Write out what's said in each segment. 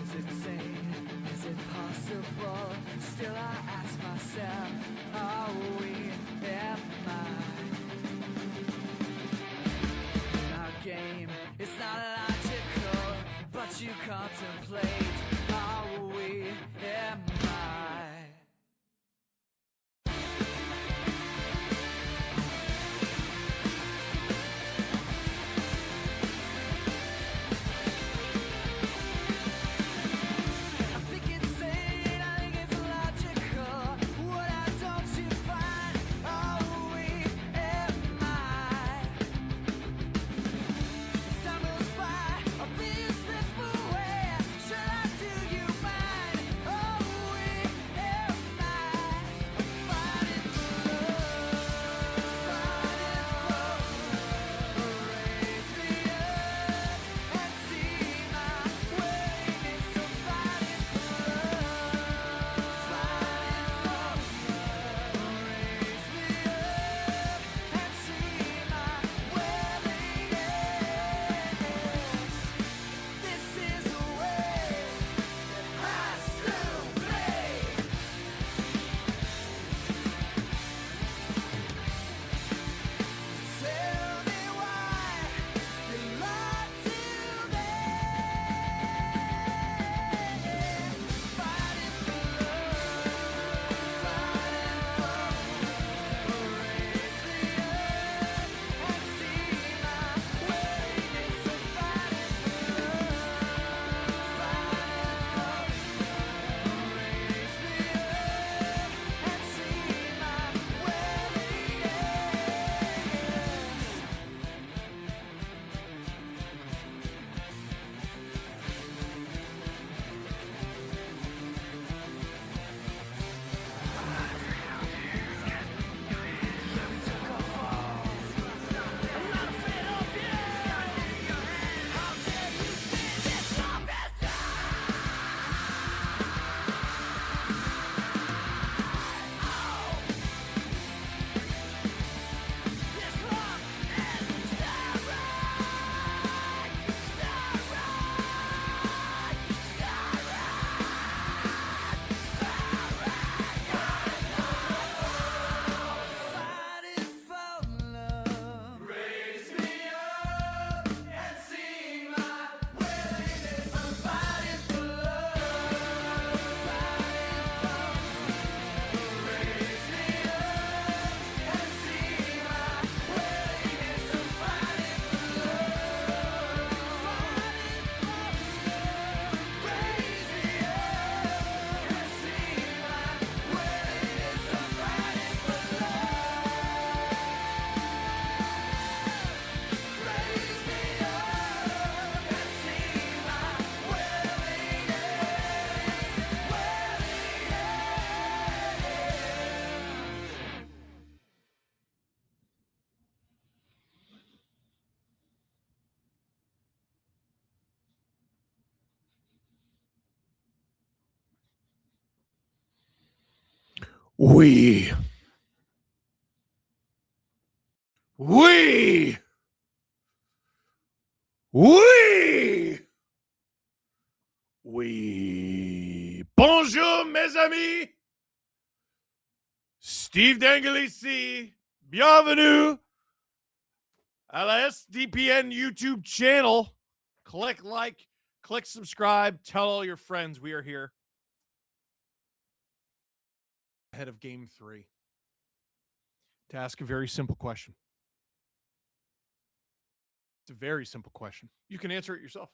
Is it sane? Is it possible? Still I ask myself, are we am I? Our game is not logical, but you contemplate, are we am I? We Bonjour, mes amis. Steve Dangle ici. Bienvenue à la SDPN YouTube channel. Click like, click subscribe, tell all your friends we are here. Ahead of game 3 to ask a very simple question. It's a very simple question. You can answer it yourself.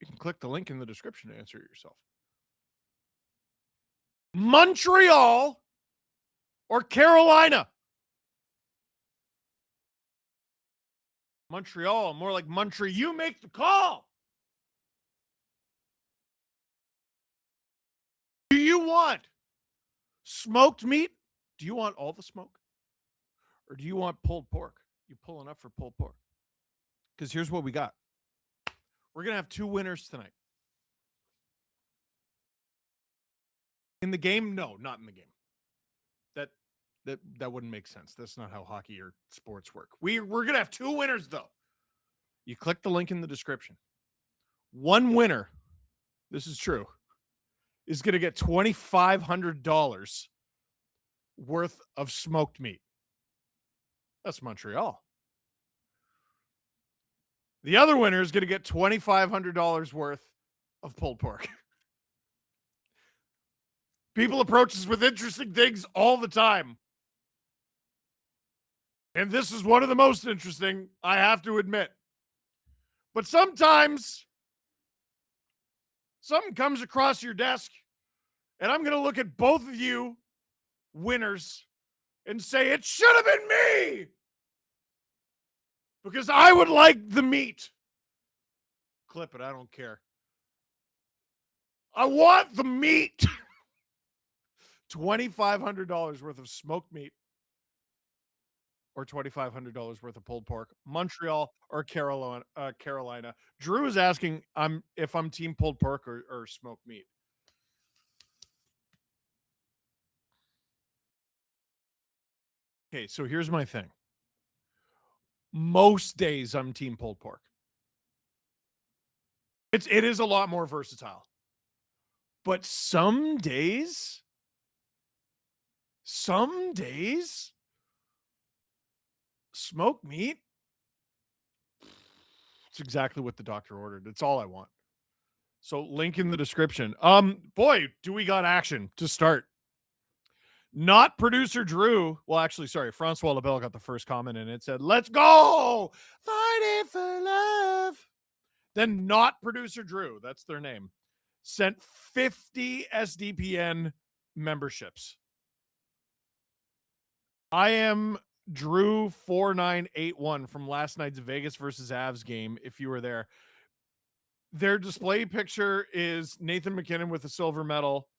You can click the link in the description to answer it yourself. Montreal or Carolina? Montreal, more like Montreal. You make the call. Do you want smoked meat? Do you want all the smoke? Or do you want pulled pork? You pulling up for pulled pork? Because here's what we got. We're going to have 2 winners tonight. In the game? No, not in the game. That wouldn't make sense. That's not how hockey or sports work. We're going to have 2 winners, though. You click the link in the description. 1 winner this is true, is going to get $2,500 worth of smoked meat. That's Montreal. The other winner is going to get $2,500 worth of pulled pork. People approach us with interesting things all the time. And this is one of the most interesting, I have to admit. But sometimes something comes across your desk, and I'm going to look at both of you winners and say, it should have been me! Because I would like the meat. Clip it, I don't care. I want the meat. $2,500 worth of smoked meat or $2,500 worth of pulled pork. Montreal or Carolina. Drew is asking if I'm team pulled pork or smoked meat. Okay, so here's my thing. Most days I'm team pulled pork. It is a lot more versatile. But some days smoked meat, it's exactly what the doctor ordered. It's all I want. So link in the description. Boy, do we got action to start. Not producer Drew. Well, actually, sorry, Francois Lebel got the first comment and it said, let's go fighting for love. Then not producer Drew, that's their name, sent 50 SDPN memberships. I am Drew 4981 from last night's Vegas versus Avs game. If you were there, their display picture is Nathan McKinnon with a silver medal,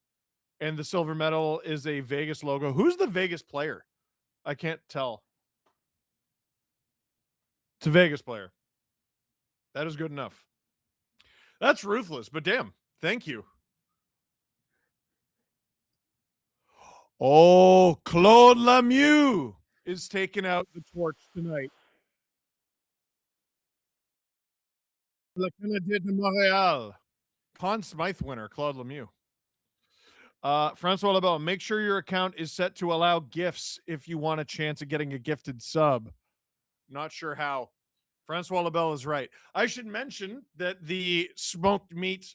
and the silver medal is a Vegas logo. Who's the Vegas player? I can't tell. It's a Vegas player. That is good enough. That's ruthless, but damn, thank you. Oh, Claude Lemieux is taking out the torch tonight. Le Canadien de Montréal. Conn Smythe winner, Claude Lemieux. Francois Lebel, make sure your account is set to allow gifts if you want a chance of getting a gifted sub. Not sure how. Francois Lebel is right. I should mention that the smoked meat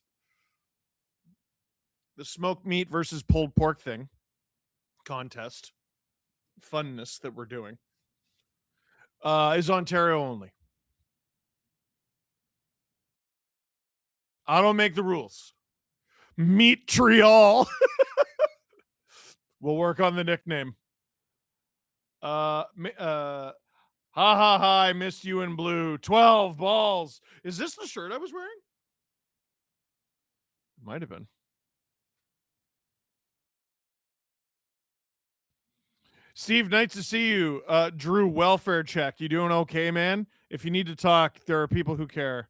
versus pulled pork thing contest funness that we're doing is Ontario only. I don't make the rules. Meat Trial. We'll work on the nickname. Ha ha ha, I missed you in blue. 12 balls. Is this the shirt I was wearing? Might have been. Steve, nice to see you. Drew, welfare check. You doing okay, man? If you need to talk, there are people who care.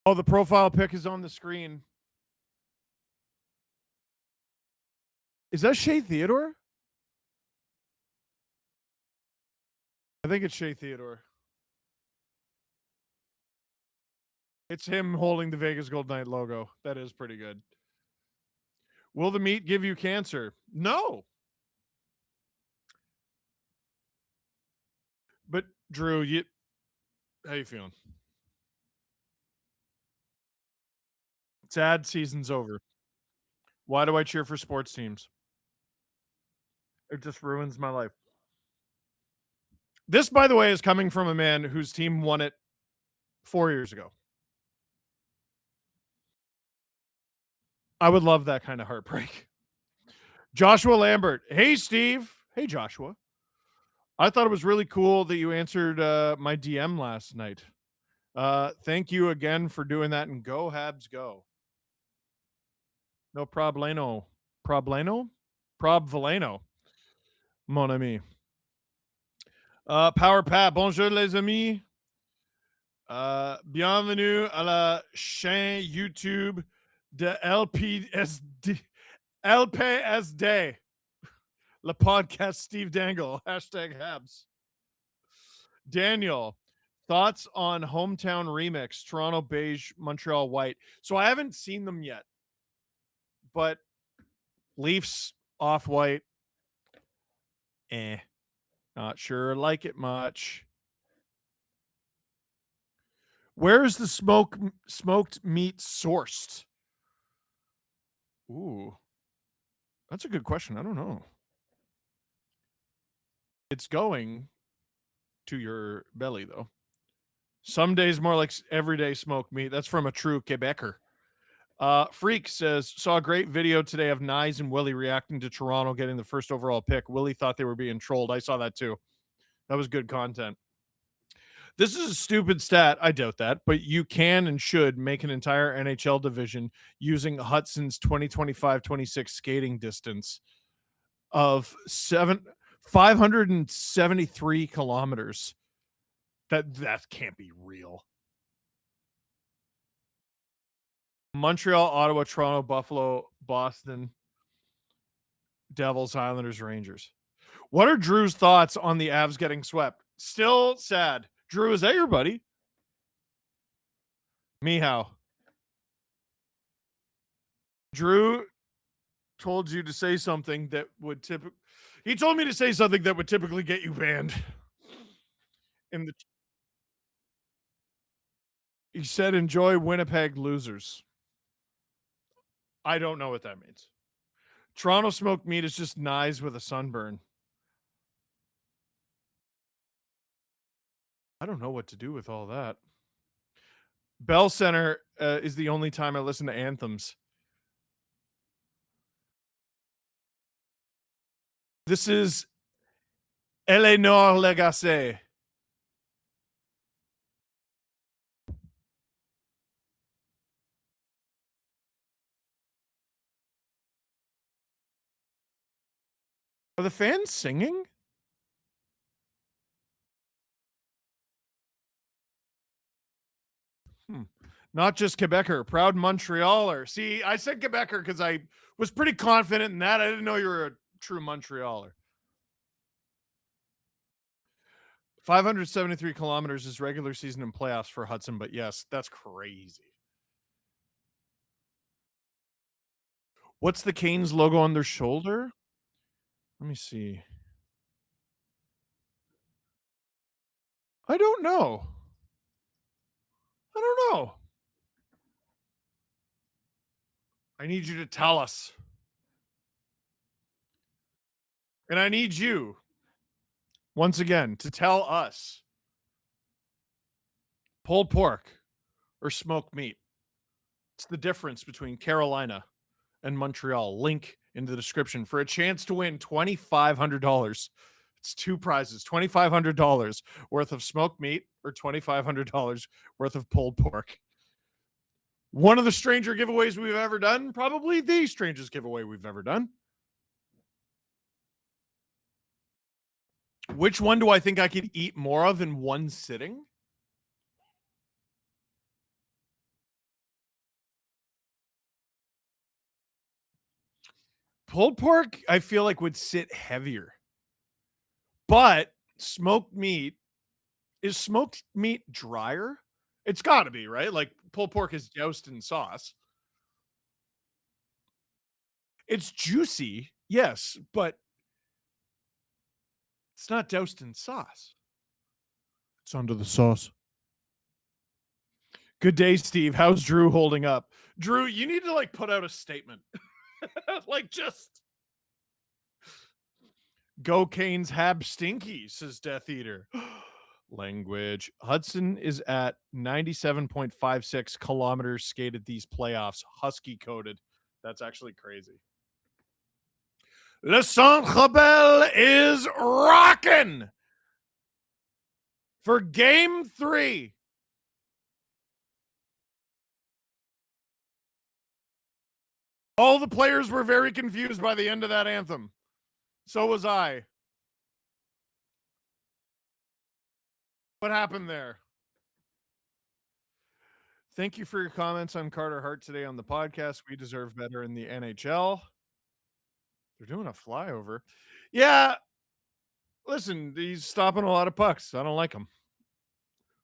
Oh, the profile pic is on the screen. Is that Shea Theodore? I think it's Shea Theodore. It's him holding the Vegas Gold Knight logo. That is pretty good. Will the meat give you cancer? No. But Drew, how you feeling? Sad season's over. Why do I cheer for sports teams? It just ruins my life. This, by the way, is coming from a man whose team won it 4 years ago. I would love that kind of heartbreak. Joshua Lambert. Hey, Steve. Hey, Joshua. I thought it was really cool that you answered my DM last night. Thank you again for doing that, and go Habs go. No problemo. Probleno? Probvaleno. Mon ami. Power Pat. Bonjour les amis. Bienvenue à la chaîne YouTube de LPSD. Le podcast Steve Dangle. Hashtag Habs. Daniel. Thoughts on hometown remix, Toronto beige, Montreal white. So I haven't seen them yet, but Leafs off white, eh, not sure like it much. Where is the smoked meat sourced? Ooh, that's a good question. I don't know. It's going to your belly though. Some days more like everyday smoked meat. That's from a true Quebecer. Freak says, saw a great video today of Nyes and Willie reacting to Toronto getting the first overall pick. Willie thought they were being trolled. I saw that too. That was good content. This is a stupid stat. I doubt that, but you can and should make an entire NHL division using Hudson's 2025-26 skating distance of 573 kilometers. That can't be real. Montreal, Ottawa, Toronto, Buffalo, Boston, Devils, Islanders, Rangers. What are Drew's thoughts on the Avs getting swept? Still sad. Drew, is that your buddy? Meow. Drew told you to say something that would typically. He told me to say something that would typically get you banned. He said, "Enjoy Winnipeg losers." I don't know what that means. Toronto smoked meat is just Nyes with a sunburn. I don't know what to do with all that. Bell Center is the only time I listen to anthems. This is Eleanor Lagacé. Are the fans singing? Not just Quebecer, proud Montrealer. See, I said Quebecer because I was pretty confident in that. I didn't know you were a true Montrealer. 573 kilometers is regular season and playoffs for Hudson, but yes, that's crazy. What's the Canes logo on their shoulder? Let me see. I don't know. I don't know. I need you to tell us. And I need you, once again, to tell us pulled pork or smoked meat. It's the difference between Carolina and Montreal. Link in the description for a chance to win $2,500. It's two prizes, $2,500 worth of smoked meat or $2,500 worth of pulled pork. One of the stranger giveaways we've ever done, probably the strangest giveaway we've ever done. Which one do I think I could eat more of in one sitting? Pulled pork, I feel like would sit heavier. But smoked meat, is smoked meat drier? It's got to be, right? Like pulled pork is doused in sauce. It's juicy, yes, but it's not doused in sauce. It's under the sauce. Good day, Steve. How's Drew holding up? Drew, you need to like put out a statement. Like just go Canes Hab Stinky, says Death Eater. Language. Hudson is at 97.56 kilometers skated these playoffs, husky coded. That's actually crazy. Le Centre Bell is rocking for game 3. All the players were very confused by the end of that anthem. So was I. What happened there? Thank you for your comments on Carter Hart today on the podcast. We deserve better in the NHL. They're doing a flyover. Yeah. Listen, he's stopping a lot of pucks. I don't like him.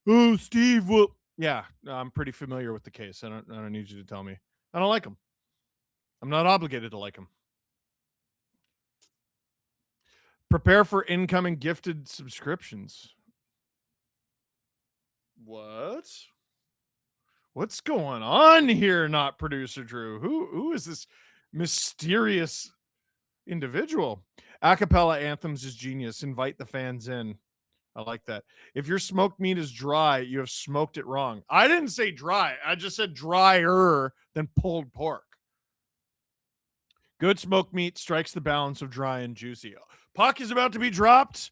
Oh, Steve, what? Yeah, I'm pretty familiar with the case. I don't need you to tell me. I don't like him. I'm not obligated to like him. Prepare for incoming gifted subscriptions. What? What's going on here? Not producer Drew. Who is this mysterious individual? Acapella anthems is genius. Invite the fans in. I like that. If your smoked meat is dry, you have smoked it wrong. I didn't say dry. I just said drier than pulled pork. Good smoked meat strikes the balance of dry and juicy. Puck is about to be dropped.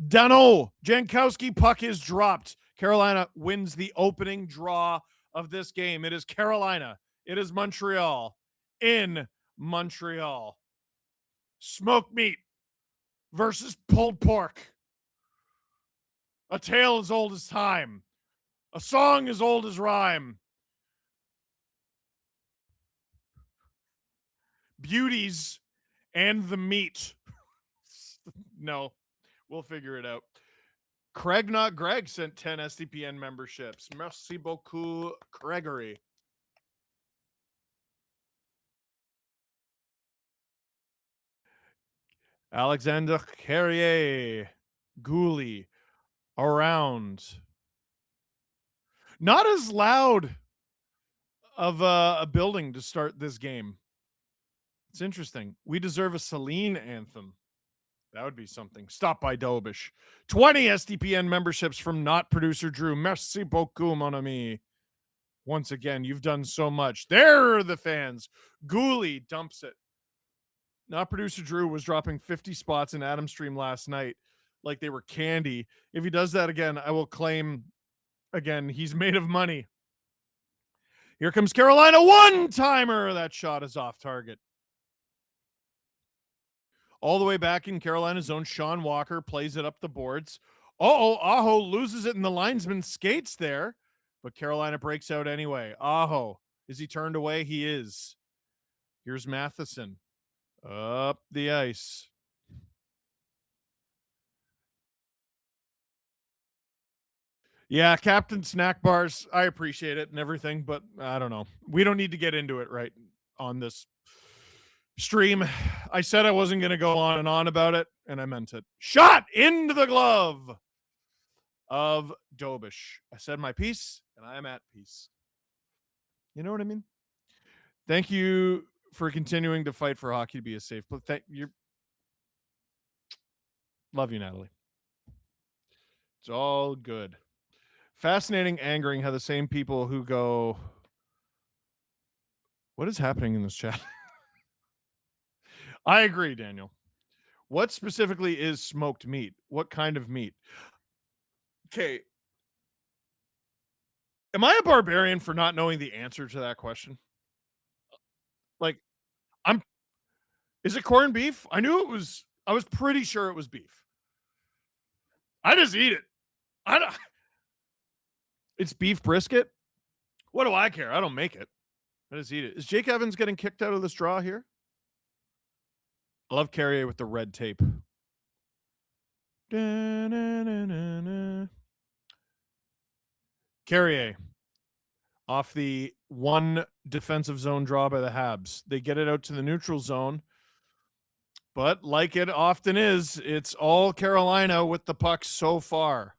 Dano Jankowski puck is dropped. Carolina wins the opening draw of this game. It is Carolina. It is Montreal in Montreal. Smoked meat versus pulled pork. A tale as old as time. A song as old as rhyme. Beauties and the meat. No, we'll figure it out. Craig Not Greg sent 10 SDPN memberships. Merci beaucoup, Gregory. Alexander Carrier. Gooley. Around. Not as loud of a building to start this game. It's interesting. We deserve a Celine anthem. That would be something. Stop by Dobish. 20 SDPN memberships from not producer Drew. Merci beaucoup, mon ami. Once again, you've done so much. There are the fans. Gooley dumps it. Not producer Drew was dropping 50 spots in Adam's stream last night like they were candy. If he does that again, I will claim again he's made of money. Here comes Carolina. One-timer. That shot is off target. All the way back in Carolina's zone, Sean Walker plays it up the boards. Aho loses it and the linesman skates there, but Carolina breaks out anyway. Aho, is he turned away? He is. Here's Matheson up the ice. Yeah, Captain Snack Bars, I appreciate it and everything, but I don't know. We don't need to get into it right on this stream. I said I wasn't going to go on and on about it, and I meant it. Shot into the glove of Dobish. I said my piece, and I am at peace. You know what I mean? Thank you for continuing to fight for hockey to be a safe place. Thank you. Love you, Natalie. It's all good. Fascinating, angering how the same people who go, what is happening in this chat? I agree, Daniel. What specifically is smoked meat? What kind of meat? Okay. Am I a barbarian for not knowing the answer to that question? Like, I'm. Is it corned beef? I knew it was. I was pretty sure it was beef. I just eat it. I don't. It's beef brisket. What do I care? I don't make it. I just eat it. Is Jake Evans getting kicked out of this draw here? I love Carrier with the red tape. Carrier off the one defensive zone draw by the Habs. They get it out to the neutral zone. But like it often is, it's all Carolina with the puck so far.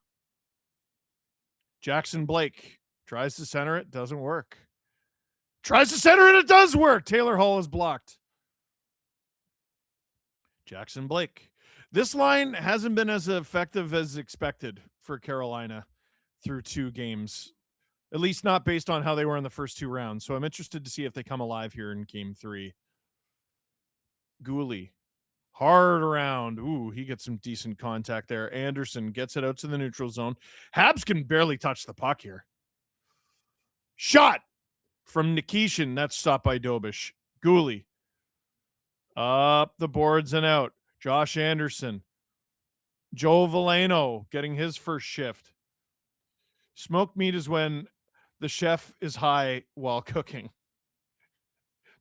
Jackson Blake tries to center it, doesn't work. Tries to center it, it does work. Taylor Hall is blocked. Jackson Blake. This line hasn't been as effective as expected for Carolina through 2 games, at least not based on how they were in the first 2 rounds. So I'm interested to see if they come alive here in game 3. Gooley. Hard around. Ooh, he gets some decent contact there. Anderson gets it out to the neutral zone. Habs can barely touch the puck here. Shot from Nikishin. That's stopped by Dobish. Gooley. Up the boards and out. Josh Anderson. Joe Valeno getting his first shift. Smoked meat is when the chef is high while cooking.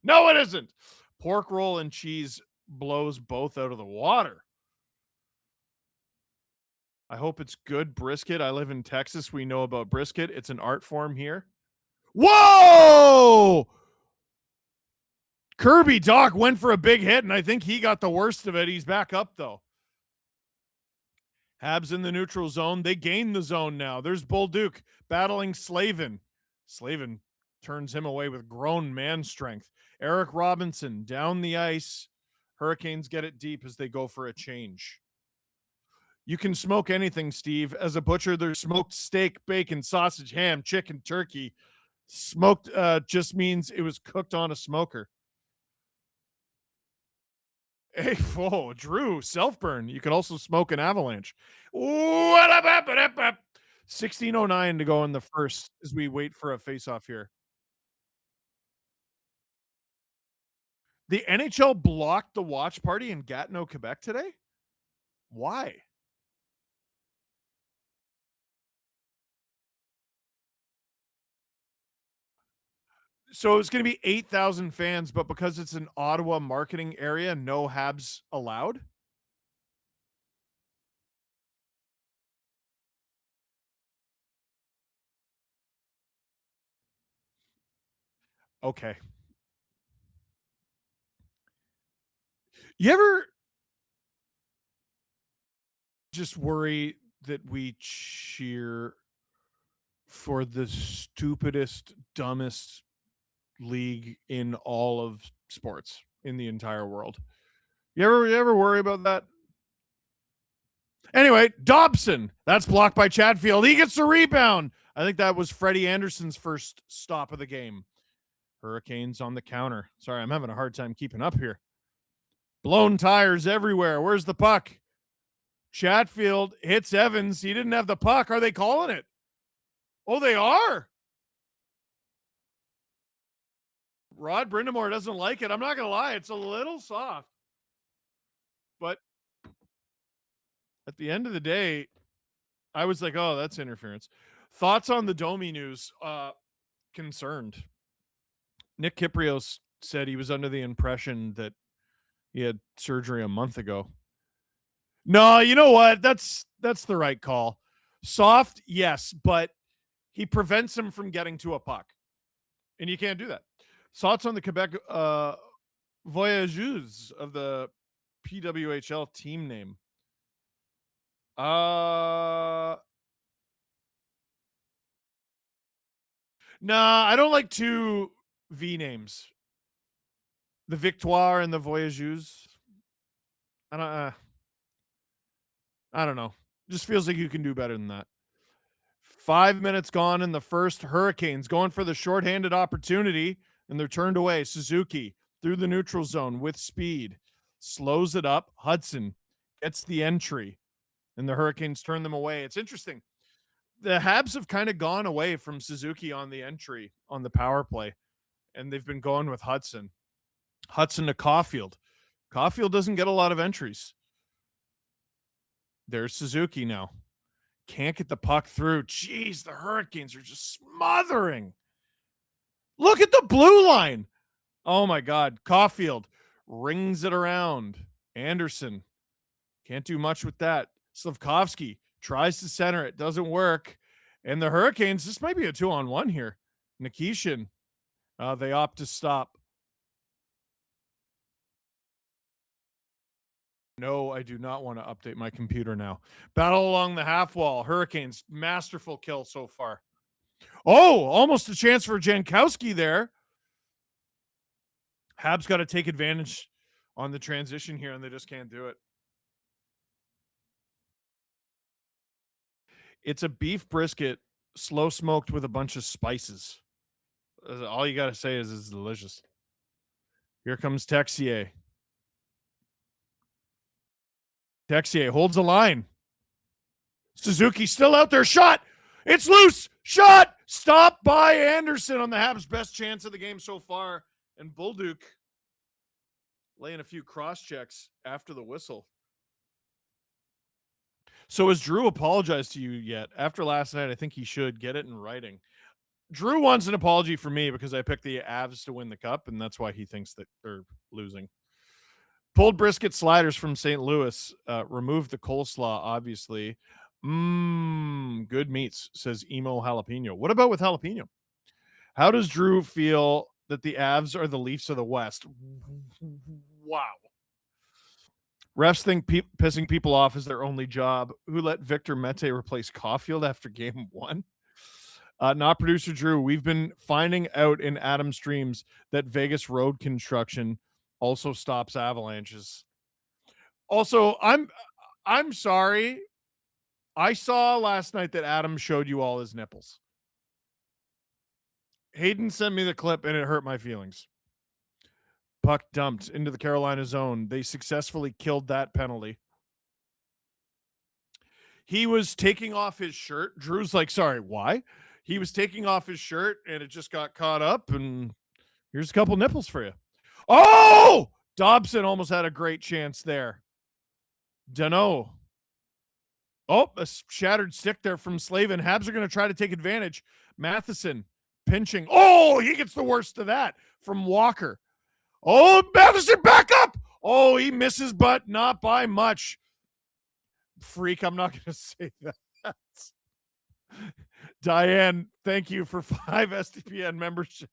No, it isn't. Pork roll and cheese blows both out of the water. I hope it's good brisket. I live in Texas. We know about brisket. It's an art form here. Whoa! Kirby Doc went for a big hit, and I think he got the worst of it. He's back up, though. Habs in the neutral zone. They gain the zone now. There's Bolduc battling Slavin. Slavin turns him away with grown man strength. Eric Robinson down the ice. Hurricanes get it deep as they go for a change. You can smoke anything, Steve. As a butcher, there's smoked steak, bacon, sausage, ham, chicken, turkey. Smoked just means it was cooked on a smoker. Hey, whoa, Drew, self-burn. You can also smoke an avalanche. 16:09 to go in the first as we wait for a face-off here. The NHL blocked the watch party in Gatineau, Quebec today? Why? So it's going to be 8,000 fans, but because it's an Ottawa marketing area, no Habs allowed? Okay. You ever just worry that we cheer for the stupidest, dumbest league in all of sports in the entire world? You ever worry about that? Anyway, Dobson. That's blocked by Chatfield. He gets the rebound. I think that was Freddie Anderson's first stop of the game. Hurricanes on the counter. Sorry, I'm having a hard time keeping up here. Blown tires everywhere. Where's the puck? Chatfield hits Evans. He didn't have the puck. Are they calling it? Oh, they are. Rod Brindamore doesn't like it. I'm not going to lie. It's a little soft. But at the end of the day, I was like, oh, that's interference. Thoughts on the Domi news? Concerned. Nick Kyprios said he was under the impression that he had surgery a month ago. No, you know what? That's the right call. Soft, yes, but he prevents him from getting to a puck. And you can't do that. Thoughts on the Quebec Voyageurs of the PWHL team name? Nah, I don't like two V names. The Victoire and the Voyageurs. I don't know. Just feels like you can do better than that. 5 minutes gone in the first. Hurricanes going for the shorthanded opportunity, and they're turned away. Suzuki through the neutral zone with speed. Slows it up. Hudson gets the entry, and the Hurricanes turn them away. It's interesting. The Habs have kind of gone away from Suzuki on the entry on the power play, and they've been going with Hudson. Hudson to Caulfield. Caulfield doesn't get a lot of entries. There's Suzuki now. Can't get the puck through. Jeez, the Hurricanes are just smothering. Look at the blue line. Oh, my God. Caulfield rings it around. Anderson can't do much with that. Slavkovsky tries to center it. Doesn't work. And the Hurricanes, this might be a 2-on-1 here. Nikishin, they opt to stop. No, I do not want to update my computer now. Battle along the half wall. Hurricanes, masterful kill so far. Oh, almost a chance for Jankowski there. Habs got to take advantage on the transition here, and they just can't do it. It's a beef brisket, slow smoked with a bunch of spices. All you got to say is it's delicious. Here comes Texier. Texier holds a line. Suzuki still out there. Shot. It's loose. Shot. Stopped by Anderson on the Habs' best chance of the game so far. And Bolduc laying a few cross checks after the whistle. So has Drew apologized to you yet? After last night, I think he should get it in writing. Drew wants an apology for me because I picked the Avs to win the cup, and that's why he thinks that they're losing. Pulled brisket sliders from St. Louis. Removed the coleslaw, obviously. Good meats, says Emo Jalapeno. What about with jalapeno? How does Drew feel that the Avs are the Leafs of the West? Wow. Refs think pissing people off is their only job. Who let Victor Mete replace Caulfield after game one? Not producer Drew. We've been finding out in Adam's streams that Vegas road construction also stops avalanches. Also, I'm sorry. I saw last night that Adam showed you all his nipples. Hayden sent me the clip and it hurt my feelings. Puck dumped into the Carolina zone. They successfully killed that penalty. He was taking off his shirt. Drew's like, sorry, why? He was taking off his shirt and it just got caught up. And here's a couple nipples for you. Oh! Dobson almost had a great chance there. Dunno. Oh, a shattered stick there from Slavin. Habs are going to try to take advantage. Matheson pinching. Oh, he gets the worst of that from Walker. Oh, Matheson back up. Oh, he misses, but not by much. Freak, I'm not going to say that. Diane, thank you for 5 SDPN memberships.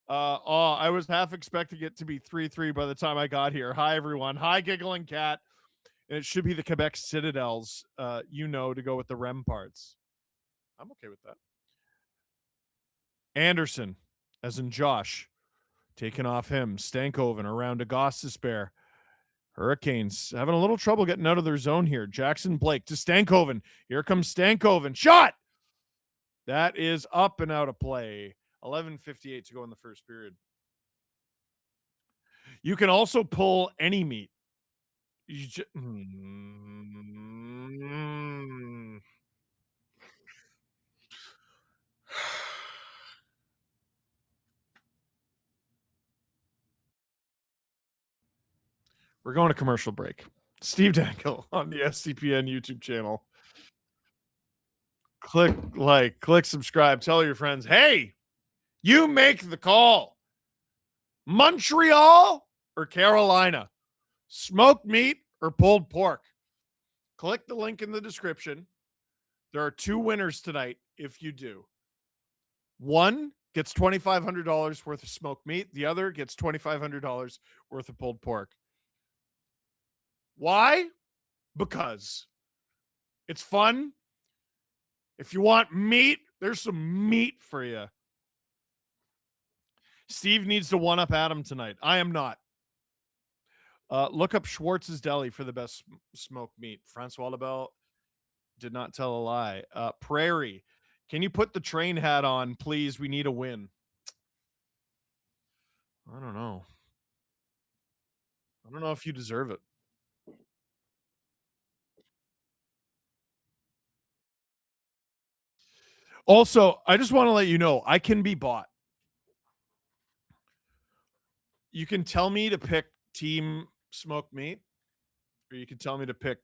I was half expecting it to be 3-3 by the time I got here. Hi, everyone. Hi, Giggling Cat. And it should be the Quebec Citadels, to go with the Rem parts. I'm okay with that. Anderson, as in Josh, taking off him. Stankoven around to Gostisbehere. Hurricanes having a little trouble getting out of their zone here. Jackson Blake to Stankoven. Here comes Stankoven. Shot! That is up and out of play. 11:58 to go in the first period. You can also pull any meat. We're going to commercial break. Steve Dangle on the SCPN YouTube channel. Click like, click subscribe, tell your friends, hey, you make the call. Montreal or Carolina? Smoked meat or pulled pork? Click the link in the description. There are 2 winners tonight if you do. One gets $2,500 worth of smoked meat. The other gets $2,500 worth of pulled pork. Why? Because it's fun. If you want meat, there's some meat for you. Steve needs to one-up Adam tonight. I am not. Look up Schwartz's Deli for the best smoked meat. Francois Lebel did not tell a lie. Prairie, can you put the train hat on, please? We need a win. I don't know. I don't know if you deserve it. Also, I just want to let you know, I can be bought. You can tell me to pick team smoked meat, or you can tell me to pick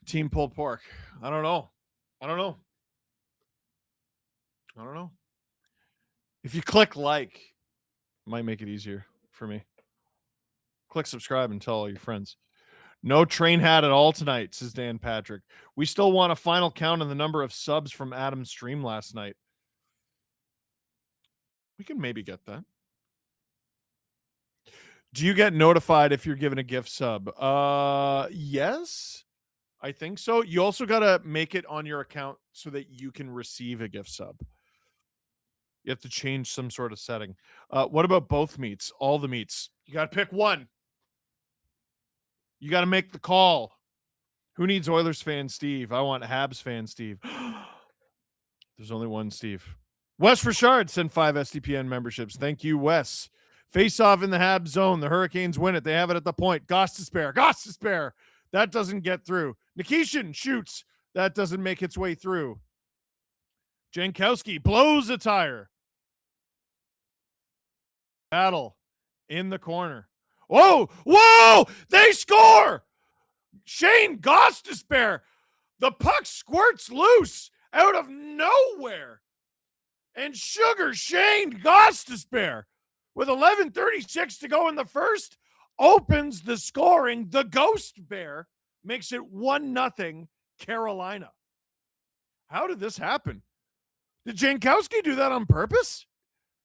team pulled pork. I don't know. If you click like, it might make it easier for me. Click subscribe and tell all your friends. No train hat at all tonight, says Dan Patrick. We still want a final count on the number of subs from Adam's stream last night. We can maybe get that. Do you get notified if you're given a gift sub? Yes, I think so. You also got to make it on your account so that you can receive a gift sub. You have to change some sort of setting. What about both meats? All the meats. You got to pick one. You got to make the call. Who needs Oilers fan Steve? I want Habs fan Steve. There's only one Steve. Wes Richard sent 5 SDPN memberships. Thank you, Wes. Face off in the Habs zone. The Hurricanes win it. They have it at the point. Gostisbehere. That doesn't get through. Nikishin shoots. That doesn't make its way through. Jankowski blows a tire. Battle in the corner. Whoa! They score! Shane Gostisbehere. The puck squirts loose out of nowhere. And Sugar Shane Gostisbehere, with 11:36 to go in the first, opens the scoring. The Ghost Bear makes it 1-0 Carolina. How did this happen? Did Jankowski do that on purpose?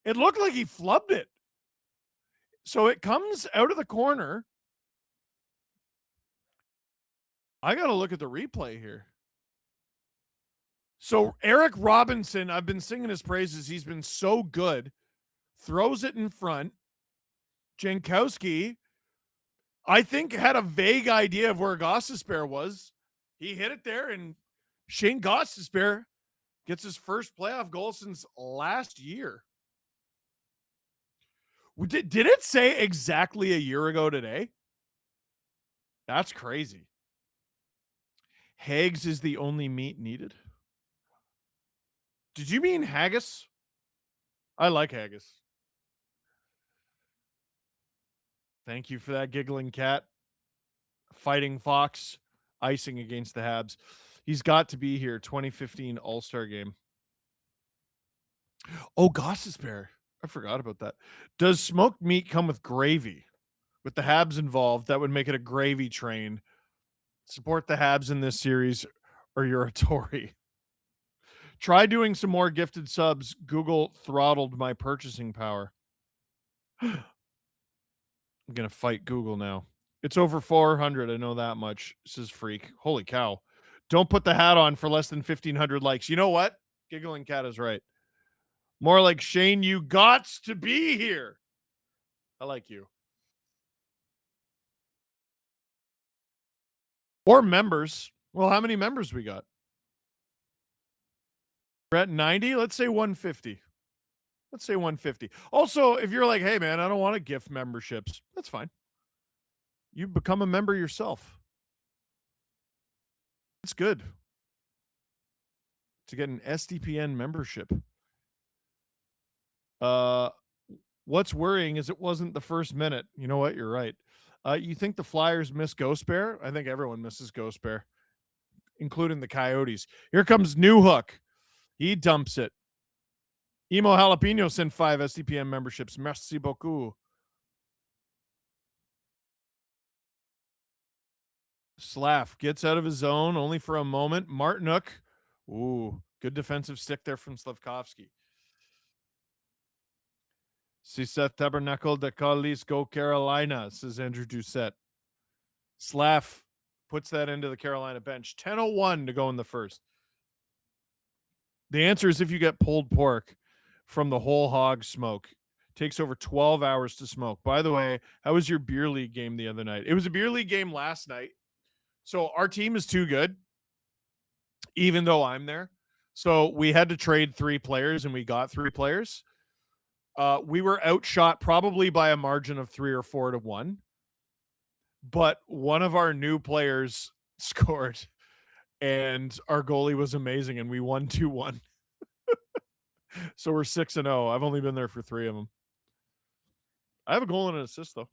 It looked like he flubbed it. So it comes out of the corner. I got to look at the replay here. So Eric Robinson, I've been singing his praises. He's been so good. Throws it in front. Jankowski, I think, had a vague idea of where Gostisbehere was. He hit it there, and Shane Gostisbehere gets his first playoff goal since last year. Did it say exactly a year ago today? That's crazy. Hags is the only meat needed. Did you mean haggis? I like haggis. Thank you for that, giggling cat. Fighting Fox, icing against the Habs. He's got to be here. 2015 All-Star game. Oh, Gostisbehere. I forgot about that. Does smoked meat come with gravy? With the Habs involved, that would make it a gravy train. Support the Habs in this series, or you're a Tory. Try doing some more gifted subs. Google throttled my purchasing power. I'm going to fight Google now. It's over 400. I know that much, says Freak. Holy cow. Don't put the hat on for less than 1,500 likes. You know what? Giggling Cat is right. More like, Shane, you gots to be here. I like you. Or members. Well, how many members we got? We're at 90. Let's say 150. Let's say 150. Also, if you're like, hey, man, I don't want to gift memberships, that's fine. You become a member yourself. It's good to get an SDPN membership. What's worrying is it wasn't the first minute. You know what? You're right. You think the Flyers miss Ghost Bear? I think everyone misses Ghost Bear, including the Coyotes. Here comes New Hook. He dumps it. Emo Jalapeno sent 5 SDPN memberships. Merci beaucoup. Slav gets out of his zone only for a moment. Martinuk. Ooh, good defensive stick there from Slavkovsky. Si cet tabernacle de Callis go Carolina, says Andrew Doucette. Slav puts that into the Carolina bench. 10:01 to go in the first. The answer is if you get pulled pork from the whole hog smoke. Takes over 12 hours to smoke. By the way, how was your beer league game the other night? It was a beer league game last night. So our team is too good, even though I'm there. So we had to trade 3 players, and we got 3 players. We were outshot probably by a margin of 3 or 4 to 1. But one of our new players scored, and our goalie was amazing, and we won 2-1. So we're 6-0. I've only been there for 3 of them. I have a goal and an assist, though.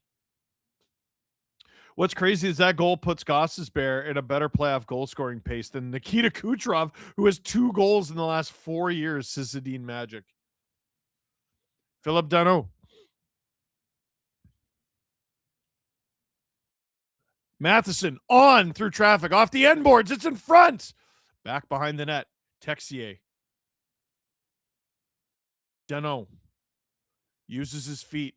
What's crazy is that goal puts Gostisbehere in a better playoff goal scoring pace than Nikita Kucherov, who has 2 goals in the last 4 years, says Zadine Magic. Philip Dano. Matheson on through traffic, off the end boards. It's in front. Back behind the net. Texier. Dano uses his feet.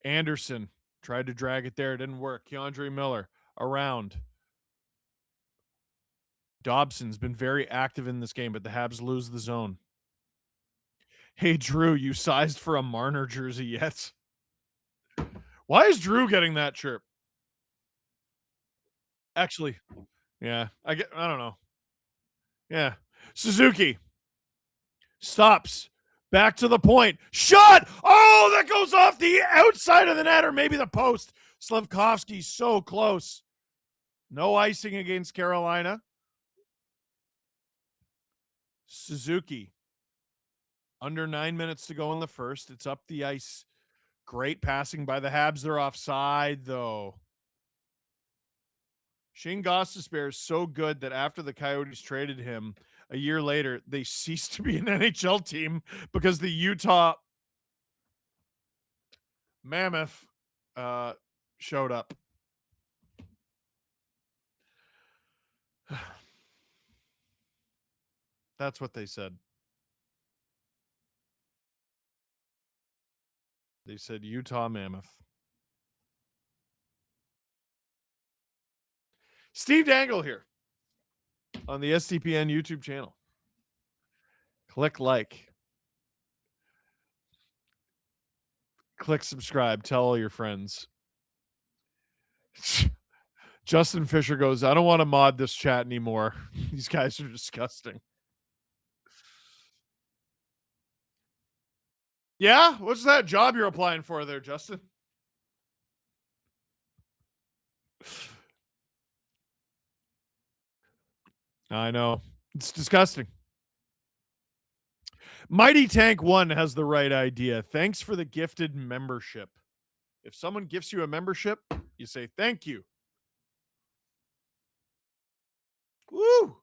Anderson tried to drag it there. It didn't work. Keandre Miller around. Dobson's been very active in this game, but the Habs lose the zone. Hey, Drew, you sized for a Marner jersey yet? Why is Drew getting that chirp? Actually, yeah, I don't know. Yeah. Suzuki stops. Back to the point. Shot! Oh, that goes off the outside of the net, or maybe the post. Slavkovsky so close. No icing against Carolina. Suzuki. Under 9 minutes to go in the first. It's up the ice. Great passing by the Habs. They're offside, though. Shane Gostisbehere is so good that after the Coyotes traded him, a year later, they ceased to be an NHL team because the Utah Mammoth showed up. That's what they said. They said Utah Mammoth. Steve Dangle here on the STPN YouTube channel. Click like. Click subscribe. Tell all your friends. Justin Fisher goes, I don't want to mod this chat anymore. These guys are disgusting. Yeah? What's that job you're applying for there, Justin? I know. It's disgusting. Mighty Tank 1 has the right idea. Thanks for the gifted membership. If someone gifts you a membership, you say thank you. Woo!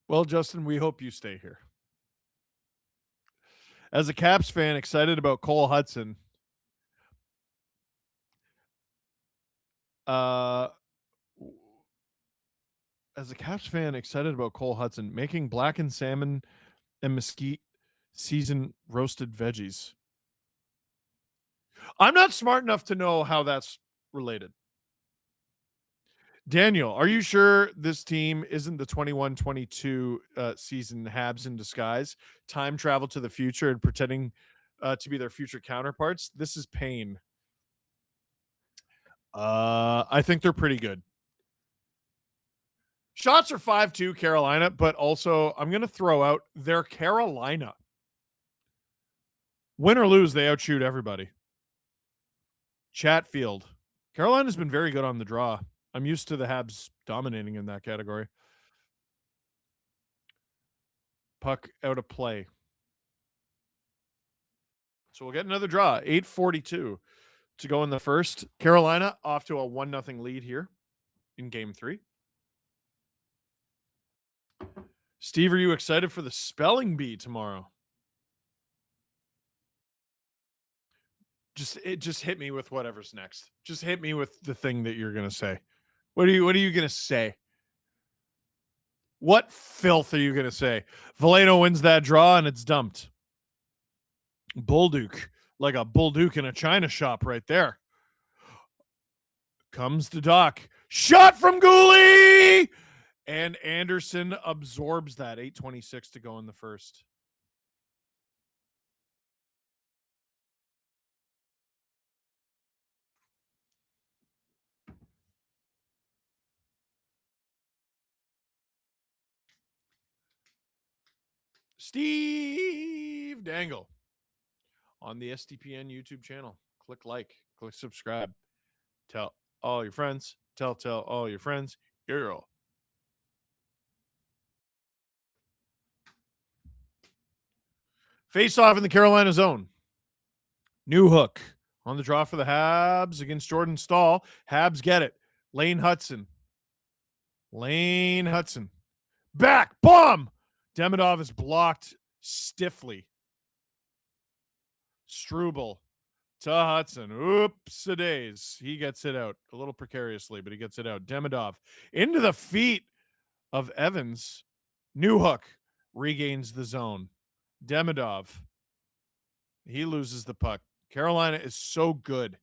Well, Justin, we hope you stay here. As a Caps fan, excited about Cole Hudson. As a Caps fan, excited about Cole Hudson making blackened salmon and mesquite seasoned roasted veggies. I'm not smart enough to know how that's related. Daniel, are you sure this team isn't the 21-22 season Habs in disguise? Time travel to the future and pretending to be their future counterparts? This is pain. I think they're pretty good. Shots are 5-2 Carolina, but also I'm going to throw out their Carolina. Win or lose, they outshoot everybody. Chatfield. Carolina's been very good on the draw. I'm used to the Habs dominating in that category. Puck out of play. So we'll get another draw. 8:42 to go in the first. Carolina off to a 1-0 lead here in game 3. Steve, are you excited for the spelling bee tomorrow? Just hit me with whatever's next. Just hit me with the thing that you're gonna say. What are you gonna say? What filth are you gonna say? Valeno wins that draw and it's dumped. Bolduc, like a Bolduc in a china shop right there. Comes to Doc. Shot from Gooley! And Anderson absorbs that. 8:26 to go in the first. Steve Dangle on the STPN YouTube channel. Click like, click subscribe. Tell all your friends. Tell all your friends. Girl. Face off in the Carolina zone. New hook on the draw for the Habs against Jordan Stahl. Habs get it. Lane Hudson. Back. Bomb. Demidov is blocked stiffly. Struble to Hudson. Oops-a-days. He gets it out a little precariously, but he gets it out. Demidov into the feet of Evans. New hook regains the zone. Demidov. He loses the puck. Carolina is so good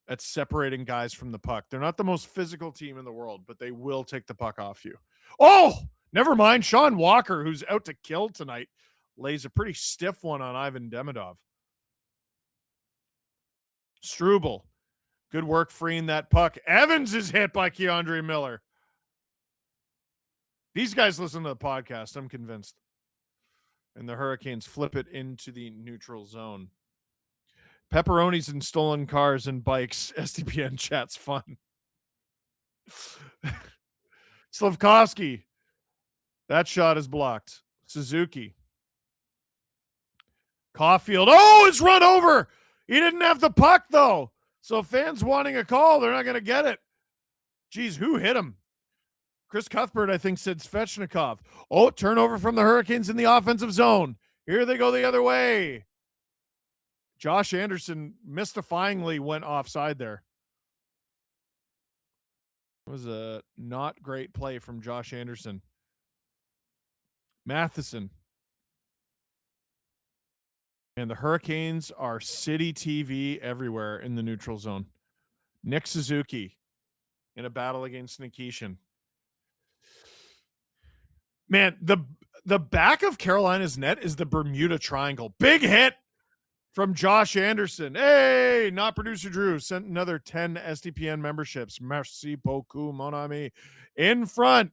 at separating guys from the puck. They're not the most physical team in the world, but they will take the puck off you. Oh, never mind. Sean Walker, who's out to kill tonight, lays a pretty stiff one on Ivan Demidov. Struble. Good work freeing that puck. Evans is hit by Keandre Miller. These guys listen to the podcast, I'm convinced. And the Hurricanes flip it into the neutral zone. Pepperonis and stolen cars and bikes. STPN chat's fun. Slavkovsky. That shot is blocked. Suzuki. Caulfield. Oh, it's run over. He didn't have the puck, though. So fans wanting a call, they're not going to get it. Geez, who hit him? Chris Cuthbert, I think, said Svechnikov. Oh, turnover from the Hurricanes in the offensive zone. Here they go the other way. Josh Anderson mystifyingly went offside there. It was a not great play from Josh Anderson. Matheson. And the Hurricanes are city TV everywhere in the neutral zone. Nick Suzuki in a battle against Nikishin. Man, the back of Carolina's net is the Bermuda Triangle. Big hit from Josh Anderson. Hey, not producer Drew sent another 10 SDPN memberships. Merci beaucoup, mon ami. In front.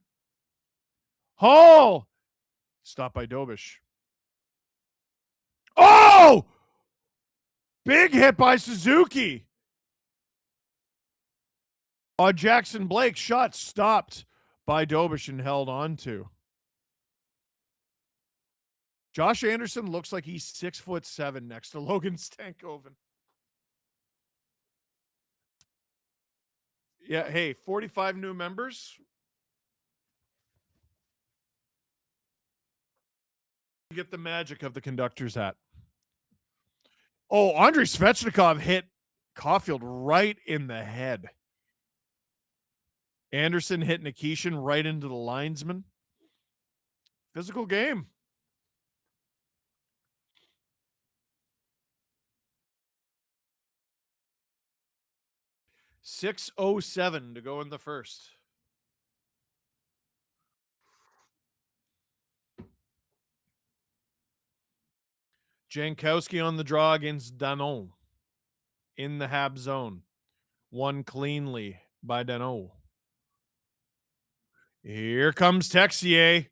Hall. Stopped by Dobish. Oh! Big hit by Suzuki. Jackson Blake shot stopped by Dobish and held on to. Josh Anderson looks like he's 6'7" next to Logan Stankoven. Yeah, hey, 45 new members. You get the magic of the conductor's hat. Oh, Andrei Svechnikov hit Caulfield right in the head. Anderson hit Nikishin right into the linesman. Physical game. .607 to go in the first. Jankowski on the draw against Dangle in the Hab zone. Won cleanly by Dangle. Here comes Texier.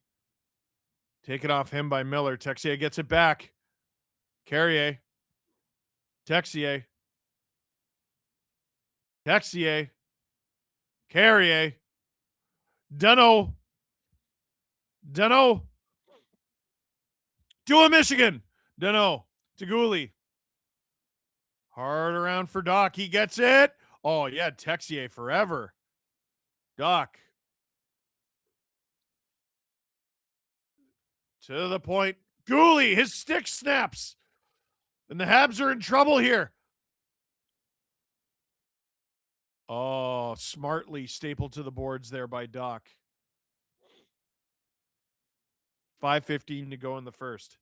Taken off him by Miller. Texier gets it back. Carrier. Texier. Texier. Carrier. Dunno. Dunno. Do a Michigan. Dunno. Taguli. Hard around for Doc. He gets it. Oh, yeah. Texier forever. Doc. To the point. Gooley, his stick snaps. And the Habs are in trouble here. Oh, smartly stapled to the boards there by Doc. 5:15 to go in the first.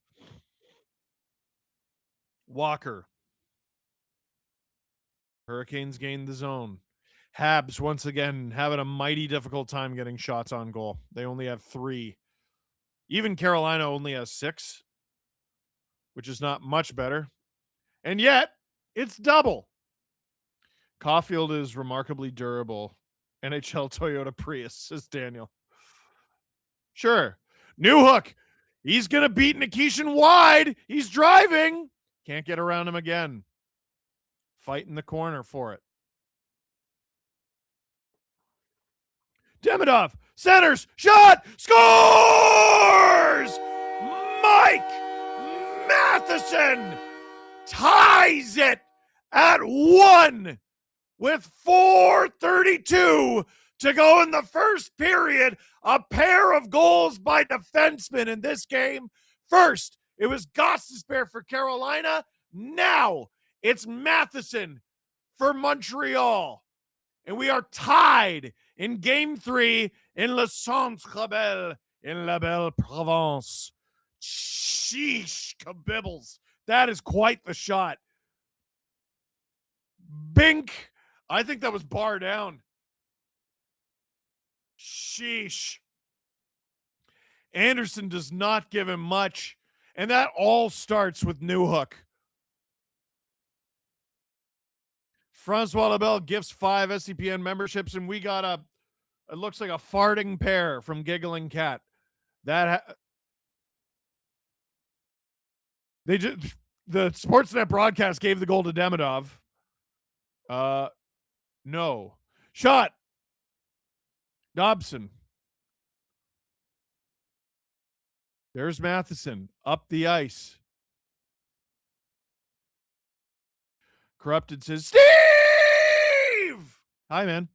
Walker. Hurricanes gain the zone. Habs, once again, having a mighty difficult time getting shots on goal. They only have 3. Even Carolina only has 6, which is not much better. And yet, it's double. Caulfield is remarkably durable. NHL Toyota Prius, says Daniel. Sure. Newhook. He's going to beat Nikishin wide. He's driving. Can't get around him again. Fight in the corner for it. Demidov centers, shot, scores! Mike Matheson ties it at 1 with 4:32 to go in the first period. A pair of goals by defensemen in this game. First, it was Gostisbehere for Carolina. Now, it's Matheson for Montreal. And we are tied in Game 3 in Le Centre Bell in La Belle Provence. Sheesh, kabibbles. That is quite the shot. Bink. I think that was bar down. Sheesh. Anderson does not give him much. And that all starts with Newhook. Francois Labelle gifts 5 SCPN memberships, and we got it looks like a farting pear from Giggling Cat. The Sportsnet broadcast gave the goal to Demidov. No. Shot. Dobson. There's Matheson up the ice. Corrupted says, Steve! Hi, man.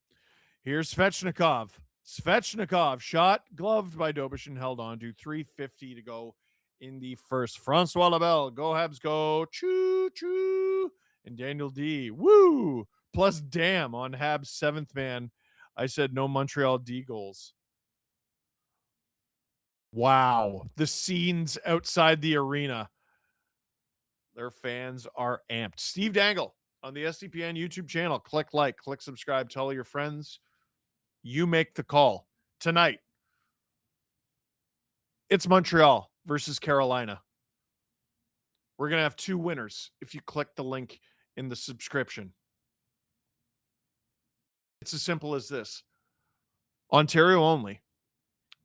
Here's Svechnikov. Svechnikov shot, gloved by Dobish and held on to. 3:50 to go in the first. Francois Labelle, go Habs, go. Choo, choo. And Daniel D, woo. Plus damn on Habs 7th man. I said no Montreal D goals. Wow. The scenes outside the arena. Their fans are amped. Steve Dangle on the SDPN YouTube channel. Click like, click subscribe, tell all your friends. You make the call. Tonight, it's Montreal versus Carolina. We're going to have 2 winners if you click the link in the subscription. It's as simple as this. Ontario only,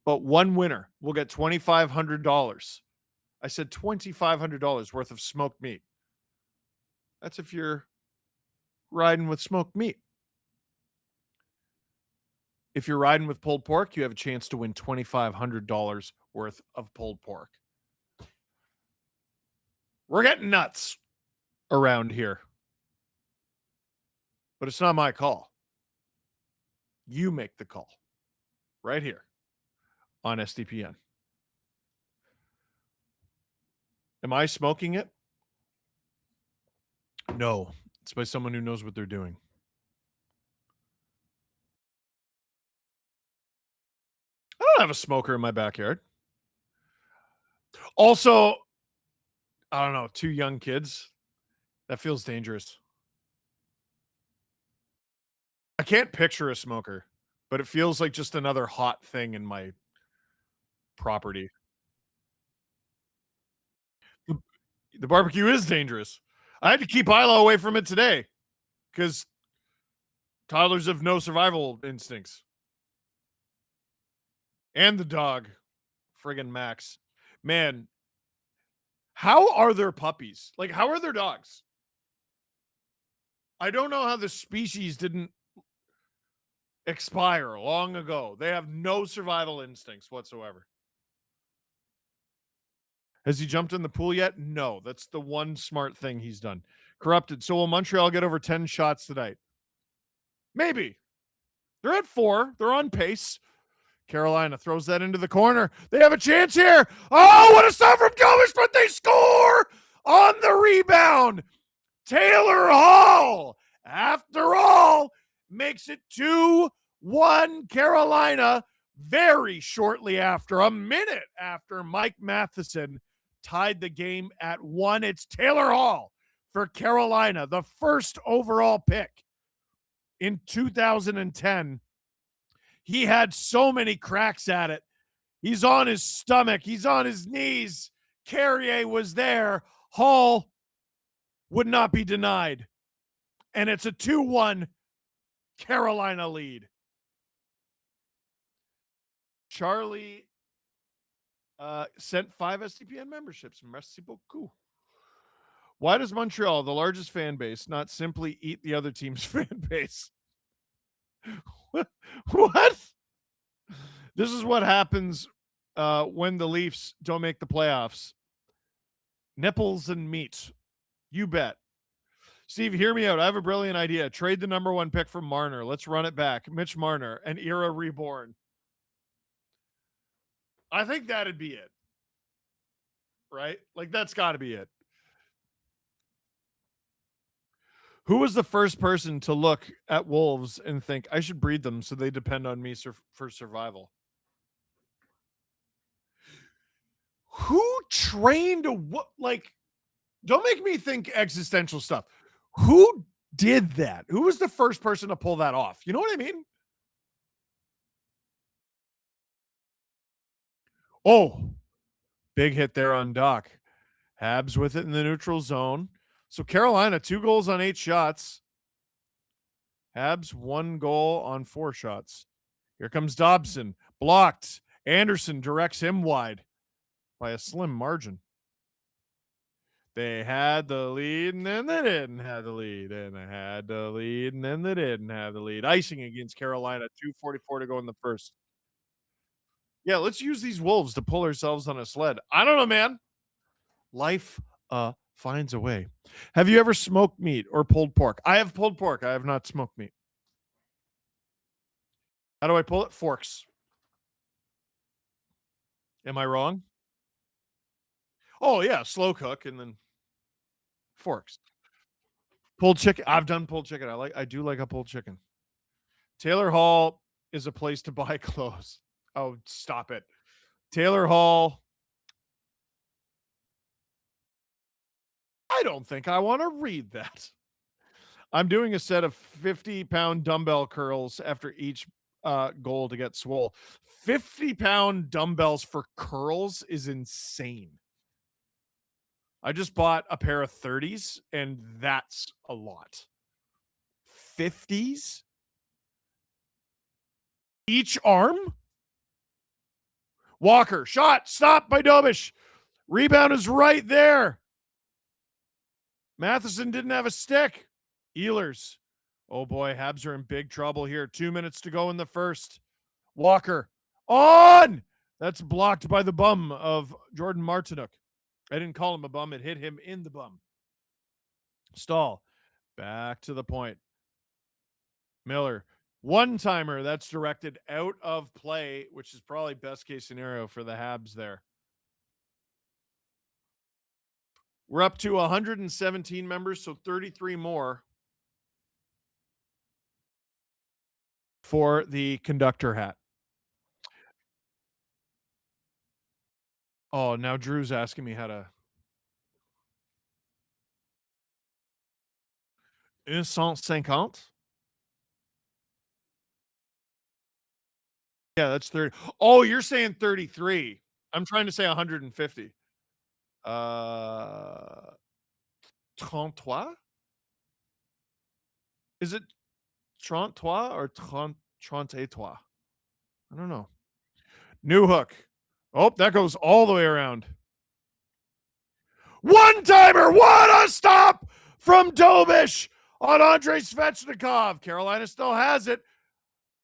but 1 winner will get $2,500. I said $2,500 worth of smoked meat. That's if you're riding with smoked meat. If you're riding with pulled pork, you have a chance to win $2,500 worth of pulled pork. We're getting nuts around here. But it's not my call. You make the call right here on SDPN. Am I smoking it? No. It's by someone who knows what they're doing. I don't have a smoker in my backyard. Also, I don't know, 2 young kids. That feels dangerous. I can't picture a smoker, but it feels like just another hot thing in my property. The barbecue is dangerous. I had to keep Isla away from it today because toddlers have no survival instincts. And the dog, friggin' Max. Man, how are their puppies? Like, how are their dogs? I don't know how the species didn't expire long ago. They have no survival instincts whatsoever. Has he jumped in the pool yet? No. That's the one smart thing he's done. Corrupted. So will Montreal get over 10 shots tonight? Maybe. They're at 4. They're on pace. Carolina throws that into the corner. They have a chance here. Oh, what a stop from Gilbert, but they score on the rebound. Taylor Hall, after all, makes it 2-1 Carolina very shortly after, a minute after Mike Matheson tied the game at 1. It's Taylor Hall for Carolina, the first overall pick in 2010. He had so many cracks at it. He's on his stomach. He's on his knees. Carrier was there. Hall would not be denied. And it's a 2-1 Carolina lead. Charlie sent 5 SDPN memberships. Merci beaucoup. Why does Montreal, the largest fan base, not simply eat the other team's fan base? What? This is what happens when the Leafs don't make the playoffs. Nipples and meat. You bet. Steve, hear me out. I have a brilliant idea. Trade the number 1 pick from Marner. Let's run it back. Mitch Marner, an era reborn. I think that'd be it. Right? Like, that's got to be it. Who was the first person to look at wolves and think, I should breed them so they depend on me for survival? Who trained a what? Like, don't make me think existential stuff. Who did that? Who was the first person to pull that off? You know what I mean? Oh, big hit there on Doc. Habs with it in the neutral zone. So Carolina, 2 goals on 8 shots. Habs 1 goal on 4 shots. Here comes Dobson. Blocked. Anderson directs him wide by a slim margin. They had the lead, and then they didn't have the lead. And they had the lead, and then they didn't have the lead. Icing against Carolina, 2:44 to go in the first. Yeah, let's use these wolves to pull ourselves on a sled. I don't know, man. Life finds a way. Have you ever smoked meat or pulled pork? I have pulled pork. I have not smoked meat. How do I pull it? Forks. Am I wrong? Oh yeah, slow cook and then forks. Pulled chicken. I've done pulled chicken. I do like a pulled chicken. Taylor Hall is a place to buy clothes. Oh, stop it. Taylor Hall. I don't think I want to read that. I'm doing a set of 50-pound dumbbell curls after each goal to get swole. 50-pound dumbbells for curls is insane. I just bought a pair of 30s, and that's a lot. 50s? Each arm? Walker, shot, stopped by Dobish. Rebound is right there. Matheson didn't have a stick. Ehlers. Oh boy, Habs are in big trouble here. 2 minutes to go in the first. Walker on. That's blocked by the bum of Jordan Martinook. I didn't call him a bum. It hit him in the bum. Stahl. Back to the point. Miller. One-timer. That's directed out of play, which is probably best case scenario for the Habs there. We're up to 117 members, so 33 more for the conductor hat. Oh, now Drew's asking me how to. 150? Yeah, that's 30. Oh, you're saying 33. I'm trying to say 150. 33? Is it 33 or 33? I don't know. New hook. Oh, that goes all the way around. One-timer. What a stop from Dobish on Andrei Svechnikov. Carolina still has it.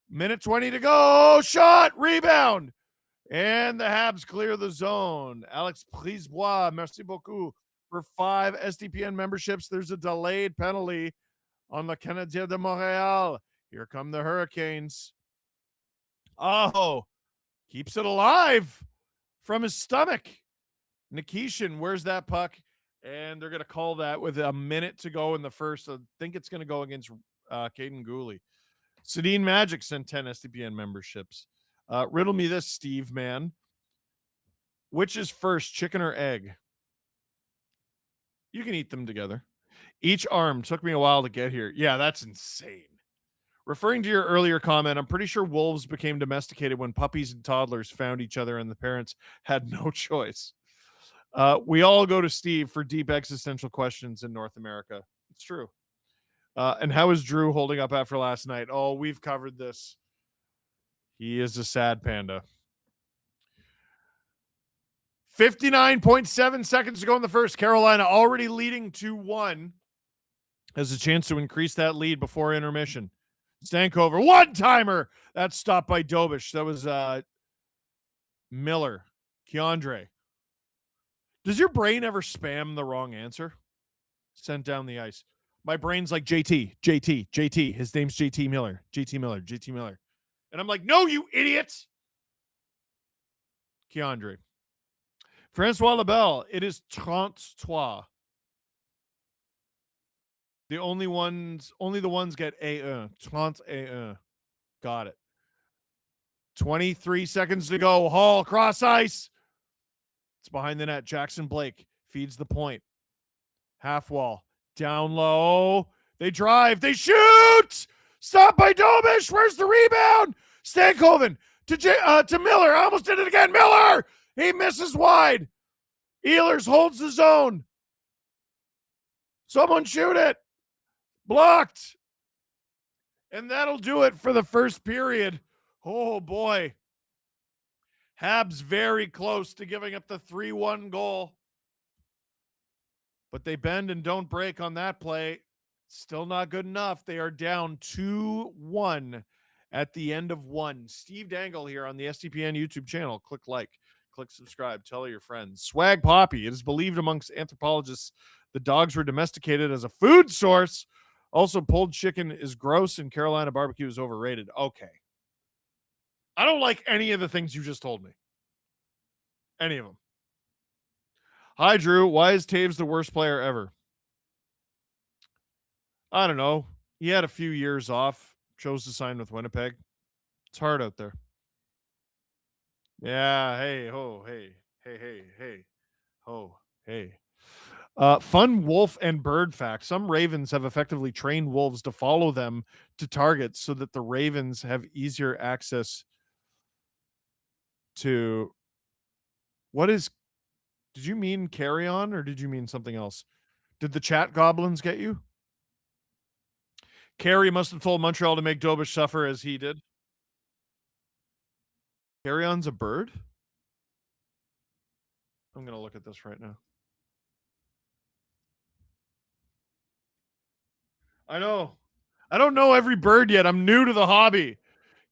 Minute 20 to go. Shot. Rebound. And the Habs clear the zone. Alex Brisebois, merci beaucoup for 5 SDPN memberships. There's a delayed penalty on the Canadiens de Montreal. Here come the Hurricanes. Oh, keeps it alive from his stomach. Nikishin, where's that puck? And they're going to call that with a minute to go in the first. I think it's going to go against Caden Gooley. Sedin Magic sent 10 SDPN memberships. Riddle me this, Steve, man. Which is first, chicken or egg? You can eat them together. Each arm took me a while to get here. Yeah, that's insane. Referring to your earlier comment, I'm pretty sure wolves became domesticated when puppies and toddlers found each other and the parents had no choice. We all go to Steve for deep existential questions in North America. It's true. And how is Drew holding up after last night? Oh, we've covered this. He is a sad panda. 59.7 seconds to go in the first. Carolina already leading 2-1. Has a chance to increase that lead before intermission. Stankover, one-timer. That's stopped by Dobish. That was Miller. Keandre. Does your brain ever spam the wrong answer? Sent down the ice. My brain's like JT. His name's JT Miller. JT Miller. And I'm like, no, you idiot. Keandre. Francois Labelle, it is 33. The only the ones get A1. 31. Got it. 23 seconds to go. Hall, cross ice. It's behind the net. Jackson Blake feeds the point. Half wall. Down low. They drive. They shoot. Stopped by Dobish. Where's the rebound? Stankoven to Miller. I almost did it again. Miller. He misses wide. Ehlers holds the zone. Someone shoot it. Blocked. And that'll do it for the first period. Oh, boy. Habs very close to giving up the 3-1 goal. But they bend and don't break on that play. Still not good enough. They are down 2-1 at the end of one. Steve Dangle here on the SDPN YouTube channel. Click like, click subscribe, tell your friends. Swag Poppy. It is believed amongst anthropologists the dogs were domesticated as a food source. Also, pulled chicken is gross and Carolina barbecue is overrated. Okay. I don't like any of the things you just told me. Any of them. Hi, Drew. Why is Taves the worst player ever? I don't know. He had a few years off, chose to sign with Winnipeg. It's hard out there. Yeah. Hey, ho, hey, ho, hey. Fun wolf and bird fact. Some ravens have effectively trained wolves to follow them to targets so that the ravens have easier access to what is did you mean carry on or did you mean something else? Did the chat goblins get you? Carey must have told Montreal to make Dobish suffer as he did. Carry on's a bird? I'm going to look at this right now. I know. I don't know every bird yet. I'm new to the hobby.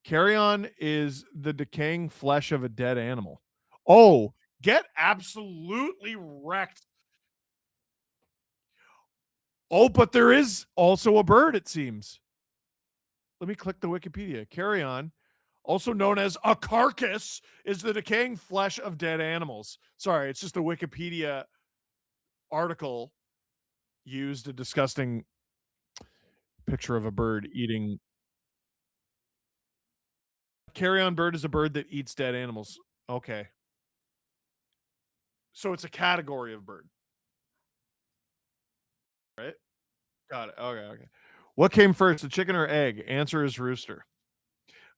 Carrion is the decaying flesh of a dead animal. Oh, get absolutely wrecked. Oh, but there is also a bird, it seems. Let me click the Wikipedia. Carrion, also known as a carcass, is the decaying flesh of dead animals. Sorry, it's just a Wikipedia article used a disgusting picture of a bird eating. Carrion bird is a bird that eats dead animals. Okay. So it's a category of bird. Right? Got it. Okay. What came first, the chicken or egg? Answer is rooster.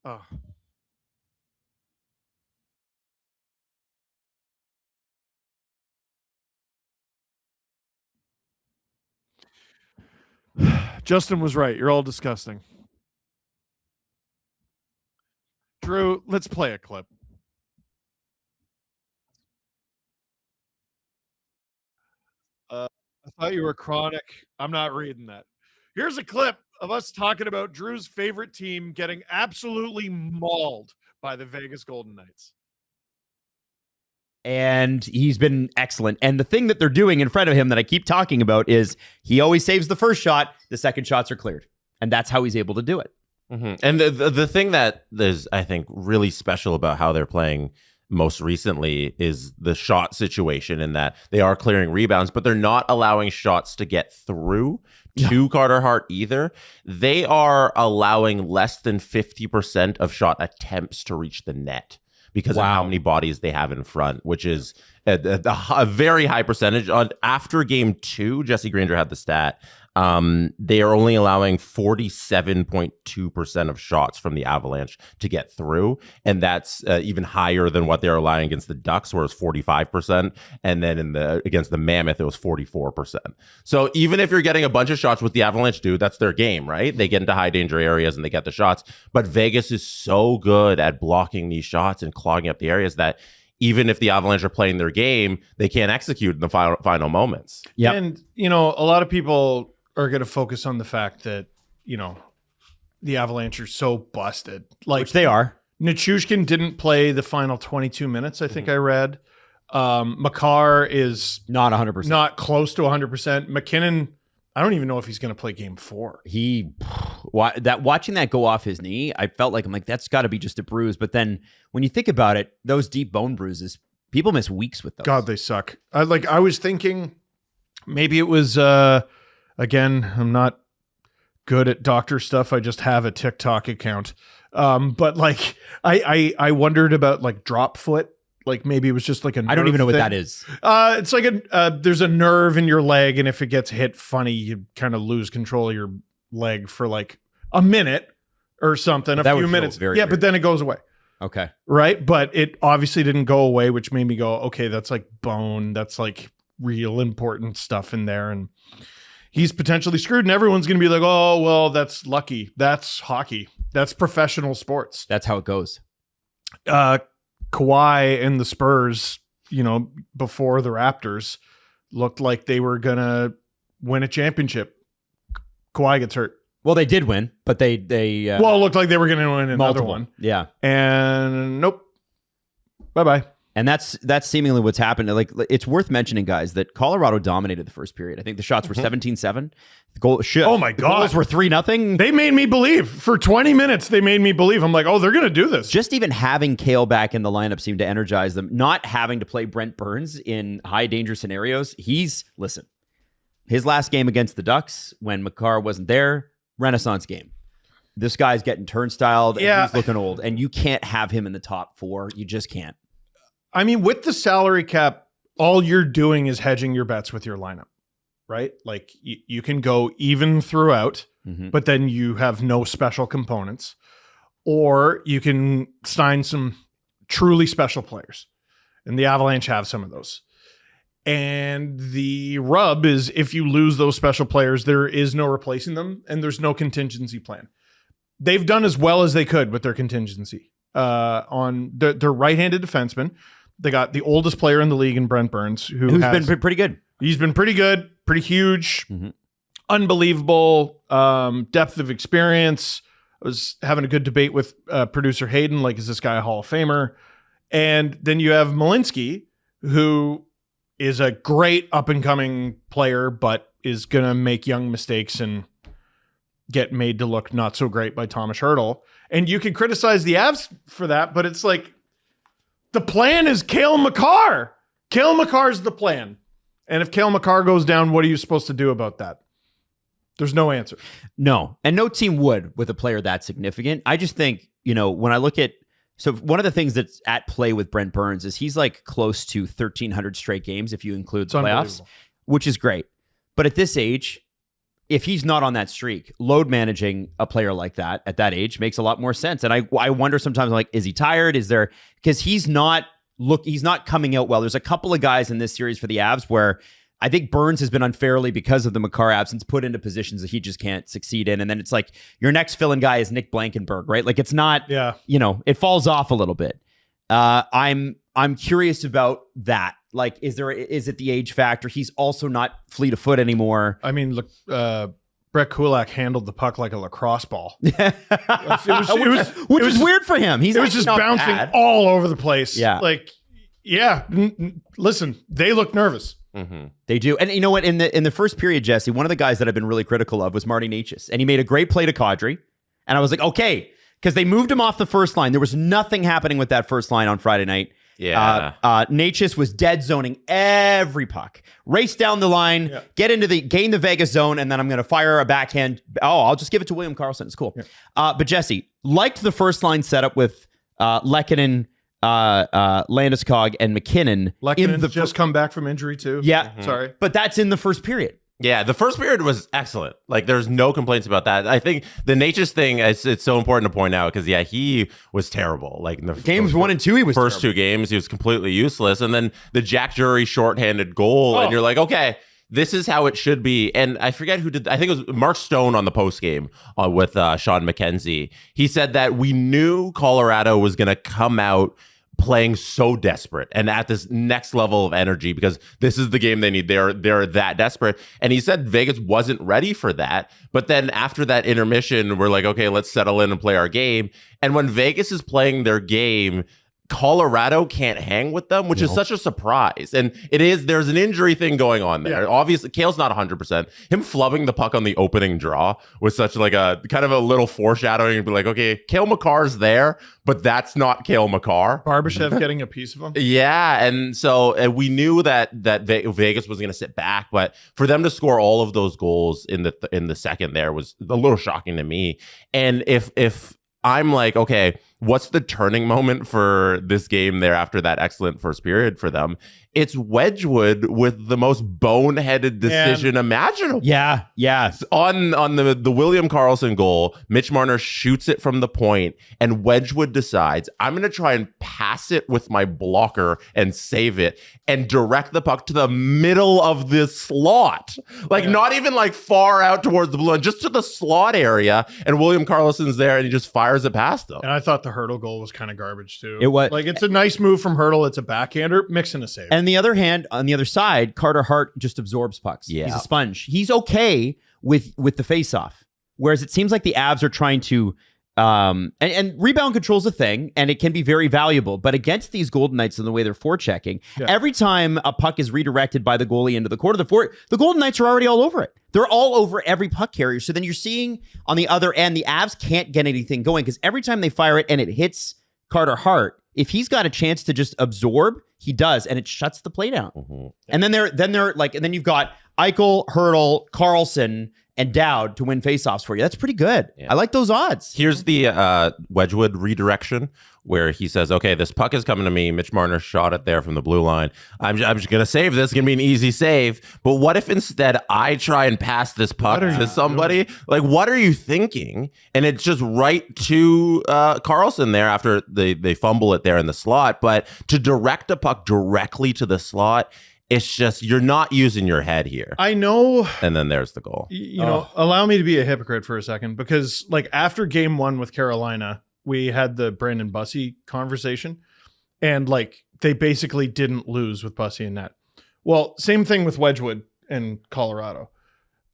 Oh. Justin was right. You're all disgusting. Drew, let's play a clip. I thought you were chronic. I'm not reading that. Here's a clip of us talking about Drew's favorite team getting absolutely mauled by the Vegas Golden Knights. And he's been excellent. And the thing that they're doing in front of him that I keep talking about is he always saves the first shot. The second shots are cleared. And that's how he's able to do it. Mm-hmm. And the thing that is, I think, really special about how they're playing most recently is the shot situation, in that they are clearing rebounds, but they're not allowing shots to get through to Carter Hart either. They are allowing less than 50% of shot attempts to reach the net because of how many bodies they have in front, which is a very high percentage. After game 2, Jesse Granger had the stat. They are only allowing 47.2% of shots from the Avalanche to get through. And that's even higher than what they're allowing against the Ducks, where it's 45%. And then against the Mammoth, it was 44%. So even if you're getting a bunch of shots with the Avalanche, dude, that's their game, right? They get into high danger areas and they get the shots. But Vegas is so good at blocking these shots and clogging up the areas that even if the Avalanche are playing their game, they can't execute in the final moments. Yeah. And, a lot of people are going to focus on the fact that, the Avalanche are so busted. Which they are. Nichushkin didn't play the final 22 minutes, I think I read. Makar is not 100%. Not close to 100%. McKinnon, I don't even know if he's going to play game 4. Watching that go off his knee, I felt like, that's got to be just a bruise. But then when you think about it, those deep bone bruises, people miss weeks with those. God, they suck. I was thinking maybe it was, again, I'm not good at doctor stuff. I just have a TikTok account. But I wondered about drop foot. Maybe it was just like a nerve I don't even know thing. what that is. It's like there's a nerve in your leg, and if it gets hit funny, you kind of lose control of your leg for a minute or something, a few minutes. Yeah, weird. But then it goes away. Okay. Right? But it obviously didn't go away, which made me go, okay, that's bone. That's real important stuff in there. And he's potentially screwed, and everyone's going to be like, oh, well, that's lucky. That's hockey. That's professional sports. That's how it goes. Kawhi and the Spurs, before the Raptors, looked like they were going to win a championship. Kawhi gets hurt. Well, they did win, but they it looked like they were going to win another one. Yeah. And nope. Bye-bye. And that's seemingly what's happened. Like, it's worth mentioning, guys, that Colorado dominated the first period. I think the shots were 17-7. The goal, Oh my the God. goals were 3-0. They made me believe. For 20 minutes, they made me believe. I'm like, oh, they're going to do this. Just even having Kale back in the lineup seemed to energize them. Not having to play Brent Burns in high danger scenarios. Listen, his last game against the Ducks when Makar wasn't there, renaissance game. This guy's getting turnstiled and he's looking old. And you can't have him in the top 4. You just can't. I mean, with the salary cap, all you're doing is hedging your bets with your lineup, right? Like you can go even throughout, but then you have no special components, or you can sign some truly special players, and the Avalanche have some of those. And the rub is if you lose those special players, there is no replacing them, and there's no contingency plan. They've done as well as they could with their contingency on their right-handed defenseman. They got the oldest player in the league in Brent Burns, who's been pretty good. He's been pretty good, pretty huge, unbelievable depth of experience. I was having a good debate with producer Hayden, like, is this guy a Hall of Famer? And then you have Malinsky, who is a great up-and-coming player, but is going to make young mistakes and get made to look not so great by Thomas Hertl. And you can criticize the Avs for that, but it's like, the plan is Cale Makar. Cale Makar's the plan. And if Cale Makar goes down, what are you supposed to do about that? There's no answer. No. And no team would with a player that significant. I just think, when I look at, so one of the things that's at play with Brent Burns is he's like close to 1,300 straight games if you include the playoffs, which is great. But at this age, if he's not on that streak, load managing a player like that at that age makes a lot more sense. And I wonder sometimes, like, is he tired? Is there, because he's not coming out well. There's a couple of guys in this series for the Avs where I think Burns has been unfairly, because of the Makar absence, put into positions that he just can't succeed in. And then it's like your next fill-in guy is Nick Blankenberg, right? Like, it's not, it falls off a little bit. I'm curious about that. Like, is it the age factor? He's also not fleet of foot anymore. I mean, look, Brett Kulak handled the puck like a lacrosse ball. Which is weird for him. It was just bouncing all over the place. Yeah. Like, listen, they look nervous. Mm-hmm. They do. And you know what? In the first period, Jesse, one of the guys that I've been really critical of was Marty Necas. And he made a great play to Kadri. And I was like, okay, because they moved him off the first line. There was nothing happening with that first line on Friday night. Yeah. Necas was dead zoning every puck. Race down the line, gain the Vegas zone, and then I'm going to fire a backhand. Oh, I'll just give it to William Karlsson. It's cool. Yeah. But Jesse, liked the first line setup with Lehkonen, Landeskog, and McKinnon. Lehkonen's just come back from injury too. Yeah. Mm-hmm. Sorry. But that's in the first period. Yeah, the first period was excellent. Like, there's no complaints about that. I think the Nature's thing, it's so important to point out because, he was terrible. Like, in the games 1 and 2, he was first terrible. 2 games, he was completely useless. And then the Jack Drury shorthanded goal, and you're like, okay, this is how it should be. And I forget who did. I think it was Mark Stone on the post game with Sean McKenzie. He said that we knew Colorado was going to come out playing so desperate and at this next level of energy because this is the game they need. They're that desperate. And he said Vegas wasn't ready for that. But then after that intermission, we're like, okay, let's settle in and play our game. And when Vegas is playing their game, Colorado can't hang with them, which is such a surprise. And there's an injury thing going on there. Yeah. Obviously, Kale's not 100%. Him flubbing the puck on the opening draw was such like a kind of a little foreshadowing to be like, okay, Cale Makar's there, but that's not Cale Makar. Barbashev getting a piece of him. Yeah. And so we knew that Vegas was going to sit back, but for them to score all of those goals in the second there was a little shocking to me. And if I'm like, okay, what's the turning moment for this game there after that excellent first period for them? It's Wedgwood with the most boneheaded decision imaginable. Yeah. On the William Karlsson goal, Mitch Marner shoots it from the point, and Wedgwood decides, I'm going to try and pass it with my blocker and save it and direct the puck to the middle of the slot. Not even like far out towards the blue line, just to the slot area. And William Karlsson's there, and he just fires it past them. And I thought the Hertl goal was kind of garbage too. It was. Like, it's a nice move from Hertl. It's a backhander, mixing a save. And the other hand, on the other side, Carter Hart just absorbs pucks. Yeah. He's a sponge. He's okay with the face-off. Whereas it seems like the Avs are trying to And rebound control's a thing, and it can be very valuable. But against these Golden Knights and the way they're forechecking, every time a puck is redirected by the goalie into the corner of the Golden Knights are already all over it. They're all over every puck carrier. So then you're seeing on the other end, the Avs can't get anything going because every time they fire it and it hits Carter Hart, if he's got a chance to just absorb, he does, and it shuts the play down. Mm-hmm. And then you've got Eichel, Hurdle, Carlson, and Dowd to win faceoffs for you. That's pretty good. Yeah. I like those odds. Here's the Wedgwood redirection where he says, okay, this puck is coming to me. Mitch Marner shot it there from the blue line. I'm just going to save this. It's going to be an easy save. But what if instead I try and pass this puck to somebody? Like, what are you thinking? And it's just right to Carlson there after they fumble it there in the slot. But to direct a puck directly to the slot, it's just, you're not using your head here. I know. And then there's the goal. You know, allow me to be a hypocrite for a second, because like after game 1 with Carolina, we had the Brandon Bussey conversation, and like they basically didn't lose with Bussey in net. Well, same thing with Wedgwood in Colorado.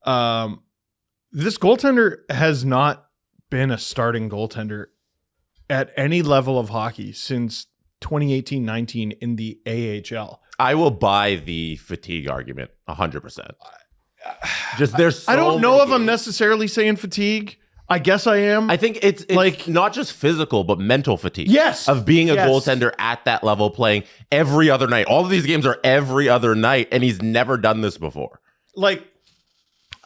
This goaltender has not been a starting goaltender at any level of hockey since 2018-19 in the AHL. I will buy the fatigue argument 100%. Just there's I don't know if I'm necessarily saying fatigue. I guess I am. I think it's like not just physical, but mental fatigue. Yes. Of being a goaltender at that level, playing every other night. All of these games are every other night, and he's never done this before. Like,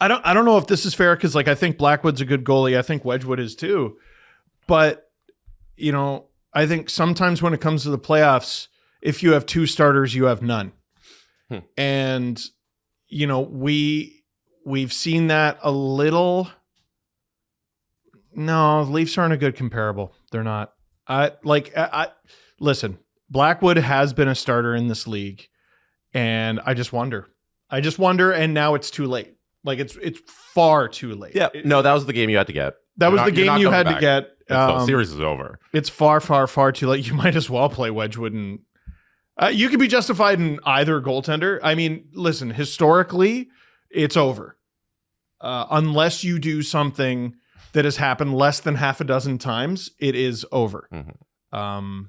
I don't know if this is fair, because like I think Blackwood's a good goalie. I think Wedgwood is too. But, you know, I think sometimes when it comes to the playoffs, if you have 2 starters, you have none. And, you know, we've seen that a little. No, the Leafs aren't a good comparable. They're not. Listen, Blackwood has been a starter in this league, and I just wonder, and now it's too late. Like it's far too late. Yeah. No, that was the game you had to get. That was the game you had to get. The series is over. It's far, far, far too late. You might as well play Wedgwood, and you could be justified in either goaltender. I mean, listen, historically, it's over. Unless you do something that has happened less than half a dozen times, it is over. Mm-hmm.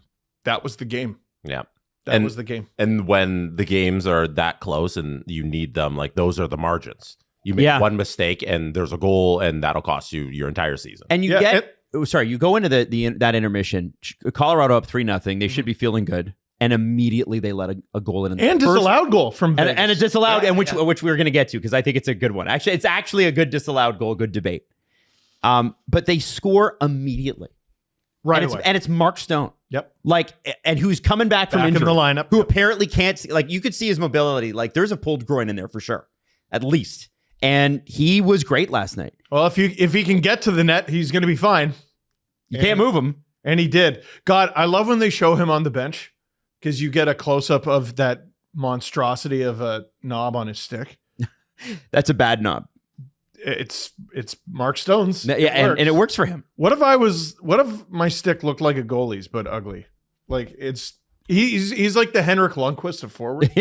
That was the game. Yeah. That was the game. And when the games are that close and you need them, like those are the margins. You make one mistake and there's a goal, and that'll cost you your entire season. And you you go into that intermission, Colorado up 3-0. They should be feeling good. And immediately they let a goal in. And disallowed goal from Vegas. And a disallowed, and which we're going to get to, because I think it's a good one. Actually, it's actually a good disallowed goal, good debate. But they score immediately. Right and away. It's Mark Stone. Yep. Like, and who's coming back from injury. In the lineup. Who apparently can't see, like, you could see his mobility. Like, there's a pulled groin in there for sure. At least. And he was great last night. Well, if he can get to the net, he's going to be fine. You can't move him. And he did. God, I love when they show him on the bench, because you get a close-up of that monstrosity of a knob on his stick. That's a bad knob. It's Mark Stone's. Yeah, and it works for him. What if my stick looked like a goalie's but ugly? Like he's like the Henrik Lundqvist of forward.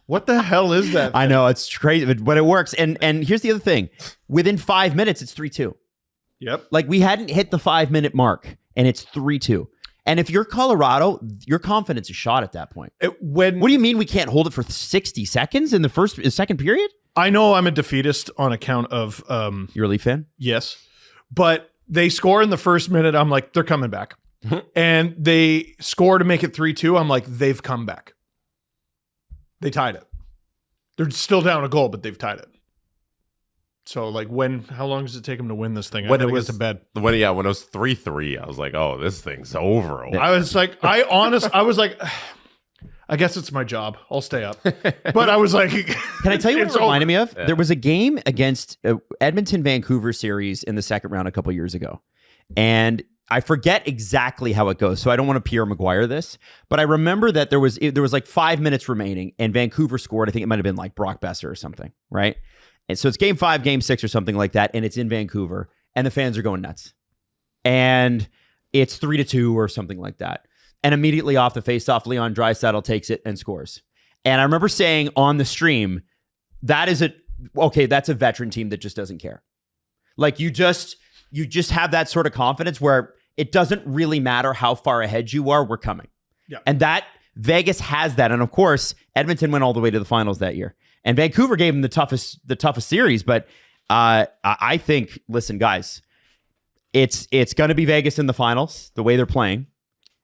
What the hell is that thing? I know, it's crazy, but it works. And here's the other thing. Within 5 minutes, it's 3-2. Yep. Like, we hadn't hit the 5-minute mark, and it's 3-2. And if you're Colorado, your confidence is shot at that point. What do you mean we can't hold it for 60 seconds in the second period? I know I'm a defeatist on account of You're a Leaf fan? Yes. But they score in the first minute, I'm like, they're coming back. And they score to make it 3-2. I'm like, they've come back. They tied it. They're still down a goal, but they've tied it. So, like, how long does it take them to win this thing? When it was to bed. When it was 3-3, I was like, oh, this thing's over. I was like, I was like, I guess it's my job. I'll stay up. But I was like, can I tell you what it reminded me of? Yeah. There was a game against Edmonton Vancouver series in the second round a couple years ago. And I forget exactly how it goes, so I don't want to Pierre Maguire this, but I remember that there was like 5 minutes remaining, and Vancouver scored. I think it might have been like Brock Besser or something, right? And so it's game 5, game 6 or something like that, and it's in Vancouver, and the fans are going nuts. And it's 3-2 or something like that. And immediately off the faceoff, Leon Draisaitl takes it and scores. And I remember saying on the stream, that's a veteran team that just doesn't care. Like, you just have that sort of confidence where it doesn't really matter how far ahead you are, we're coming. Yeah. And that Vegas has that. And of course, Edmonton went all the way to the finals that year. And Vancouver gave them the toughest series. But I think, listen, guys, it's going to be Vegas in the finals, the way they're playing.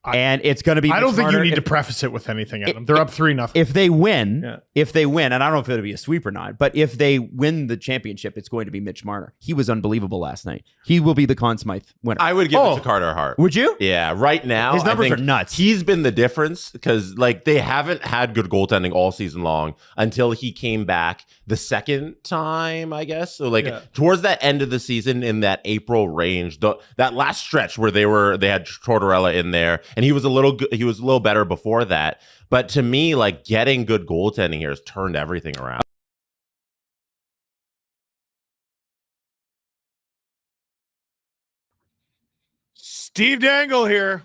And it's going to be. I don't think you need to preface it with anything, Adam. They're up 3-0. If they win, and I don't know if it'll be a sweep or not, but if they win the championship, it's going to be Mitch Marner. He was unbelievable last night. He will be the Conn Smythe winner. I would give it to Carter Hart. Would you? Yeah, right now his numbers I think are nuts. He's been the difference because like they haven't had good goaltending all season long until he came back the second time, I guess. So like towards that end of the season in that April range, that last stretch where they had Tortorella in there, and he was a little better before that. But to me, like getting good goaltending here has turned everything around. Steve Dangle here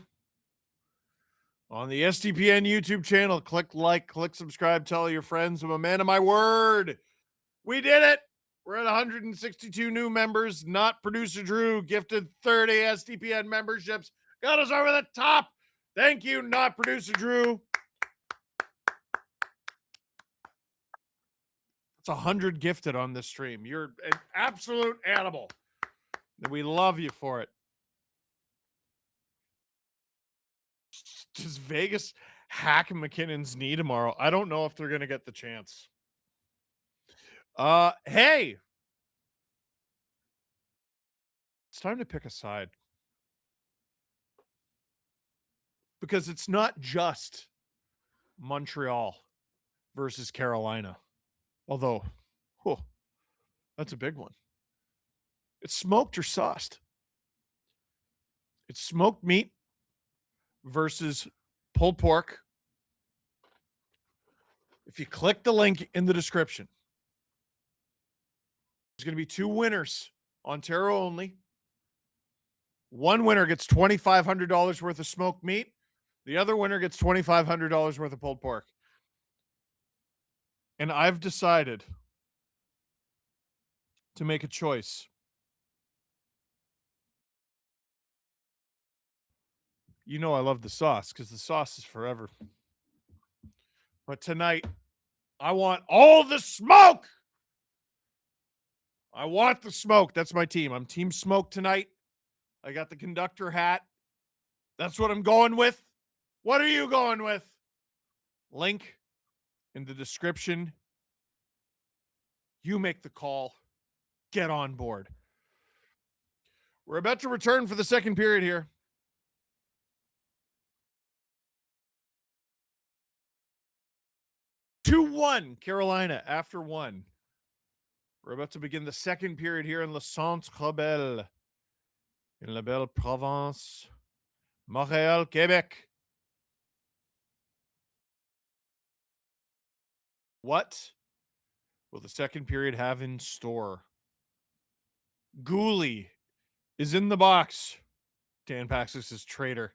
on the SDPN YouTube channel. Click like, click subscribe, tell your friends. I'm a man of my word. We did it. We're at 162 new members. Not Producer Drew gifted 30 SDPN memberships. Got us over the top. Thank you, Not Producer Drew. It's 100 gifted on this stream. You're an absolute animal. And we love you for it. Does Vegas hack McKinnon's knee tomorrow? I don't know if they're going to get the chance. Hey. It's time to pick a side. Because it's not just Montreal versus Carolina. Although, that's a big one. It's smoked or sauced. It's smoked meat versus pulled pork. If you click the link in the description, there's going to be 2 winners, Ontario only. One winner gets $2,500 worth of smoked meat. The other winner gets $2,500 worth of pulled pork. And I've decided to make a choice. You know I love the sauce because the sauce is forever. But tonight, I want all the smoke. I want the smoke. That's my team. I'm Team Smoke tonight. I got the conductor hat. That's what I'm going with. What are you going with? Link in the description. You make the call. Get on board. We're about to return for the second period here. (2-1) Carolina after 1. We're about to begin the second period here in Le Centre Belle, in La Belle Province, Montreal, Quebec. What will the second period have in store? Gooley is in the box. Dan Paxis is traitor.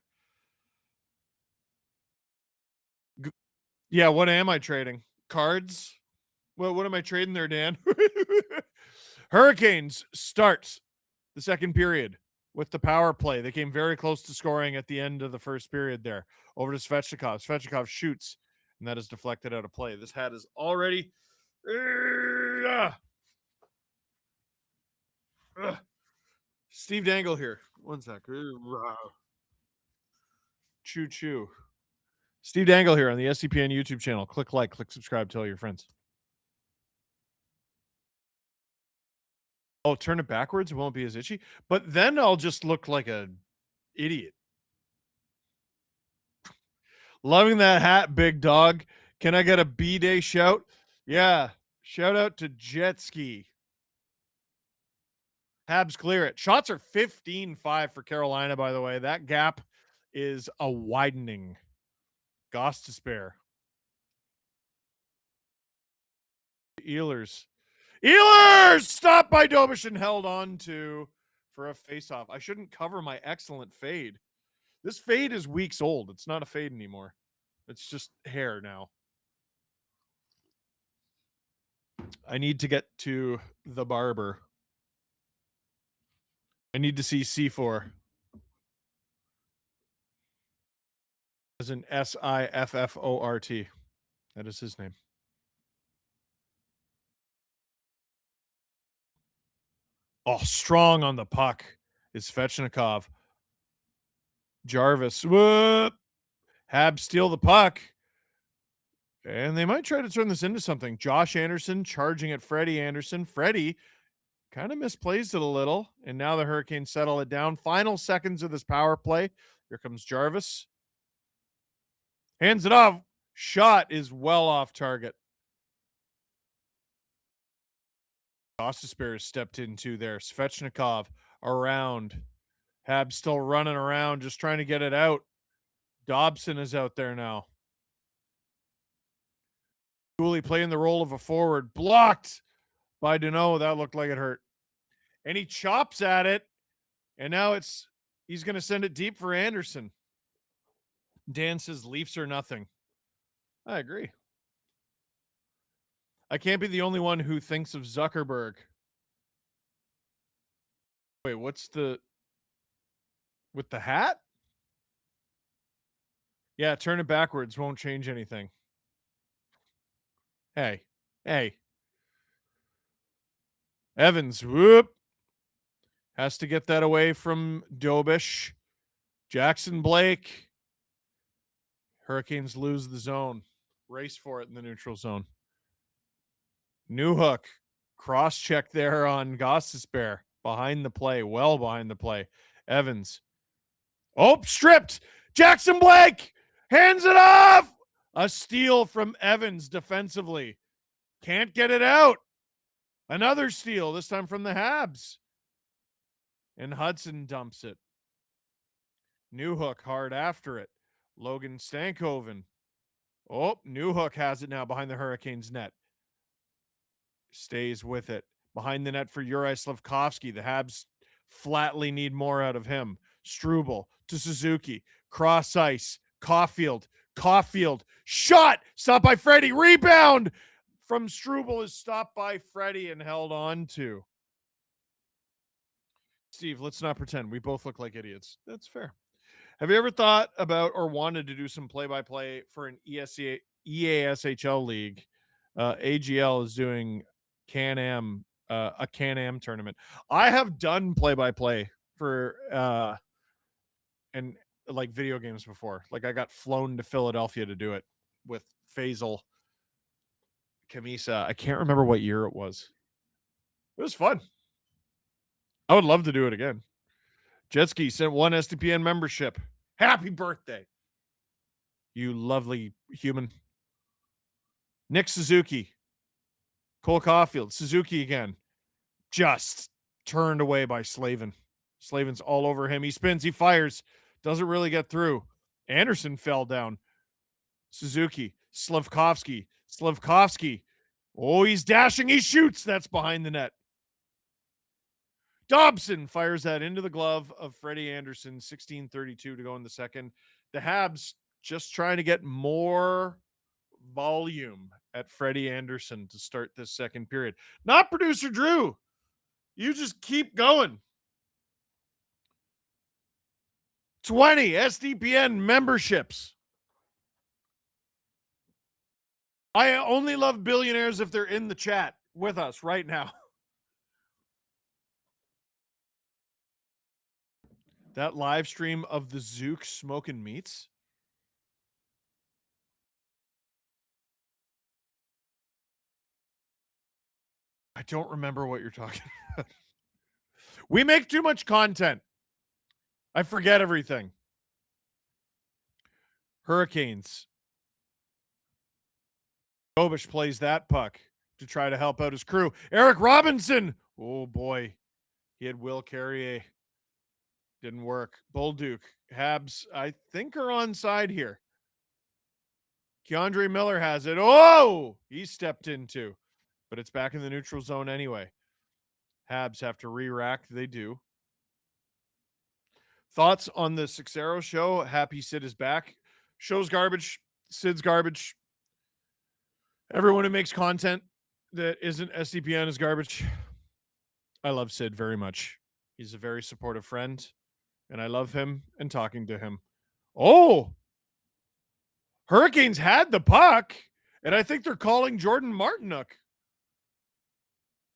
Yeah, what am I trading? Cards? What am I trading there, Dan? Hurricanes starts the second period with the power play. They came very close to scoring at the end of the first period there. Over to Svechnikov. Svechnikov shoots, and that is deflected out of play. This hat is already... Steve Dangle here. One sec. Choo-choo. Steve Dangle here on the SCPN YouTube channel. Click like, click subscribe, tell your friends. Oh, turn it backwards. It won't be as itchy. But then I'll just look like an idiot. Loving that hat, big dog. Can I get a B-Day shout? Yeah. Shout out to Jet Ski. Habs clear it. Shots are 15-5 for Carolina, by the way. That gap is a widening. Goss to spare. Ehlers. Stopped by Dobish and held on to for a face-off. I shouldn't cover my excellent fade. This fade is weeks old. It's not a fade anymore. It's just hair now. I need to get to the barber. I need to see C4 as an Siffort. That is his name. Oh, strong on the puck is Svechnikov. Jarvis. Whoop. Habs steal the puck. And they might try to turn this into something. Josh Anderson charging at Freddie Anderson. Freddie kind of misplays it a little. And now the Hurricanes settle it down. Final seconds of this power play. Here comes Jarvis. Hands it off. Shot is well off target. Gostisbehere stepped into there. Svechnikov around. Habs still running around, just trying to get it out. Dobson is out there now. Cooley playing the role of a forward. Blocked by Deneau. That looked like it hurt. And he chops at it. And now he's going to send it deep for Anderson. Dan says Leafs are nothing. I agree. I can't be the only one who thinks of Zuckerberg. Wait, what's with the hat? Yeah, turn it backwards. Won't change anything. Hey. Evans, whoop. Has to get that away from Dobish. Jackson Blake. Hurricanes lose the zone. Race for it in the neutral zone. Newhook. Cross check there on Gostisbehere. Behind the play. Well behind the play. Evans. Oh, stripped. Jackson Blake hands it off. A steal from Evans defensively. Can't get it out. Another steal, this time from the Habs. And Hudson dumps it. Newhook hard after it. Logan Stankoven. Oh, Newhook has it now behind the Hurricanes net. Stays with it. Behind the net for Juraj Slafkovsky. The Habs flatly need more out of him. Struble to Suzuki. Cross ice. Caulfield. Shot. Stopped by Freddie. Rebound from Struble is stopped by Freddie and held on to. Steve, let's not pretend. We both look like idiots. That's fair. Have you ever thought about or wanted to do some play-by-play for an EASHL league? AGL is doing Can-Am, a Can-Am tournament. I have done play-by-play for and like video games before. Like I got flown to Philadelphia to do it with Faisal Kamisa. I can't remember what year it was. It was fun. I would love to do it again. Jetski sent 1 SDPN membership. Happy birthday, you lovely human. Nick Suzuki. Cole Caulfield. Suzuki again. Just turned away by Slavin. Slavin's all over him. He spins. He fires. Doesn't really get through. Anderson fell down. Suzuki. Slafkovsky. Oh, he's dashing. He shoots. That's behind the net. Dobson fires that into the glove of Freddie Anderson. 16:32 to go in the second. The Habs just trying to get more volume at Freddie Anderson to start this second period. Not producer Drew. You just keep going. 20 SDPN memberships. I only love billionaires if they're in the chat with us right now. That live stream of the Zook smoking meats. I don't remember what you're talking about. We make too much content. I forget everything. Hurricanes. Dobish plays that puck to try to help out his crew. Eric Robinson. Oh, boy. He had Will Carrier. Didn't work. Bolduc. Habs, I think, are on side here. Keandre Miller has it. Oh! He stepped into. But it's back in the neutral zone anyway. Habs have to re-rack. They do. Thoughts on the Sixero show? Happy Sid is back. Show's garbage. Sid's garbage. Everyone who makes content that isn't SDPN is garbage. I love Sid very much. He's a very supportive friend, and I love him and talking to him. Oh, Hurricanes had the puck, and I think they're calling Jordan Martinook.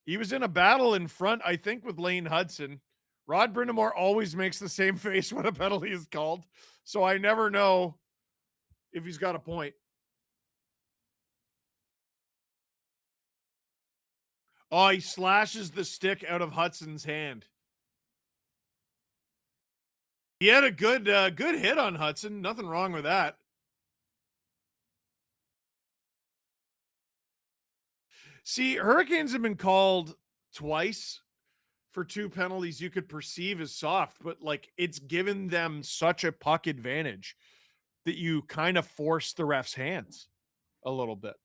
He was in a battle in front, I think, with Lane Hudson. Rod Brindamore always makes the same face when a penalty is called, so I never know if he's got a point. Oh, he slashes the stick out of Hudson's hand. He had a good hit on Hudson. Nothing wrong with that. See, Hurricanes have been called twice for 2 penalties you could perceive as soft, but like it's given them such a puck advantage that you kind of force the ref's hands a little bit.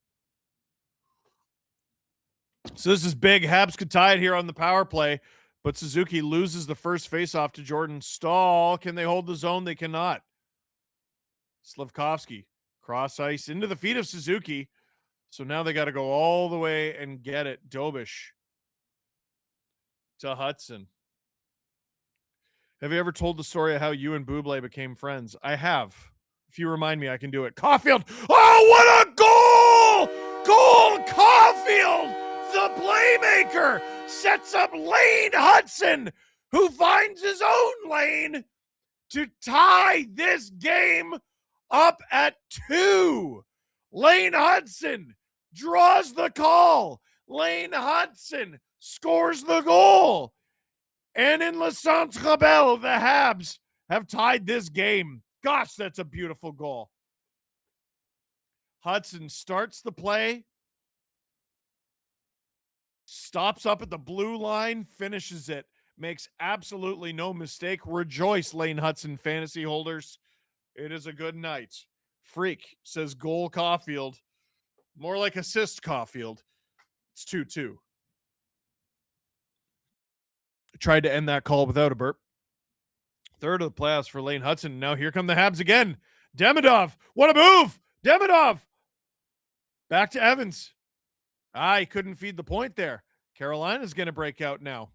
So this is big. Habs could tie it here on the power play, but Suzuki loses the first faceoff to Jordan Stahl. Can they hold the zone? They cannot. Slavkovsky cross ice into the feet of Suzuki. So now they got to go all the way and get it. Dobish to Hudson. Have you ever told the story of how you and Buble became friends? I have. If you remind me, I can do it. Caulfield. Oh, what a goal! Goal! Caulfield, the playmaker, sets up Lane Hudson, who finds his own lane to tie this game up at 2. Lane Hudson draws the call. Lane Hudson scores the goal. And in Le Centre Bell, the Habs have tied this game. Gosh, that's a beautiful goal. Hudson starts the play, stops up at the blue line, finishes it, makes absolutely no mistake. Rejoice, Lane Hudson fantasy holders. It is a good night. Freak says goal Caulfield. More like assist Caulfield. It's 2-2. Tried to end that call without a burp. Third of the playoffs for Lane Hudson. Now here come the Habs again. Demidov. What a move. Demidov. Back to Evans. He couldn't feed the point there. Carolina's going to break out now.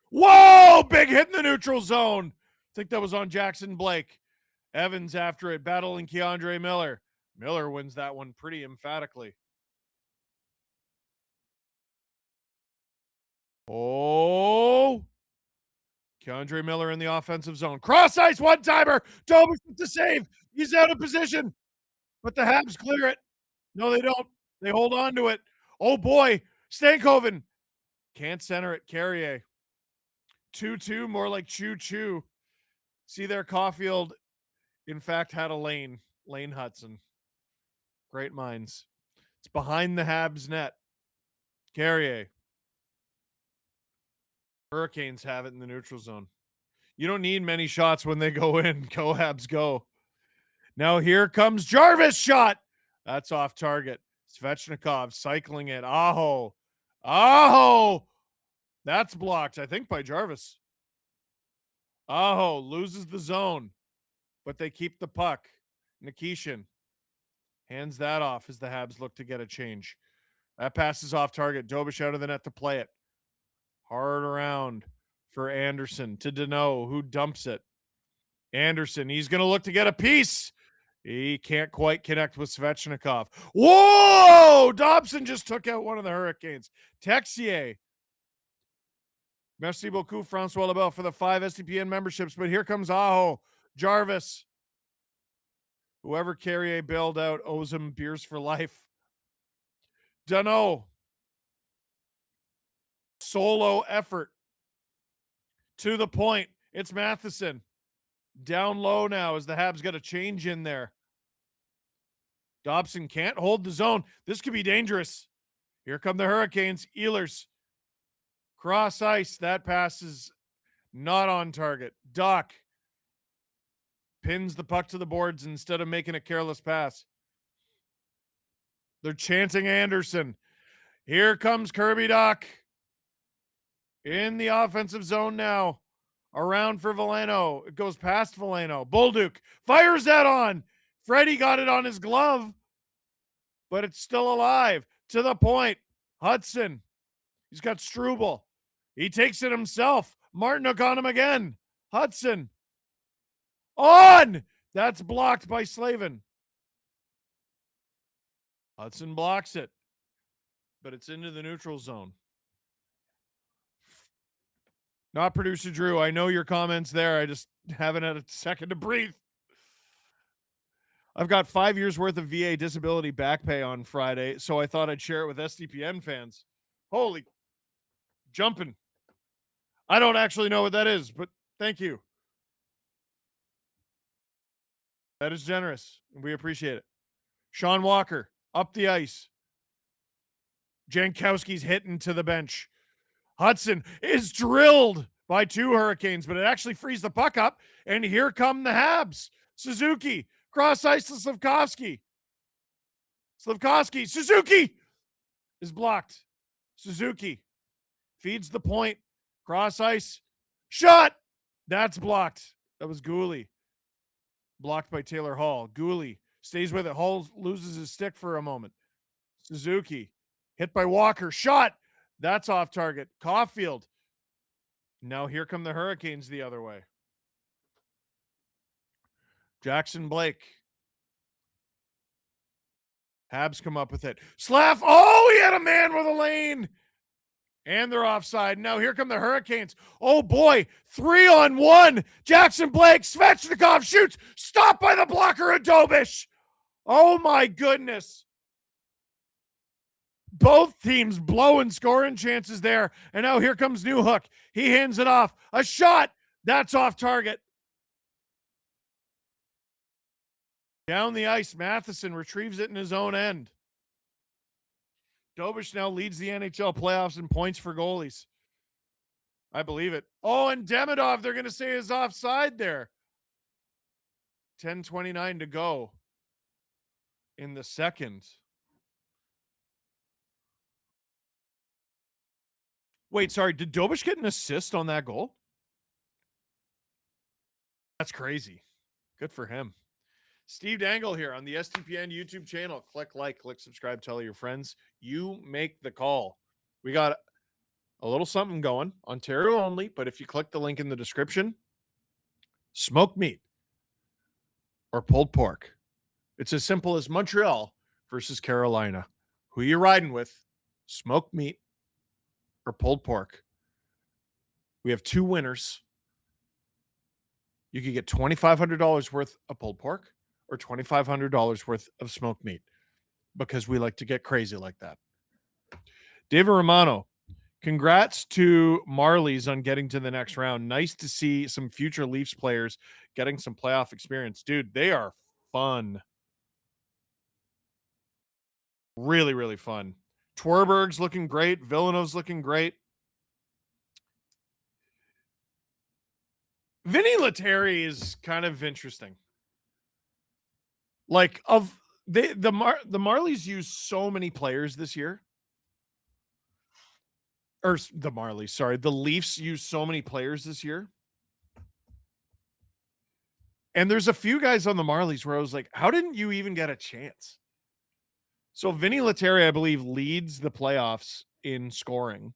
Whoa! Big hit in the neutral zone. I think that was on Jackson Blake. Evans after it, battling Keandre Miller. Miller wins that one pretty emphatically. Oh! Keandre Miller in the offensive zone. Cross ice, one-timer. Dobis with the save. He's out of position. But the Habs clear it. No, they don't. They hold on to it. Oh, boy. Stankoven. Can't center it. Carrier. 2-2, more like choo-choo. See there, Caulfield, in fact, had a lane. Lane Hudson. Great minds. It's behind the Habs net. Carrier. Hurricanes have it in the neutral zone. You don't need many shots when they go in. Go Habs, go. Now here comes Jarvis' shot. That's off target. Svechnikov cycling it. Aho. That's blocked, I think, by Jarvis. Aho loses the zone, but they keep the puck. Nikishin hands that off as the Habs look to get a change. That pass is off target. Dobish out of the net to play it. Hard around for Anderson to Deneau, who dumps it. Anderson, he's going to look to get a piece. He can't quite connect with Svechnikov. Whoa! Dobson just took out one of the Hurricanes. Texier. Merci beaucoup, Francois Lebel, for the 5 SDPN memberships. But here comes Aho. Jarvis. Whoever Carrier bailed out owes him beers for life. Deneau. Solo effort. To the point. It's Matheson. Down low now as the Habs got a change in there. Dobson can't hold the zone. This could be dangerous. Here come the Hurricanes. Ehlers. Cross ice. That pass is not on target. Doc pins the puck to the boards instead of making a careless pass. They're chanting Anderson. Here comes Kirby Doc. In the offensive zone now. Around for Veleno. It goes past Veleno. Bolduc fires that on. Freddie got it on his glove, but it's still alive. To the point. Hudson. He's got Struble. He takes it himself. Martinook on him again. Hudson. On! That's blocked by Slavin. Hudson blocks it, but it's into the neutral zone. Not producer Drew. I know your comments there. I just haven't had a second to breathe. I've got 5 years worth of VA disability back pay on Friday, so I thought I'd share it with SDPN fans. Holy jumping. I don't actually know what that is, but thank you. That is generous. We appreciate it. Sean Walker up the ice. Jankowski's hitting to the bench. Hudson is drilled by 2 Hurricanes, but it actually frees the puck up, and here come the Habs. Suzuki, cross ice to Slavkovsky. Suzuki is blocked. Suzuki feeds the point. Cross ice. Shot. That's blocked. That was Gooley. Blocked by Taylor Hall. Gooley stays with it. Hall loses his stick for a moment. Suzuki hit by Walker. Shot. That's off target. Caulfield. Now here come the Hurricanes the other way. Jackson Blake. Habs come up with it. Slav. Oh, he had a man with a lane. And they're offside. Now here come the Hurricanes. Oh, boy. 3-on-1. Jackson Blake. Svechnikov shoots. Stopped by the blocker, Adobish. Oh, my goodness. Both teams blowing scoring chances there. And now here comes Newhook. He hands it off. A shot. That's off target. Down the ice, Matheson retrieves it in his own end. Dobish now leads the NHL playoffs in points for goalies. I believe it. Oh, and Demidov, they're going to say is offside there. 10:29 to go in the second. Wait, sorry. Did Dobish get an assist on that goal? That's crazy. Good for him. Steve Dangle here on the STPN YouTube channel. Click like, click subscribe, tell your friends. You make the call. We got a little something going. Ontario only, but if you click the link in the description, smoked meat or pulled pork. It's as simple as Montreal versus Carolina. Who you riding with? Smoked meat or pulled pork. We have 2 winners. You could get $2,500 worth of pulled pork or $2,500 worth of smoked meat because we like to get crazy like that. David Romano, congrats to Marlies on getting to the next round. Nice to see some future Leafs players getting some playoff experience. Dude, they are fun. Really, really fun. Twerberg's looking great. Villanova's looking great. Vinny Lettieri is kind of interesting. Like the Marlies used so many players this year. Or the Marlies, sorry. The Leafs used so many players this year. And there's a few guys on the Marlies where I was like, how didn't you even get a chance? So Vinny Lettieri, I believe, leads the playoffs in scoring.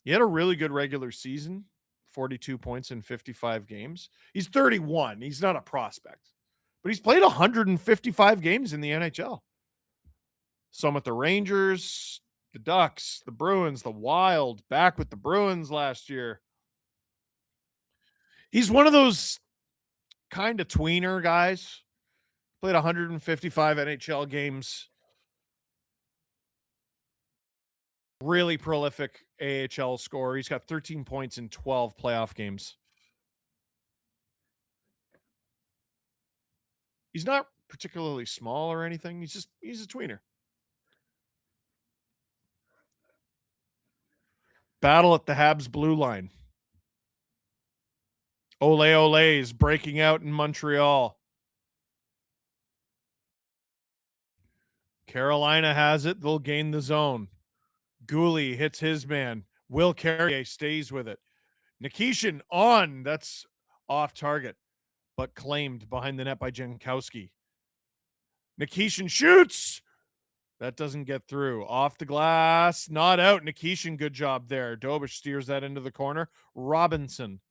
He had a really good regular season, 42 points in 55 games. He's 31. He's not a prospect. But he's played 155 games in the NHL. Some with the Rangers, the Ducks, the Bruins, the Wild, back with the Bruins last year. He's one of those kind of tweener guys. Played 155 NHL games. Really prolific AHL scorer. He's got 13 points in 12 playoff games. He's not particularly small or anything. He's a tweener. Battle at the Habs blue line. Ole is breaking out in Montreal. Carolina has it. They'll gain the zone. Gooley hits his man. Will Carrier stays with it. Nikishin on. That's off target, but claimed behind the net by Jankowski. Nikishin shoots. That doesn't get through. Off the glass, not out. Nikishin, good job there. Dobish steers that into the corner. Robinson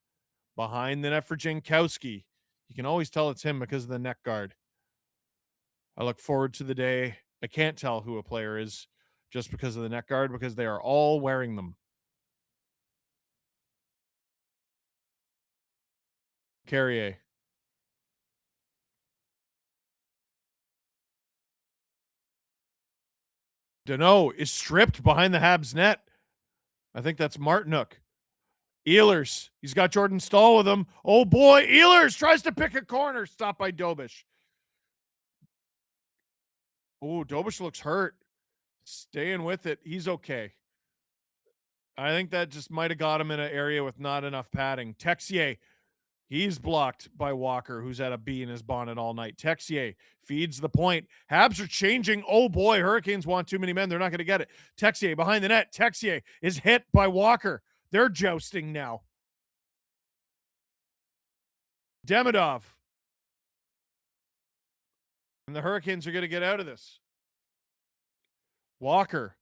behind the net for Jankowski. You can always tell it's him because of the neck guard. I look forward to the day I can't tell who a player is just because of the neck guard, because they are all wearing them. Carrier. Deneau is stripped behind the Habs net. I think that's Martinuk. Ehlers. He's got Jordan Stahl with him. Oh boy, Ehlers tries to pick a corner. Stopped by Dobish. Oh, Dobish looks hurt. Staying with it. He's okay. I think that just might have got him in an area with not enough padding. Texier. He's blocked by Walker, who's had a bee in his bonnet all night. Texier feeds the point. Habs are changing. Oh, boy. Hurricanes want too many men. They're not going to get it. Texier behind the net. Texier is hit by Walker. They're jousting now. Demidov. And the Hurricanes are going to get out of this. Walker.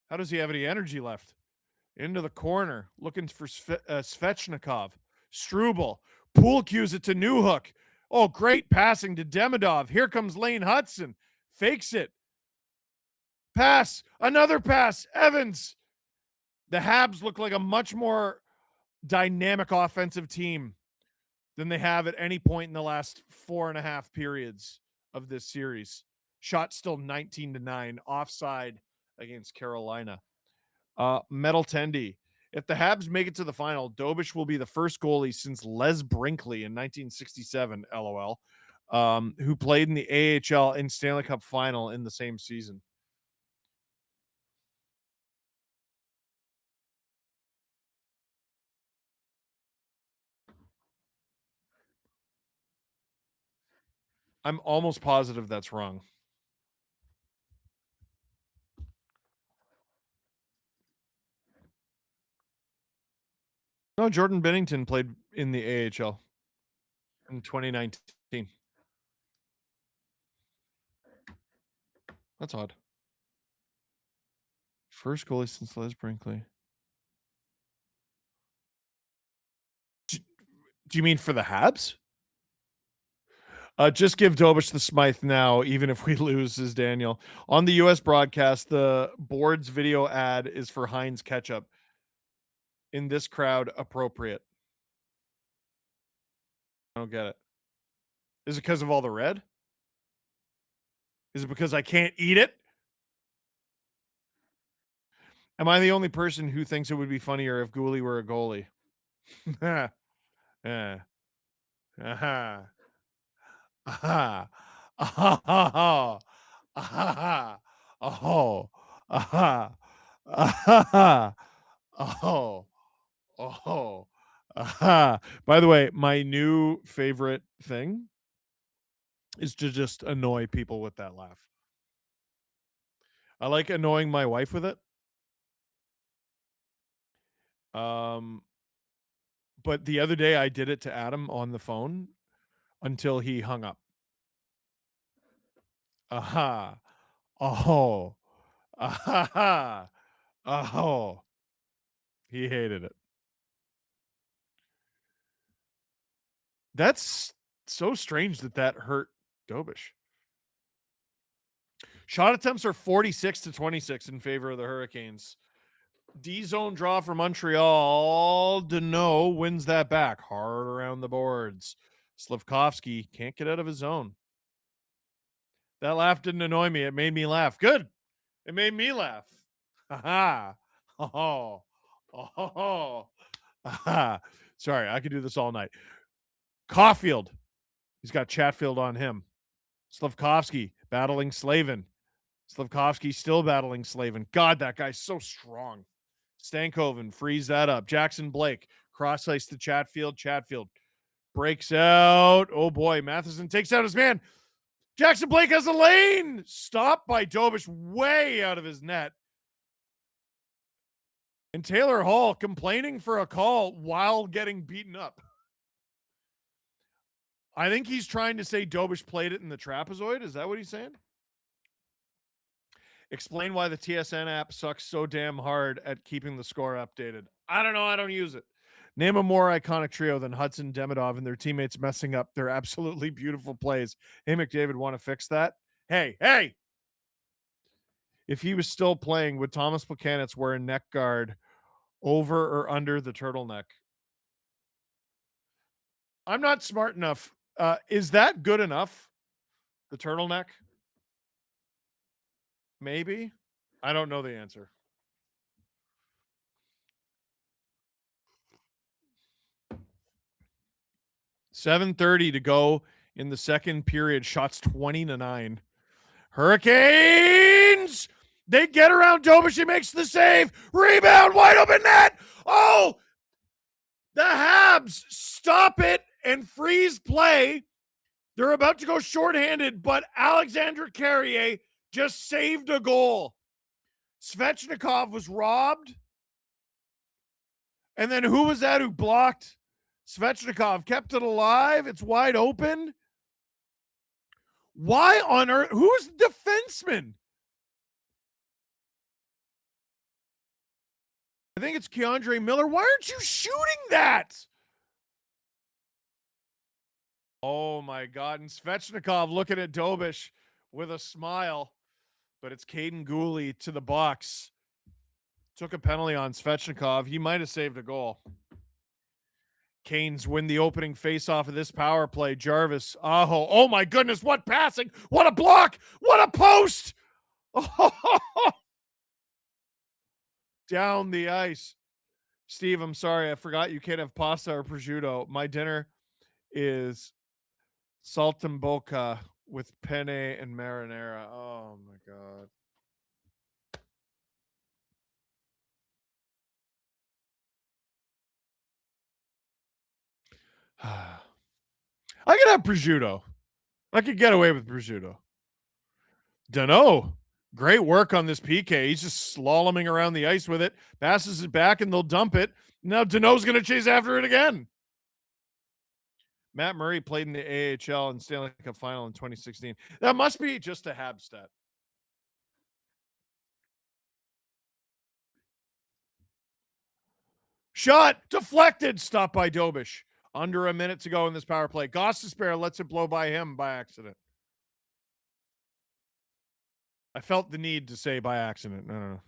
How does he have any energy left? Into the corner. Looking for Svechnikov. Struble. Poole cues it to Newhook. Oh, great passing to Demidov. Here comes Lane Hudson. Fakes it. Pass. Another pass. Evans. The Habs look like a much more dynamic offensive team than they have at any point in the last 4.5 periods of this series. Shot still 19-9. Offside against Carolina. Metal Tendy. If the Habs make it to the final, Dobish will be the first goalie since Les Brinkley in 1967, LOL, who played in the AHL and Stanley Cup final in the same season. I'm almost positive that's wrong. No, Jordan Bennington played in the AHL in 2019. That's odd. First goalie since Les Brinkley. Do you mean for the Habs? Just give Dobish the Smythe now, even if we lose, says Daniel. On the U.S. broadcast, the board's video ad is for Heinz ketchup. In this crowd, appropriate. I don't get it. Is it because of all the red? Is it because I can't eat it? Am I the only person who thinks it would be funnier if Gooley were a goalie? Yeah. Aha. Aha. Aha. Aha. Oh. Aha. Aha. Oh. Oh. Aha. By the way, my new favorite thing is to just annoy people with that laugh. I like annoying my wife with it. But the other day I did it to Adam on the phone until he hung up. Aha. Oh. Aha. Oh. He hated it. That's so strange that hurt Dobish. Shot attempts are 46-26 in favor of the Hurricanes. D-zone draw for Montreal. Deneau wins that back. Hard around the boards. Slavkovsky can't get out of his zone. That laugh didn't annoy me. It made me laugh. Good. It made me laugh. Ha oh. Oh. Aha. Sorry, I could do this all night. Caulfield. He's got Chatfield on him. Slavkovsky battling Slavin. Slavkovsky still battling Slavin. God, that guy's so strong. Stankoven frees that up. Jackson Blake cross ice to Chatfield. Chatfield breaks out. Oh boy, Matheson takes out his man. Jackson Blake has a lane. Stopped by Dobish way out of his net. And Taylor Hall complaining for a call while getting beaten up. I think he's trying to say Dobish played it in the trapezoid. Is that what he's saying? Explain why the TSN app sucks so damn hard at keeping the score updated. I don't know. I don't use it. Name a more iconic trio than Hudson, Demidov, and their teammates messing up their absolutely beautiful plays. Hey, McDavid, want to fix that? Hey. If he was still playing, would Thomas Plekanec wear a neck guard over or under the turtleneck? I'm not smart enough. Is that good enough? The turtleneck? Maybe. I don't know the answer. $7:30 to go in the second period. Shots 20-9. Hurricanes! They get around Dobish. He makes the save. Rebound, wide open net. Oh! The Habs stop it and freeze play. They're about to go shorthanded, but Alexandre Carrier just saved a goal. Svechnikov was robbed. And then who was that who blocked Svechnikov? Kept it alive. It's wide open. Why on earth? Who's the defenseman? I think it's Keandre Miller. Why aren't you shooting that? Oh, my God. And Svechnikov looking at Dobish with a smile. But it's Caden Gooley to the box. Took a penalty on Svechnikov. He might have saved a goal. Canes win the opening faceoff of this power play. Jarvis. Oh my goodness. What passing. What a block. What a post. Down the ice. Steve, I'm sorry. I forgot you can't have pasta or prosciutto. My dinner is saltimbocca with penne and marinara. Oh, my God. I could have prosciutto. I could get away with prosciutto. Dunno. Great work on this PK. He's just slaloming around the ice with it. Passes it back, and they'll dump it. Now Dano's going to chase after it again. Matt Murray played in the AHL and Stanley Cup Final in 2016. That must be just a Habs stat. Shot deflected. Stopped by Dobish. Under a minute to go in this power play. Gostisbehere lets it blow by him by accident. I felt the need to say by accident. No.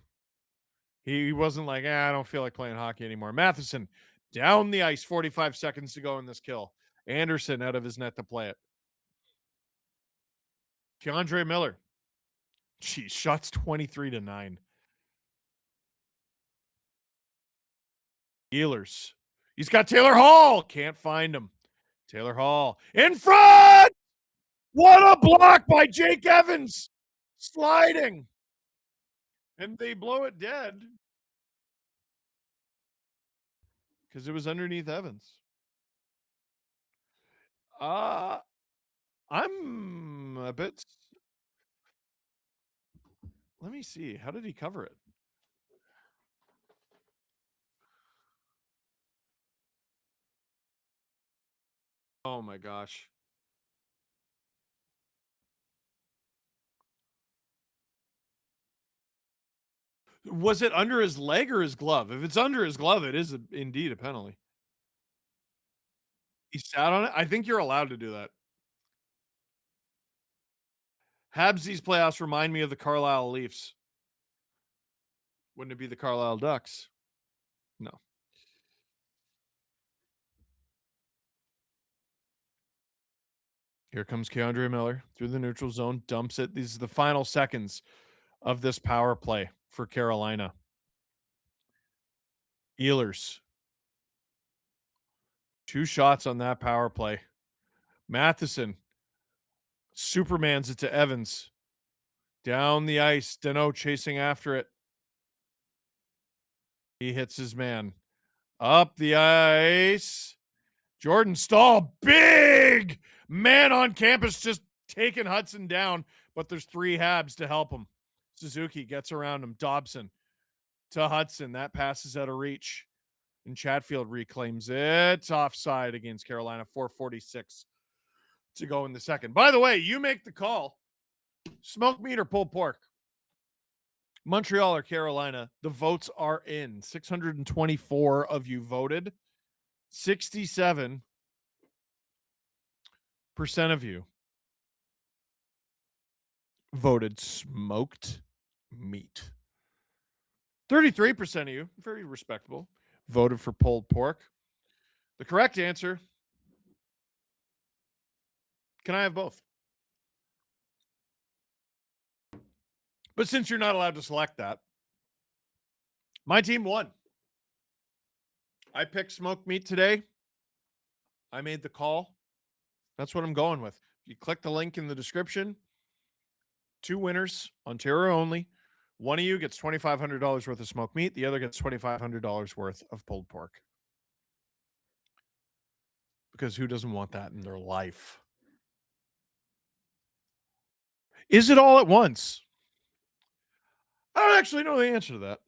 He wasn't like, I don't feel like playing hockey anymore. Matheson down the ice. 45 seconds to go in this kill. Anderson out of his net to play it. Keandre Miller. Geez, shots 23-9. Healers. He's got Taylor Hall. Can't find him. Taylor Hall in front. What a block by Jake Evans. Sliding. And they blow it dead because it was underneath Evans. I'm a bit. Let me see. How did he cover it? Oh my gosh. Was it under his leg or his glove? If it's under his glove, it is indeed a penalty. He sat on it. I think you're allowed to do that. Habs these playoffs remind me of the Carlisle Leafs. Wouldn't it be the Carlisle Ducks? No. Here comes Keandre Miller through the neutral zone, dumps it. These are the final seconds of this power play for Carolina. Ehlers. 2 shots on that power play. Matheson. Supermans it to Evans. Down the ice. Dano chasing after it. He hits his man. Up the ice. Jordan Stahl. Big man on campus just taking Hudson down. But there's 3 Habs to help him. Suzuki gets around him. Dobson to Hudson. That passes out of reach. And Chatfield reclaims it. Offside against Carolina. 4:46 to go in the second. By the way, you make the call. Smoked meat or pulled pork? Montreal or Carolina? The votes are in. 624 of you voted. 67% of you voted smoked meat. 33% of you, very respectable, voted for pulled pork. The correct answer, can I have both? But since you're not allowed to select that, my team won. I picked smoked meat today. I made the call. That's what I'm going with. You click the link in the description. 2 winners, Ontario only. One of you gets $2,500 worth of smoked meat. The other gets $2,500 worth of pulled pork. Because who doesn't want that in their life? Is it all at once? I don't actually know the answer to that.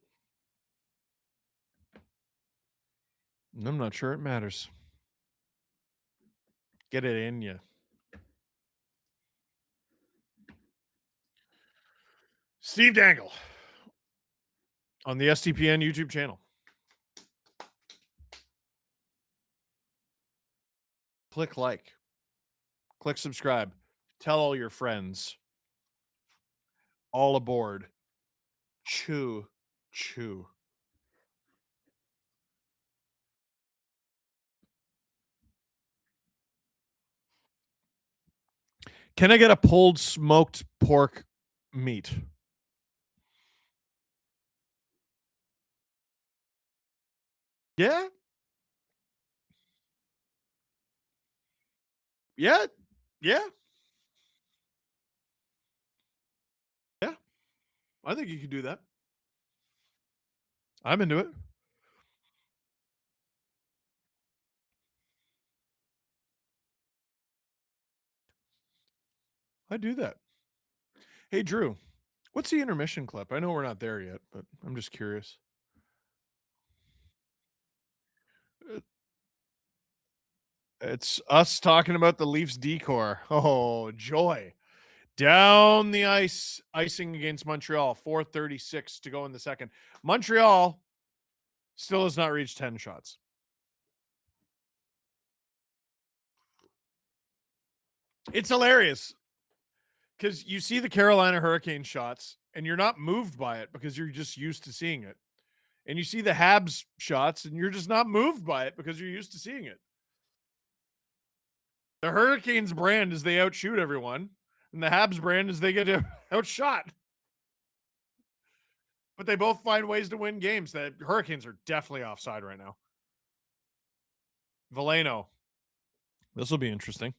I'm not sure it matters. Get it in you. Steve Dangle on the STPN YouTube channel. Click like. Click subscribe. Tell all your friends. All aboard. Chew. Chew. Can I get a pulled smoked pork meat? Yeah. Yeah. Yeah. Yeah. I think you could do that. I'm into it. I do that. Hey, Drew, what's the intermission clip? I know we're not there yet, but I'm just curious. It's us talking about the Leafs decor. Oh, joy. Down the ice, icing against Montreal. 4:36 to go in the second. Montreal still has not reached 10 shots. It's hilarious because you see the Carolina Hurricane shots and you're not moved by it because you're just used to seeing it. And you see the Habs shots and you're just not moved by it because you're used to seeing it. The Hurricanes brand is they outshoot everyone, and the Habs brand is they get outshot. But they both find ways to win games. The Hurricanes are definitely offside right now. Veleno. This will be interesting.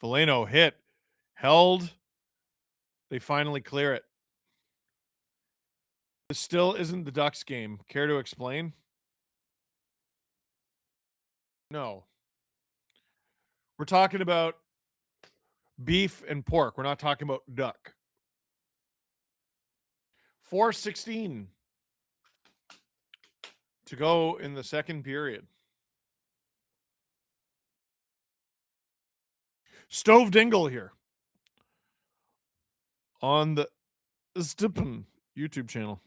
Veleno hit, held. They finally clear it. This still isn't the Ducks game. Care to explain? No. We're talking about beef and pork. We're not talking about duck. 4:16 to go in the second period. Stove Dingle here on the Stippen YouTube channel.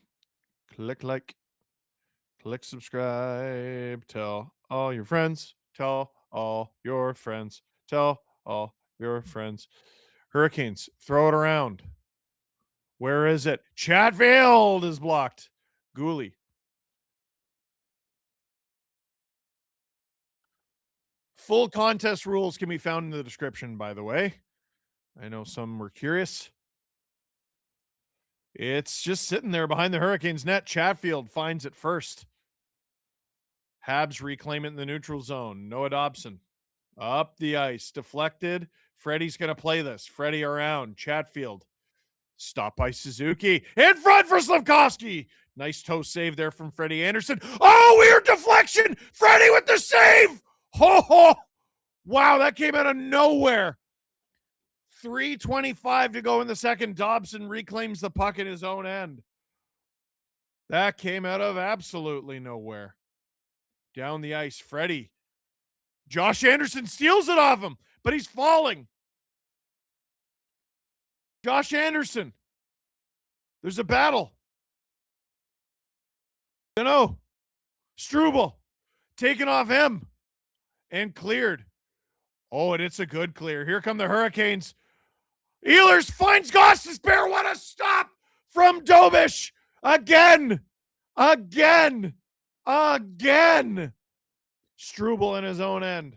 Click like, click subscribe, tell all your friends, tell all your friends, tell all your friends. Hurricanes, throw it around. Where is it? Chatfield is blocked. Gooley. Full contest rules can be found in the description, by the way. I know some were curious. It's just sitting there behind the Hurricanes net. Chatfield finds it first. Habs reclaim it in the neutral zone. Noah Dobson up the ice. Deflected. Freddie's going to play this. Freddie around. Chatfield. Stopped by Suzuki. In front for Slafkovsky. Nice toe save there from Freddie Anderson. Oh, weird deflection. Freddie with the save. Oh, wow, that came out of nowhere. 3:25 to go in the second. Dobson reclaims the puck in his own end. That came out of absolutely nowhere. Down the ice, Freddie. Josh Anderson steals it off him, but he's falling. Josh Anderson. There's a battle. Dunno. Struble taken off him and cleared. Oh, and it's a good clear. Here come the Hurricanes. Ehlers finds Gostisbehere. What a stop from Dobish. Again. Struble in his own end.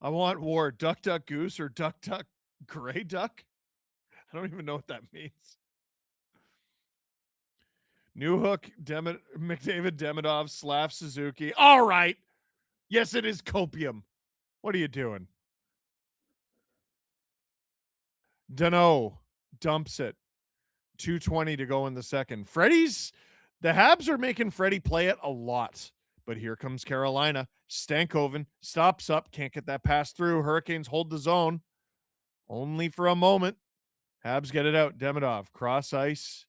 I want war. Duck, duck, goose, or duck, duck, gray duck? I don't even know what that means. Newhook, McDavid, Demidov, Slav, Suzuki. All right. Yes, it is copium. What are you doing? Dunno dumps it. 2:20 to go in the second. The Habs are making Freddie play it a lot. But here comes Carolina. Stankoven stops up. Can't get that pass through. Hurricanes hold the zone. Only for a moment. Habs get it out. Demidov, cross ice.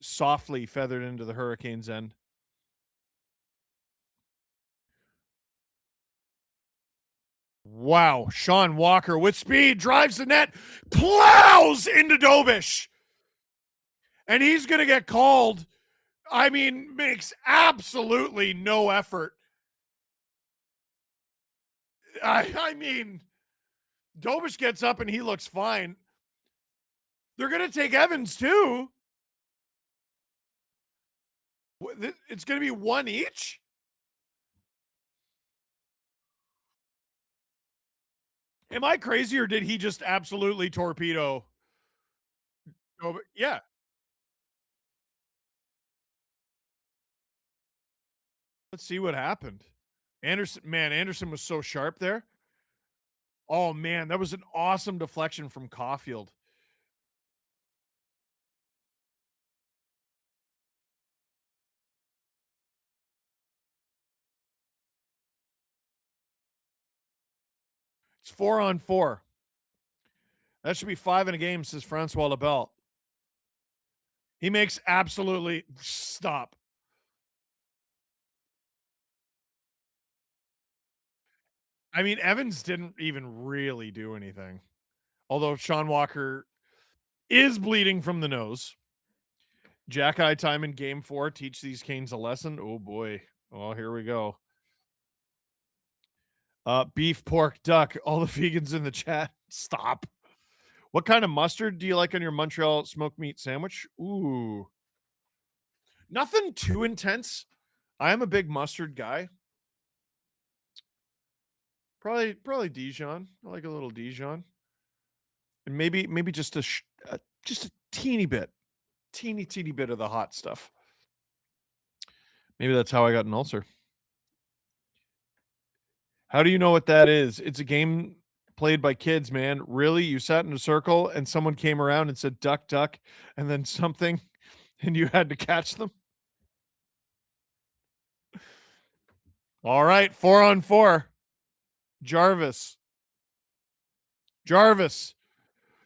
Softly feathered into the Hurricanes' end. Wow. Sean Walker with speed drives the net, plows into Dobish. And he's going to get called. I mean, makes absolutely no effort. I mean, Dobish gets up and he looks fine. They're going to take Evans too. It's going to be one each. Am I crazy or did he just absolutely torpedo? Yeah. Let's see what happened. Anderson was so sharp there. Oh, man, that was an awesome deflection from Caulfield. It's 4-on-4. That should be 5 in a game, says Francois Lebel. He makes absolutely stop. I mean, Evans didn't even really do anything. Although Sean Walker is bleeding from the nose. Jack eye time in game 4. Teach these Canes a lesson. Oh, boy. Oh, here we go. Beef, pork, duck. All the vegans in the chat. Stop. What kind of mustard do you like on your Montreal smoked meat sandwich? Ooh. Nothing too intense. I am a big mustard guy. Probably Dijon. I like a little Dijon. And maybe just a teeny bit of the hot stuff. Maybe that's how I got an ulcer. How do you know what that is? It's a game played by kids, man. Really? You sat in a circle and someone came around and said duck, duck, and then something, and you had to catch them? All right, 4-on-4. Jarvis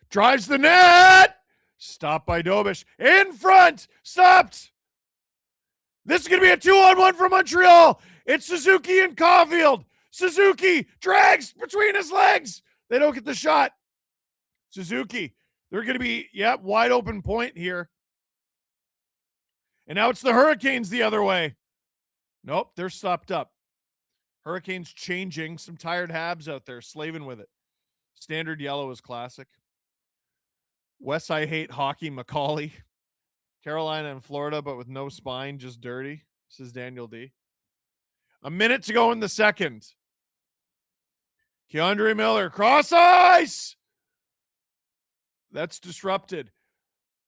drives the net. Stopped by Dobish. In front. Stopped. This is going to be a 2-on-1 for Montreal. It's Suzuki and Caulfield. Suzuki drags between his legs. They don't get the shot. Suzuki. They're going to be, wide open point here. And now it's the Hurricanes the other way. Nope, they're stopped up. Hurricanes changing. Some tired Habs out there slaving with it. Standard yellow is classic. West I hate hockey, Macaulay. Carolina and Florida, but with no spine, just dirty. This is Daniel D. A minute to go in the second. Keandre Miller, cross ice! That's disrupted.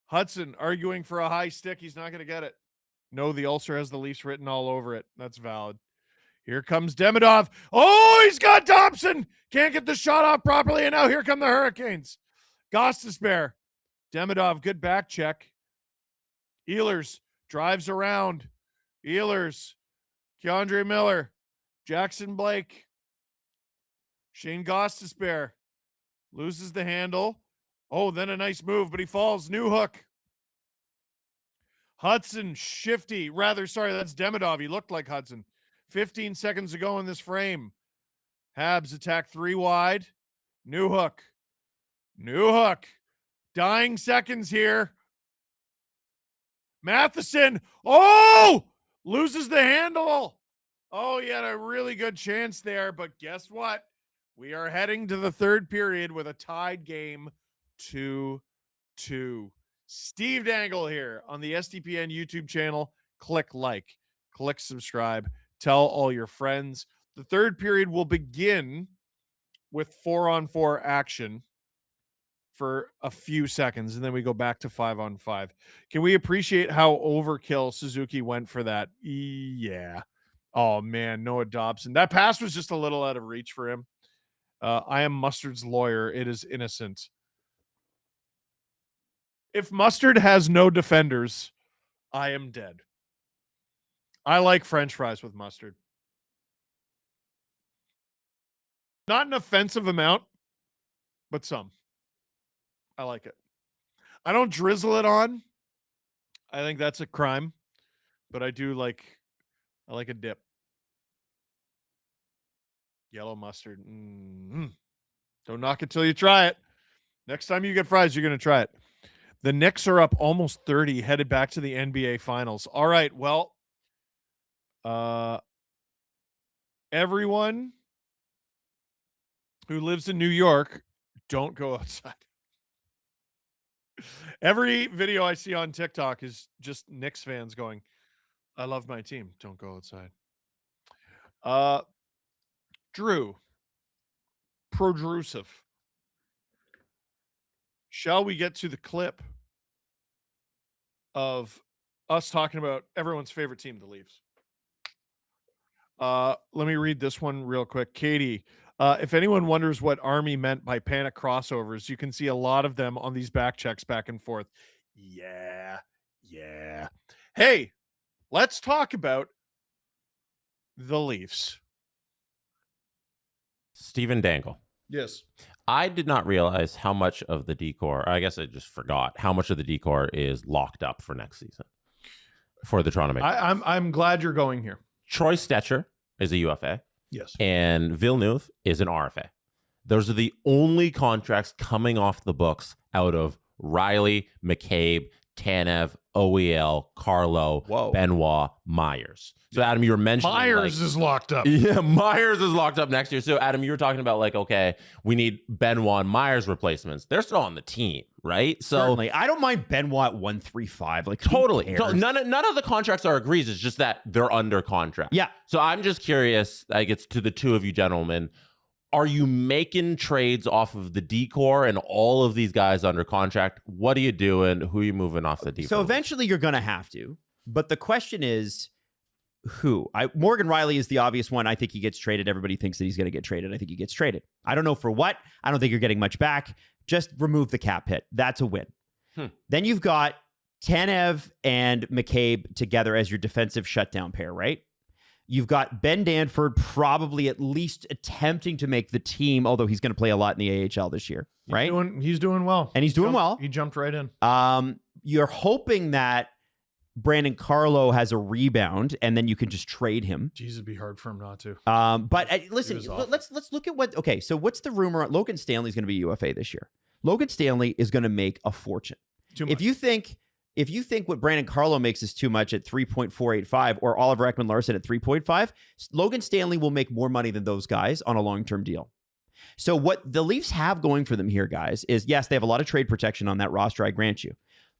Hudson arguing for a high stick. He's not going to get it. No, the ulcer has the Leafs written all over it. That's valid. Here comes Demidov. Oh, he's got Dobson. Can't get the shot off properly, and now here come the Hurricanes. Gostisbehere. Demidov, good back check. Ehlers drives around. Ehlers. Keandre Miller. Jackson Blake. Shane Gostisbehere. Loses the handle. Oh, then a nice move, but he falls. Newhook. Hudson, shifty. That's Demidov. He looked like Hudson. 15 seconds to go in this frame. Habs attack 3 wide. Newhook. Dying seconds here. Matheson. Oh, loses the handle. Oh, he had a really good chance there, but guess what? We are heading to the third period with a tied game 2-2. Steve Dangle here on the SDPN YouTube channel. Click like, click subscribe, tell all your friends. The third period will begin with 4-on-4 action for a few seconds, and then we go back to 5-on-5. Can we appreciate how overkill Suzuki went for that? Yeah. Oh, man, Noah Dobson. That pass was just a little out of reach for him. I am Mustard's lawyer. It is innocent. If Mustard has no defenders, I am dead. I like French fries with mustard. Not an offensive amount, but some. I like it. I don't drizzle it on. I think that's a crime, but I like a dip. Yellow mustard. Mm-hmm. Don't knock it till you try it. Next time you get fries, you're going to try it. The Knicks are up almost 30, headed back to the NBA Finals. All right, well, everyone who lives in New York, don't go outside. Every video I see on TikTok is just Knicks fans going, I love my team. Don't go outside. Drew. Prodrusive. Shall we get to the clip of us talking about everyone's favorite team, the Leafs? Let me read this one real quick. Katie, if anyone wonders what Army meant by panic crossovers, you can see a lot of them on these back checks back and forth. Yeah. Hey, let's talk about the Leafs. Stephen Dangle. Yes. I did not realize how much of the decor, I guess I just forgot how much of the decor is locked up for next season for the Toronto Maple Leafs. I'm glad you're going here. Troy Stetcher is a UFA. Yes. And Villeneuve is an RFA. Those are the only contracts coming off the books out of Riley, McCabe, Tanev, OEL, Carlo, Benoit, Myers. So, Adam, you were mentioning Myers is locked up. Yeah, Myers is locked up next year. So, Adam, you were talking about okay, we need Benoit and Myers replacements. They're still on the team, right? So, certainly, I don't mind Benoit at 135. Totally. None of the contracts are agreed. It's just that they're under contract. Yeah. So, I'm just curious. It's to the two of you gentlemen. Are you making trades off of the decor and all of these guys under contract? What are you doing? Who are you moving off the decor? So eventually you're going to have to. But the question is, who? Morgan Riley is the obvious one. I think he gets traded. Everybody thinks that he's going to get traded. I think he gets traded. I don't know for what. I don't think you're getting much back. Just remove the cap hit. That's a win. Then you've got Tanev and McCabe together as your defensive shutdown pair, right? You've got Ben Danford probably at least attempting to make the team, although he's going to play a lot in the AHL this year, right? He's doing well. And he's doing well. He jumped right in. You're hoping that Brandon Carlo has a rebound, and then you can just trade him. Jeez, it'd be hard for him not to. But listen, let's look at what. Okay, so what's the rumor? Logan Stanley's going to be UFA this year. Logan Stanley is going to make a fortune. Too much. If you think what Brandon Carlo makes is too much at 3.485 or Oliver Ekman-Larsson at 3.5, Logan Stanley will make more money than those guys on a long-term deal. So what the Leafs have going for them here, guys, is yes, they have a lot of trade protection on that roster, I grant you.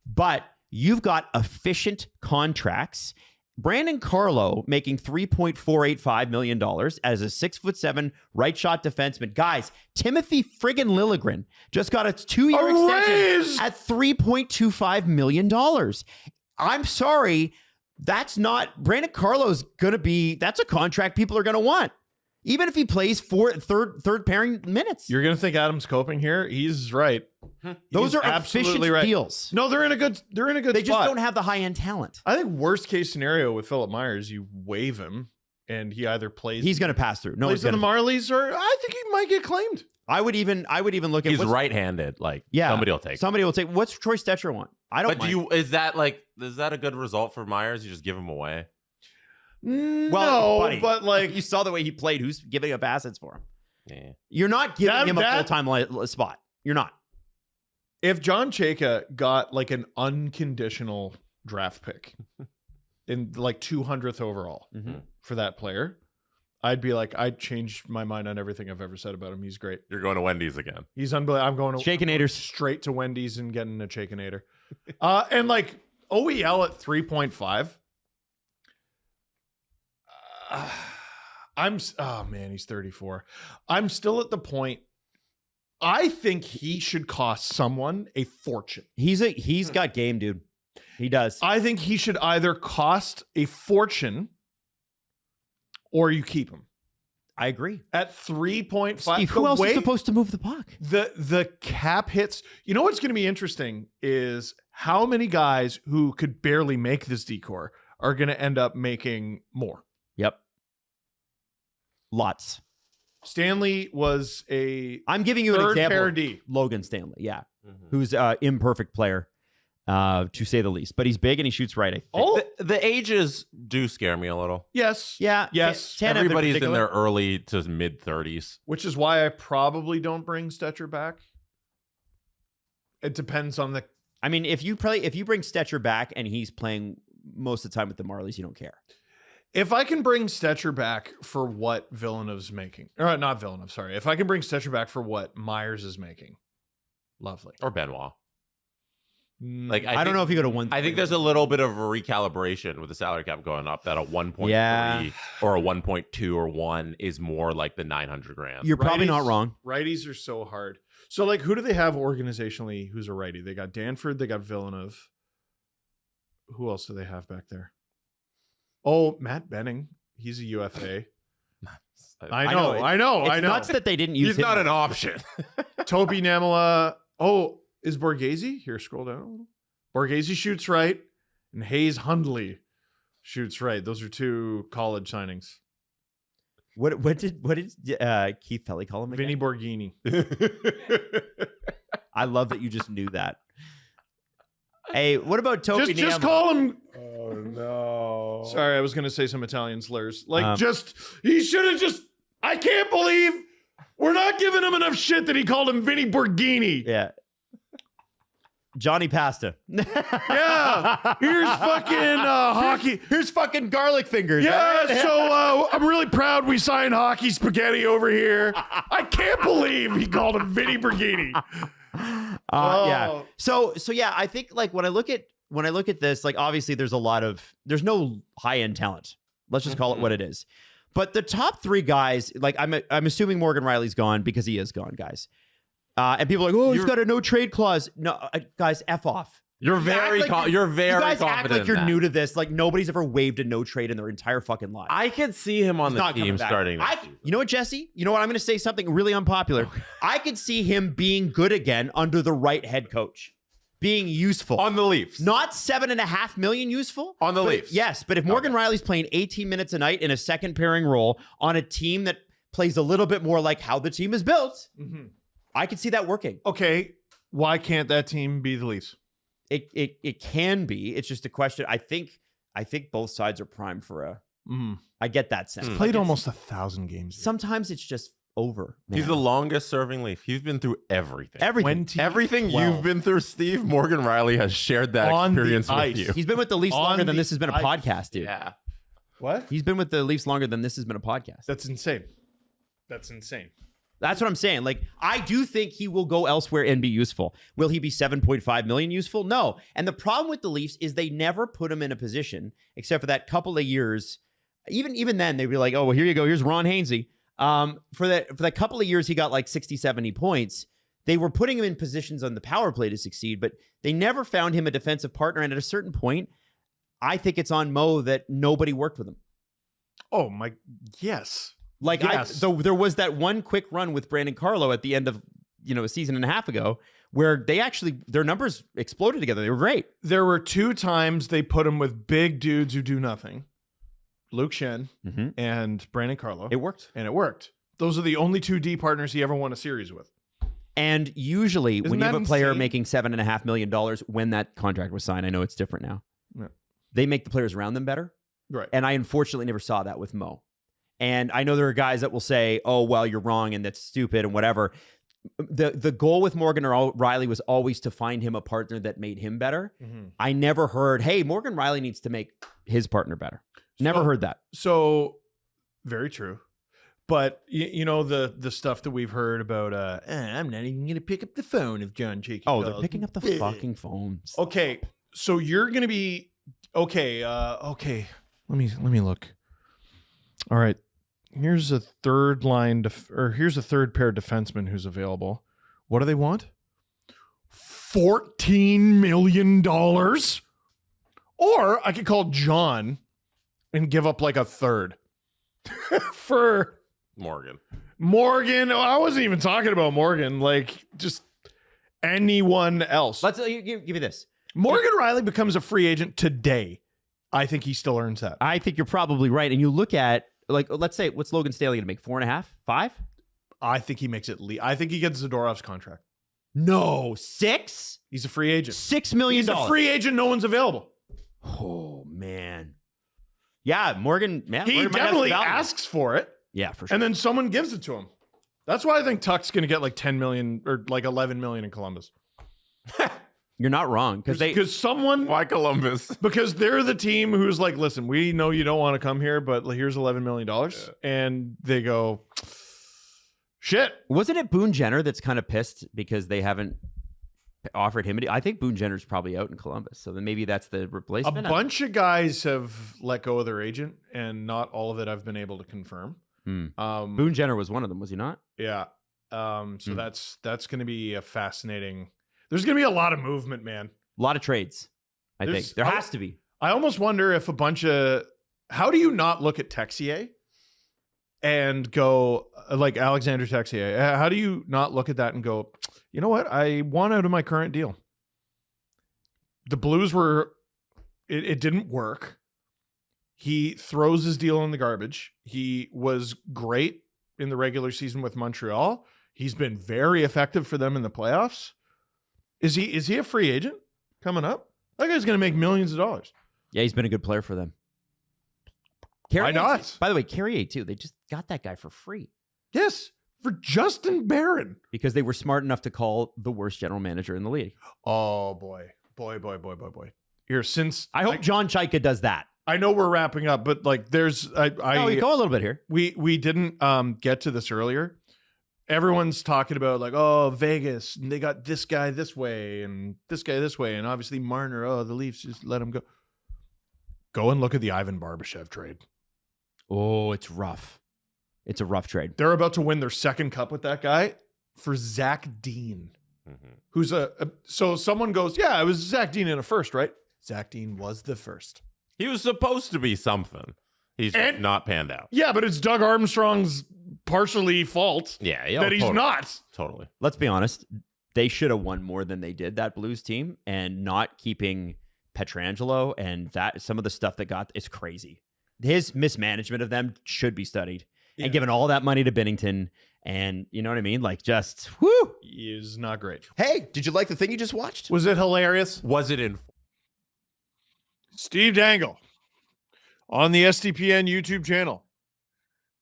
But you've got efficient contracts. Brandon Carlo making $3.485 million as a 6'7" right shot defenseman. Guys, Timothy friggin' Liljegren just got a 2-year extension at $3.25 million. I'm sorry, that's not Brandon Carlo's gonna be. That's a contract people are gonna want, even if he plays third pairing minutes. You're gonna think Adam's coping here. He's right. Those are efficient deals. No, they're in a good They spot. just don't have the high end talent. I think worst case scenario with Philip Myers, you waive him and he either plays. He's going to pass through. No, plays in the Marlies, or I think he might get claimed. I would even look at. He's right-handed. Somebody will take. Somebody will take. What's Troy Stetcher want? I don't. But is that a good result for Myers? You just give him away. Well, no, buddy, but you saw the way he played. Who's giving up assets for him? Yeah. You're not giving him a full-time spot. You're not. If John Chayka got an unconditional draft pick in like 200th overall for that player, I'd be like, I'd change my mind on everything I've ever said about him. He's great. You're going to Wendy's again. He's unbelievable. I'm going to Shakenators. straight to Wendy's and getting a Shakenator. And like OEL at 3.5. Oh man, he's 34. I'm still at the point. I think he should cost someone a fortune. He's got game, dude. He does. I think he should either cost a fortune or you keep him. I agree. At 3.5. Steve, who else is supposed to move the puck? The cap hits. You know what's going to be interesting is how many guys who could barely make this decor are going to end up making more. Yep. Lots. Stanley was I'm giving you an third example. pair D. Logan Stanley, yeah. Who's an imperfect player, to say the least. But he's big and he shoots right, I think. Oh, The ages do scare me a little. yes. Yeah. Yes. Tanev in Everybody's in particular. their early to mid 30s. Which is why I probably don't bring Stetcher back. It depends on the... I mean, if you bring Stetcher back and he's playing most of the time with the Marlies, you don't care. If I can bring Stetcher back for what Villeneuve's making, or not Villeneuve, sorry. If I can bring Stetcher back for what Myers is making, lovely. Or Benoit. Like I don't know if you go to one. I think there's a little bit of a recalibration with the salary cap going up that a 1.3 Yeah. or a 1.2 or 1 is more like the 900 grand. You're probably not wrong. Righties are so hard. So, like, who do they have organizationally who's a righty? They got Danford, they got Villeneuve. Who else do they have back there? Oh, Matt Benning. He's a UFA. I know. It's nuts that they didn't use He's him. not an option. Toby Namala. Oh, is Borghese? Here, scroll down a little. Borghese shoots right, and Hayes Hundley shoots right. Those are two college signings. What did Keith Pelly call him again? Vinny Borghini. I love that you just knew that. Hey, what about Toby Just Namala? call him. Oh no. Sorry, I was going to say some Italian slurs. Like, he should have just. I can't believe we're not giving him enough shit that he called him Vinny Borghini. Yeah. Johnny Pasta. Yeah. Here's fucking hockey. Here's fucking garlic fingers. Yeah, right? so I'm really proud we signed Hockey Spaghetti over here. I can't believe he called him Vinny Borghini. Yeah. So yeah, I think like when I look at this, like obviously there's no high end talent. Let's just call it what it is. But the top three guys, like I'm assuming Morgan Riley's gone because he is gone, guys. And people are like, oh, he's got a no trade clause. No, guys, F off. You're very confident. You guys act confident like you're in that. new to this. Like nobody's ever waived a no trade in their entire fucking life. I could see him on He's the not coming team back. starting next season. You know what, Jesse? You know what? I'm going to say something really unpopular. I could see him being good again under the right head coach, being useful On the Leafs. Not $7.5 million useful On the but- Leafs. Yes, but if Morgan Riley's playing 18 minutes a night in a second pairing role on a team that plays a little bit more like how the team is built, I could see that working. Okay, why can't that team be the Leafs? It can be. It's just a question. I think both sides are primed for a. I get that sense. He's Like, played it's- almost 1,000 games. Sometimes it's just over. He's man. the longest serving Leaf. He's been through everything. Everything. 20 Everything 12. you've been through, Steve, Morgan Riley has shared that On the experience ice. with you. He's been with the Leafs On longer than the this has been a ice. podcast, dude. Yeah. What? He's been with the Leafs longer than this has been a podcast. That's insane. That's insane. That's what I'm saying. Like, I do think he will go elsewhere and be useful. Will he be 7.5 million useful? No. And the problem with the Leafs is they never put him in a position, except for that couple of years. Even then, they'd be like, oh, well, here you go. Here's Ron Hainsey. For that couple of years, he got like 60, 70 points. They were putting him in positions on the power play to succeed, but they never found him a defensive partner. And at a certain point, I think it's on Mo that nobody worked with him. Oh, my. Yes. Like Yes. there was that one quick run with Brandon Carlo at the end of a season and a half ago where their numbers exploded together. They were great. There were 2 times they put him with big dudes who do nothing. Luke Shen and Brandon Carlo. It worked. And it worked. Those are the only 2 D partners he ever won a series with. And usually Isn't when you have that a player insane? making $7.5 million when that contract was signed, I know it's different now. Yeah. They make the players around them better. Right. And I unfortunately never saw that with Mo. And I know there are guys that will say, oh, well, you're wrong and that's stupid and whatever. the goal with Morgan Riley was always to find him a partner that made him better. Mm-hmm. I never heard, hey, Morgan Riley needs to make his partner better. Never heard that. So very true. But you know the stuff that we've heard about I'm not even gonna pick up the phone if John Jacob Oh, calls. they're picking up the fucking phones. Okay, so you're gonna be okay. Okay, let me look. All right, here's a third line here's a third pair defenseman who's available. What do they want? $14 million. Or I could call John and give up like a third for Morgan. Morgan. I wasn't even talking about Morgan. Like just anyone else. Let's give me this. Morgan Riley becomes a free agent today. I think he still earns that. I think you're probably right. And you look at, like, let's say, what's Logan Staley going to make? 4.5, 5? I think he makes it. I think he gets Zadorov's contract. No, 6? He's a free agent. $6 million. He's a free agent. No one's available. Oh man. Yeah, Morgan. Man, He Morgan might have definitely some value. asks for it, Yeah, for sure. and then someone gives it to him. That's why I think Tuck's going to get like 10 million or like 11 million in Columbus. You're not wrong Because someone, Why Columbus? because they're the team who's like, listen, we know you don't want to come here, but here's $11 million. And they go, shit. wasn't it Boone Jenner that's kind of pissed because they haven't offered him? I think Boone Jenner's probably out in Columbus, so then maybe that's the A replacement. bunch of guys have let go of their agent, and not all of it I've been able to confirm. Boone Jenner was one of them, was he not? Yeah. So that's going to be a fascinating. There's going to be a lot of movement, man. A lot of trades. I There's- think there has to be. I almost wonder if a bunch of. How do you not look at Texier and go like Alexander Texier? How do you not look at that and go, you know what? I want out of my current deal. The Blues were. It didn't work. He throws his deal in the garbage. He was great in the regular season with Montreal. He's been very effective for them in the playoffs. Is he a free agent coming up? That guy's going to make millions of dollars. Yeah, he's been a good player for them. Why not? By the way, Carrier too. They just got that guy for free Yes, for Justin Barron. because they were smart enough to call the worst general manager in the league. Oh boy. Here, since I hope John Chaika does that. I know we're wrapping up, but like there's Oh, we go a little bit here. we didn't get to this earlier. Everyone's talking about like, oh, Vegas, and they got this guy this way and this guy this way, and obviously Marner, oh, the Leafs just let him go. Go and look at the Ivan Barbashev trade. Oh, it's rough. It's a rough trade. They're about to win their second cup with that guy for Zach Dean, who's so someone goes, yeah, it was Zach Dean in a first, right? Zach Dean was the first. He was supposed to be something. He's just not panned out. Yeah, but it's Doug Armstrong's partially fault Yeah, that he's totally. not. Totally. Let's be honest. They should have won more than they did, that Blues team, and not keeping Pietrangelo and that some of the stuff that got is crazy. His mismanagement of them should be studied. Yeah. And giving all that money to Binnington, and you know what I mean? Like, just whoo. Is not great. Hey, did you like the thing you just watched? Was it hilarious? Was it in? Steve Dangle on the SDPN YouTube channel.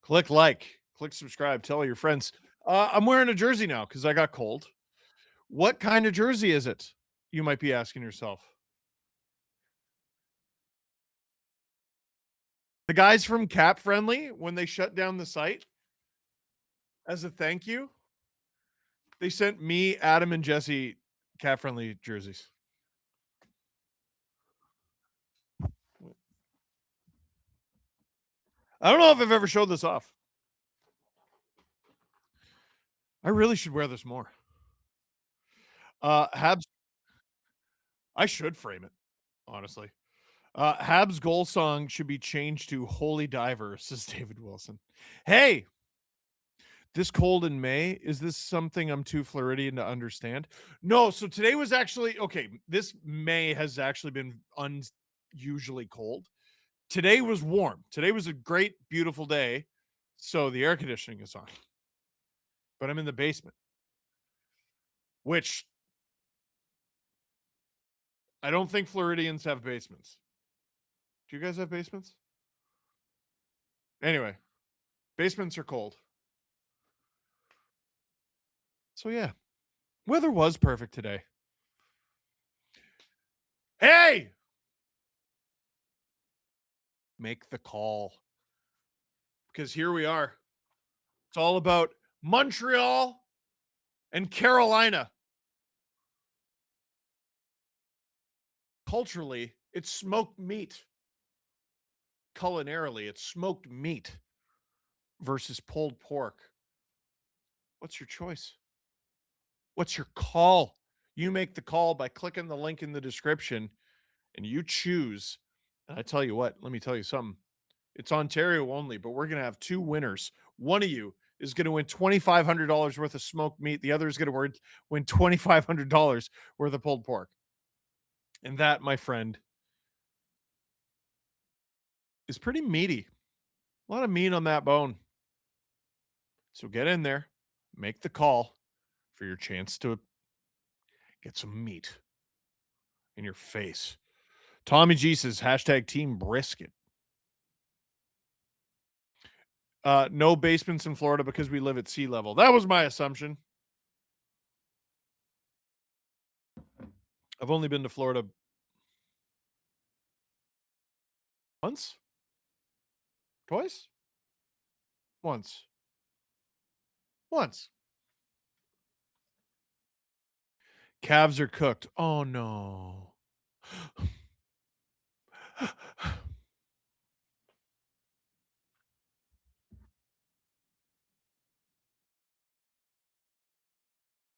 Click like, click subscribe, tell all your friends. I'm wearing a jersey now because I got cold. What kind of jersey is it? You might be asking yourself. The guys from Cap Friendly, when they shut down the site, as a thank you, they sent me, Adam, and Jesse Cap Friendly jerseys. I don't know if I've ever showed this off. I really should wear this more. Habs. I should frame it, honestly. Habs goal song should be changed to Holy Diver, says David Wilson. Hey, this cold in May, is this something I'm too Floridian to understand? No, so today was actually, okay, this May has actually been unusually cold. Today was warm. Today was a great, beautiful day. So the air conditioning is on. But I'm in the basement. Which I don't think Floridians have basements. Do you guys have basements? Anyway, basements are cold. So yeah, weather was perfect today. Hey, make the call, because here we are. It's all about Montreal and Carolina. Culturally, it's smoked meat. Culinarily, it's smoked meat versus pulled pork. What's your choice? What's your call? You make the call by clicking the link in the description and you choose. And I tell you what, let me tell you something. It's Ontario only, but we're going to have two winners. One of you is going to win $2,500 worth of smoked meat. The other is going to win $2,500 worth of pulled pork. And that, my friend, is pretty meaty. A lot of meat on that bone. So get in there, make the call for your chance to get some meat in your face. Tommy G says, hashtag team brisket. No basements in Florida because we live at sea level. That was my assumption. I've only been to Florida once, twice, once. Calves are cooked. Oh no.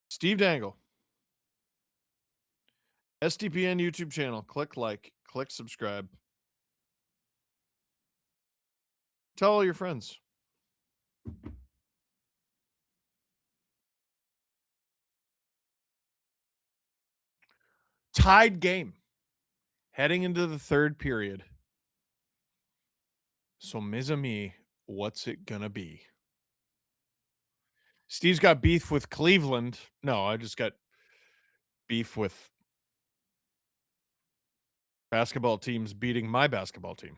Steve Dangle. SDPN YouTube channel. Click like, click subscribe. Tell all your friends. Tied game. Heading into the third period. So, mes amis, what's it gonna be? Steve's got beef with Cleveland. No, I just got beef with basketball teams beating my basketball team.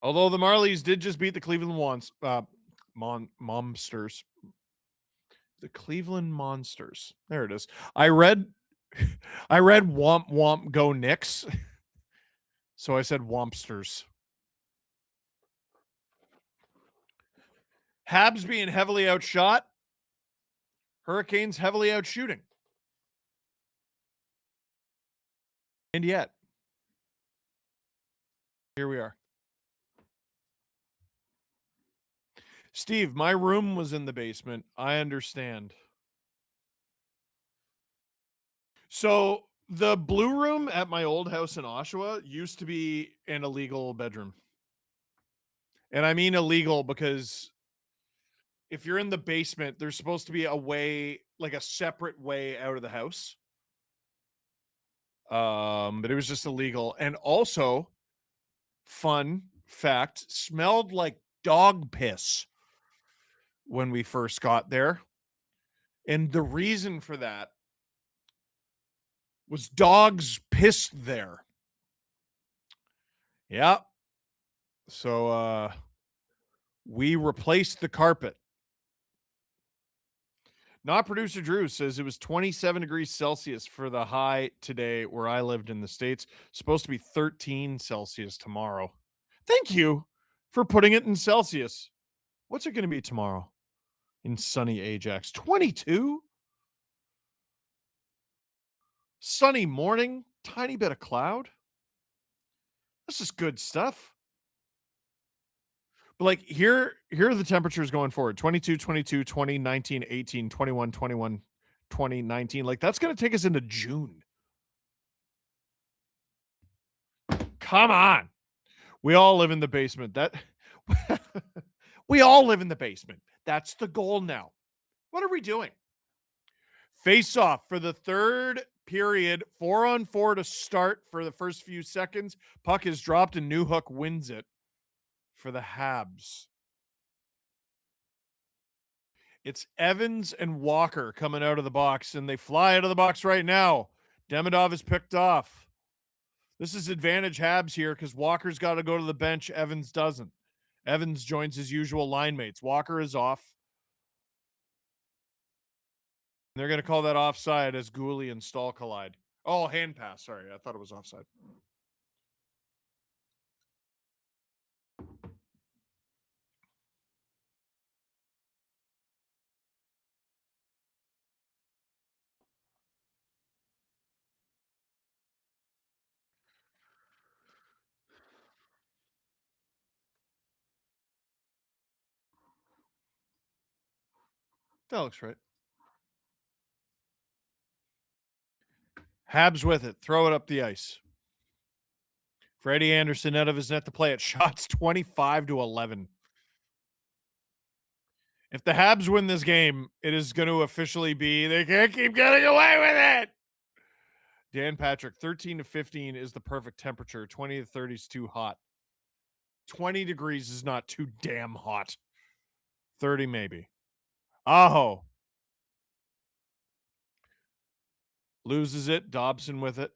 Although the Marlies did just beat the Cleveland Monsters. The Cleveland Monsters. There it is. I read womp womp go Knicks. So I said Wompsters. Habs being heavily outshot. Hurricanes heavily outshooting. And yet, here we are. Steve, my room was in the basement. I understand. So the blue room at my old house in Oshawa used to be an illegal bedroom. And I mean illegal because if you're in the basement, there's supposed to be a way, like a separate way out of the house. But it was just illegal. And also, fun fact, smelled like dog piss when we first got there. And the reason for that was dogs pissed there. Yeah. So we replaced the carpet. Not producer Drew says it was 27 degrees Celsius for the high today where I lived in the States. Supposed to be 13 Celsius tomorrow. Thank you for putting it in Celsius. What's it going to be tomorrow in sunny Ajax? 22? Sunny morning, tiny bit of cloud. This is good stuff. But like here are the temperatures going forward. 22, 22, 20, 19, 18, 21, 21, 20, 19. Like that's going to take us into June. Come on. We all live in the basement. We all live in the basement. That's the goal now. What are we doing? Face off for the third period. 4-on-4 to start for the first few seconds. Puck is dropped and Newhook wins it for the Habs. It's Evans and Walker coming out of the box, and they fly out of the box right now. Demidov is picked off. This is advantage Habs here because Walker's got to go to the bench. Evans doesn't. Evans joins his usual line mates. Walker is off. They're going to call that offside as Gooley and Stahl collide. Oh, hand pass. Sorry, I thought it was offside. That looks right. Habs with it. Throw it up the ice. Freddie Anderson out of his net to play it. Shots 25-11. If the Habs win this game, it is going to officially be they can't keep getting away with it. Dan Patrick, 13-15 is the perfect temperature. 20-30 is too hot. 20 degrees is not too damn hot. 30 maybe. Aho. Loses it. Dobson with it.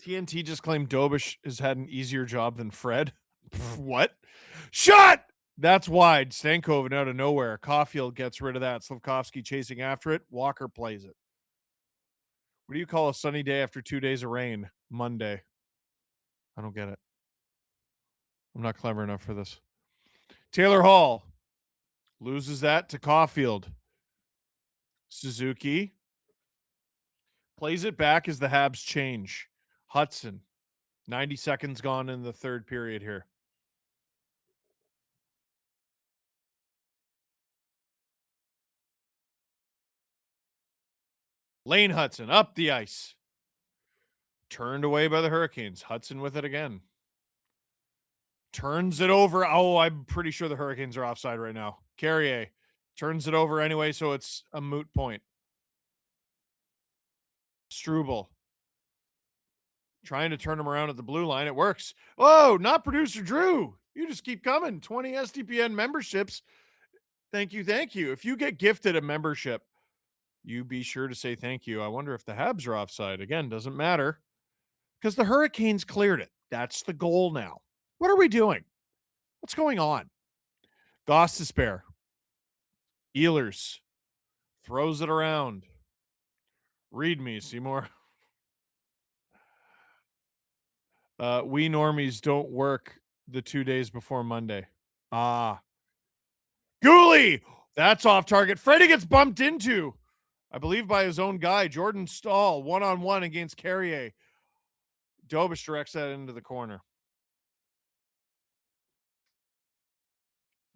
TNT just claimed Dobish has had an easier job than Fred. What? Shot! That's wide. Stankoven out of nowhere. Caulfield gets rid of that. Slavkovsky chasing after it. Walker plays it. What do you call a sunny day after 2 days of rain? Monday. I don't get it. I'm not clever enough for this. Taylor Hall loses that to Caulfield. Suzuki plays it back as the Habs change. Hudson. 90 seconds gone in the third period here. Lane Hudson up the ice. Turned away by the Hurricanes. Hudson with it again. Turns it over. Oh, I'm pretty sure the Hurricanes are offside right now. Carrier turns it over anyway, so it's a moot point. Struble trying to turn him around at the blue line. It works. Oh, not producer Drew. You just keep coming. 20 SDPN memberships. Thank you. Thank you. If you get gifted a membership, you be sure to say thank you. I wonder if the Habs are offside. Again, doesn't matter because the Hurricanes cleared it. That's the goal now. What are we doing? What's going on? Goss to spare. Ehlers throws it around. Read me, Seymour. We normies don't work the 2 days before Monday. Ah. Gooley! That's off target. Freddie gets bumped into, I believe, by his own guy, Jordan Stahl, one-on-one against Carrier. Dobish directs that into the corner.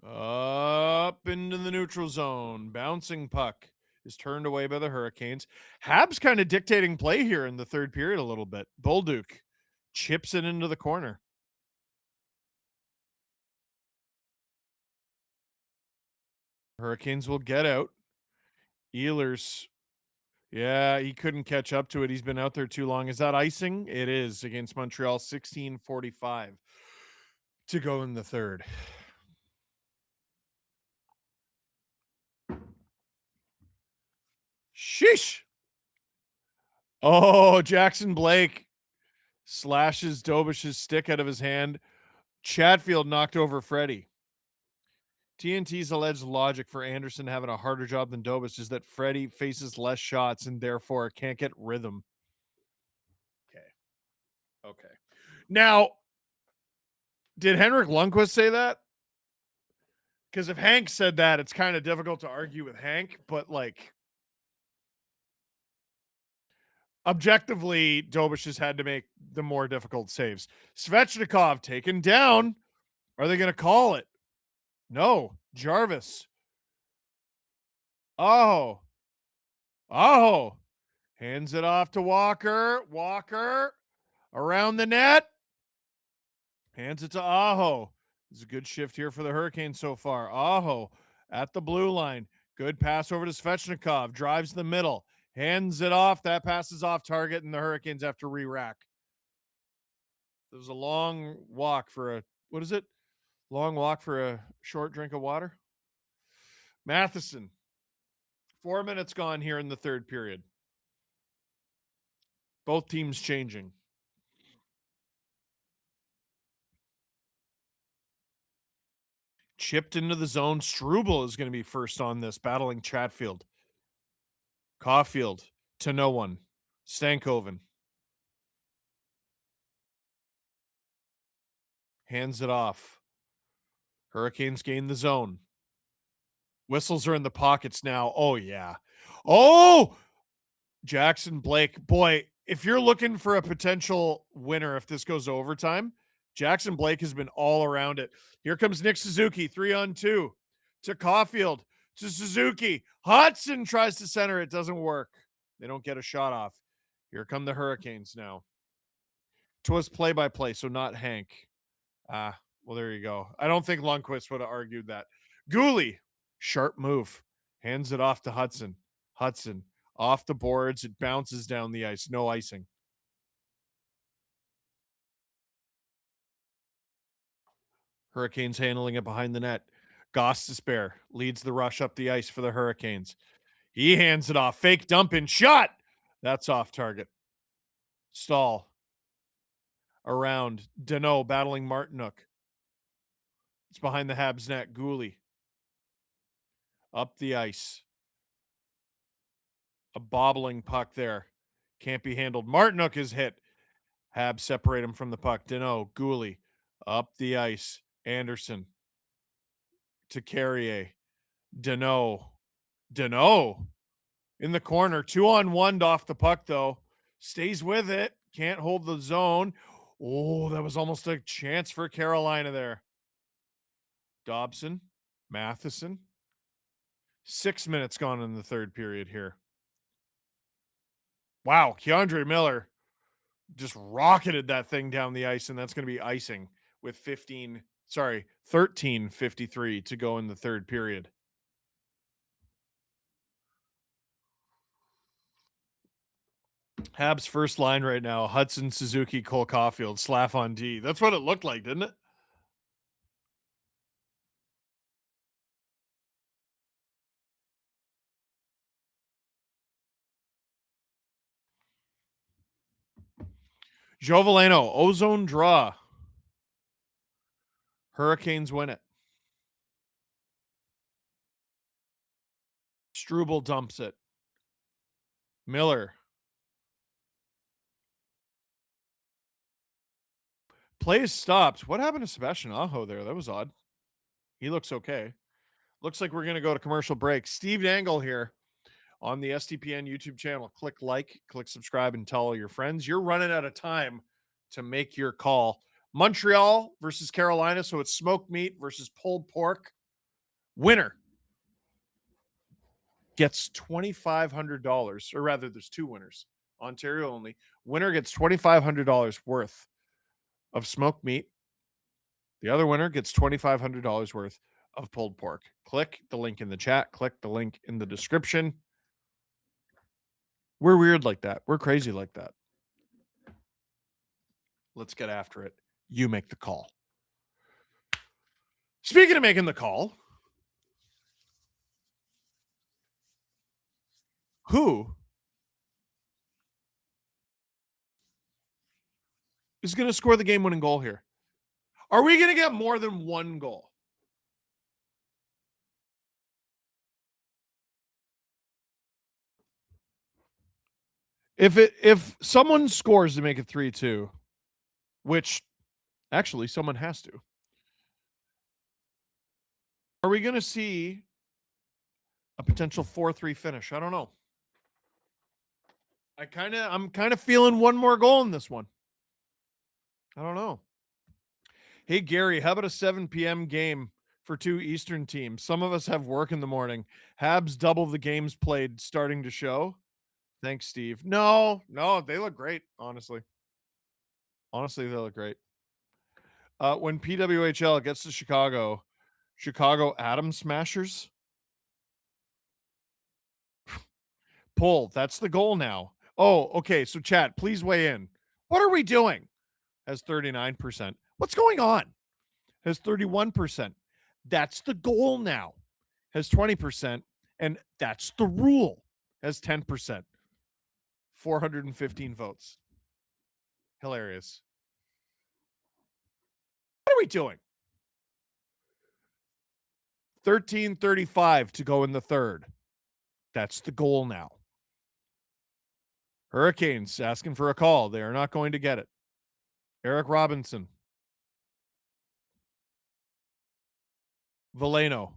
Up into the neutral zone. Bouncing puck is turned away by the Hurricanes. Habs kind of dictating play here in the third period a little bit. Bolduc chips it into the corner. Hurricanes will get out. Ehlers, yeah, he couldn't catch up to it. He's been out there too long. Is that icing? It is against Montreal. 16:45 to go in the third. Sheesh. Oh, Jackson Blake slashes Dobish's stick out of his hand. Chatfield knocked over Freddie. TNT's alleged logic for Anderson having a harder job than Dobish is that Freddie faces less shots and therefore can't get rhythm. Okay. Now, did Henrik Lundqvist say that? Because if Hank said that, it's kind of difficult to argue with Hank, but like objectively, Dobish has had to make the more difficult saves. Svechnikov taken down. Are they going to call it? No. Jarvis. Oh. Hands it off to Walker. Walker around the net. Hands it to Aho. This is a good shift here for the Hurricanes so far. Aho at the blue line. Good pass over to Svechnikov. Drives the middle. Hands it off. That pass is off target, and the Hurricanes have to re-rack. There was a long walk for a, what is it? Long walk for a short drink of water. Matheson. 4 minutes gone here in the third period. Both teams changing. Chipped into the zone. Struble is going to be first on this, battling Chatfield. Caulfield to no one. Stankoven hands it off. Hurricanes gain the zone. Whistles are in the pockets now. Oh, yeah. Oh, Jackson Blake. Boy, if you're looking for a potential winner if this goes to overtime, Jackson Blake has been all around it. Here comes Nick Suzuki, 3-on-2 to Caulfield to Suzuki. Hudson tries to center. It doesn't work. They don't get a shot off. Here come the Hurricanes now. 'Twas play-by-play, so not Hank. Well, there you go. I don't think Lundqvist would have argued that. Gooley, sharp move. Hands it off to Hudson. Hudson off the boards. It bounces down the ice. No icing. Hurricanes handling it behind the net. Goss despair leads the rush up the ice for the Hurricanes. He hands it off. Fake dump in shot. That's off target. Stahl around. Deneau battling Martinook. It's behind the Habs net. Gooley up the ice. A bobbling puck there. Can't be handled. Martinook is hit. Habs separate him from the puck. Deneau, Gooley up the ice. Anderson to Carrier. Deneau in the corner. 2-on-1 off the puck, though. Stays with it. Can't hold the zone. Oh, that was almost a chance for Carolina there. Dobson, Matheson. 6 minutes gone in the third period here. Wow, Keandre Miller just rocketed that thing down the ice, and that's going to be icing with 13:53 to go in the third period. Habs first line right now: Hudson, Suzuki, Cole Caulfield, Slav on D. That's what it looked like, didn't it? Joveleno, ozone draw. Hurricanes win it. Struble dumps it. Miller. Play is stopped. What happened to Sebastian Aho there? That was odd. He looks okay. Looks like we're going to go to commercial break. Steve Dangle here on the SDPN YouTube channel. Click like, click subscribe, and tell all your friends. You're running out of time to make your call. Montreal versus Carolina, so it's smoked meat versus pulled pork. Winner gets $2,500, or rather, there's two winners. Ontario only. Winner gets $2,500 worth of smoked meat. The other winner gets $2,500 worth of pulled pork. Click the link in the chat. Click the link in the description. We're weird like that. We're crazy like that. Let's get after it. You make the call. Speaking of making the call, who is going to score the game-winning goal here? Are we going to get more than one goal? If someone scores to make it 3-2, which actually someone has to, are we going to see a potential 4-3 finish? I don't know. I'm kind of feeling one more goal in this one. I don't know. Hey, Gary, how about a 7 p.m. game for two Eastern teams? Some of us have work in the morning. Habs double the games played starting to show. Thanks, Steve. No, they look great, honestly. Honestly, they look great. When PWHL gets to Chicago Atom Smashers. Pull. That's the goal now. Oh, okay. So chat, please weigh in. What are we doing? Has 39%. What's going on? Has 31%. That's the goal now. Has 20%. And that's the rule. Has 10%. 415 votes. Hilarious. What are we doing? 13:35 to go in the third. That's the goal now. Hurricanes asking for a call. They are not going to get it. Eric Robinson. Veleno.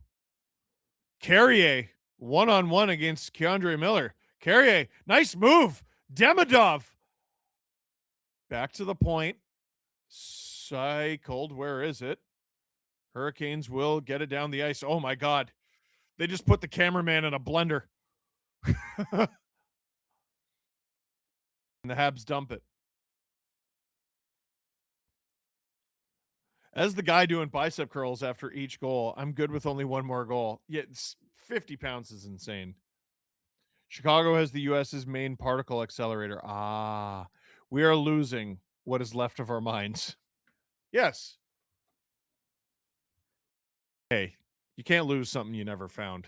Carrier, one-on-one against Keandre Miller. Carrier, nice move. Demidov. Back to the point. Cycled. Where is it? Hurricanes will get it down the ice. Oh, my God. They just put the cameraman in a blender. And the Habs dump it. As the guy doing bicep curls after each goal, I'm good with only one more goal. Yeah, 50 pounds is insane. Chicago has the U.S.'s main particle accelerator. We are losing what is left of our minds. Yes. Hey, you can't lose something you never found.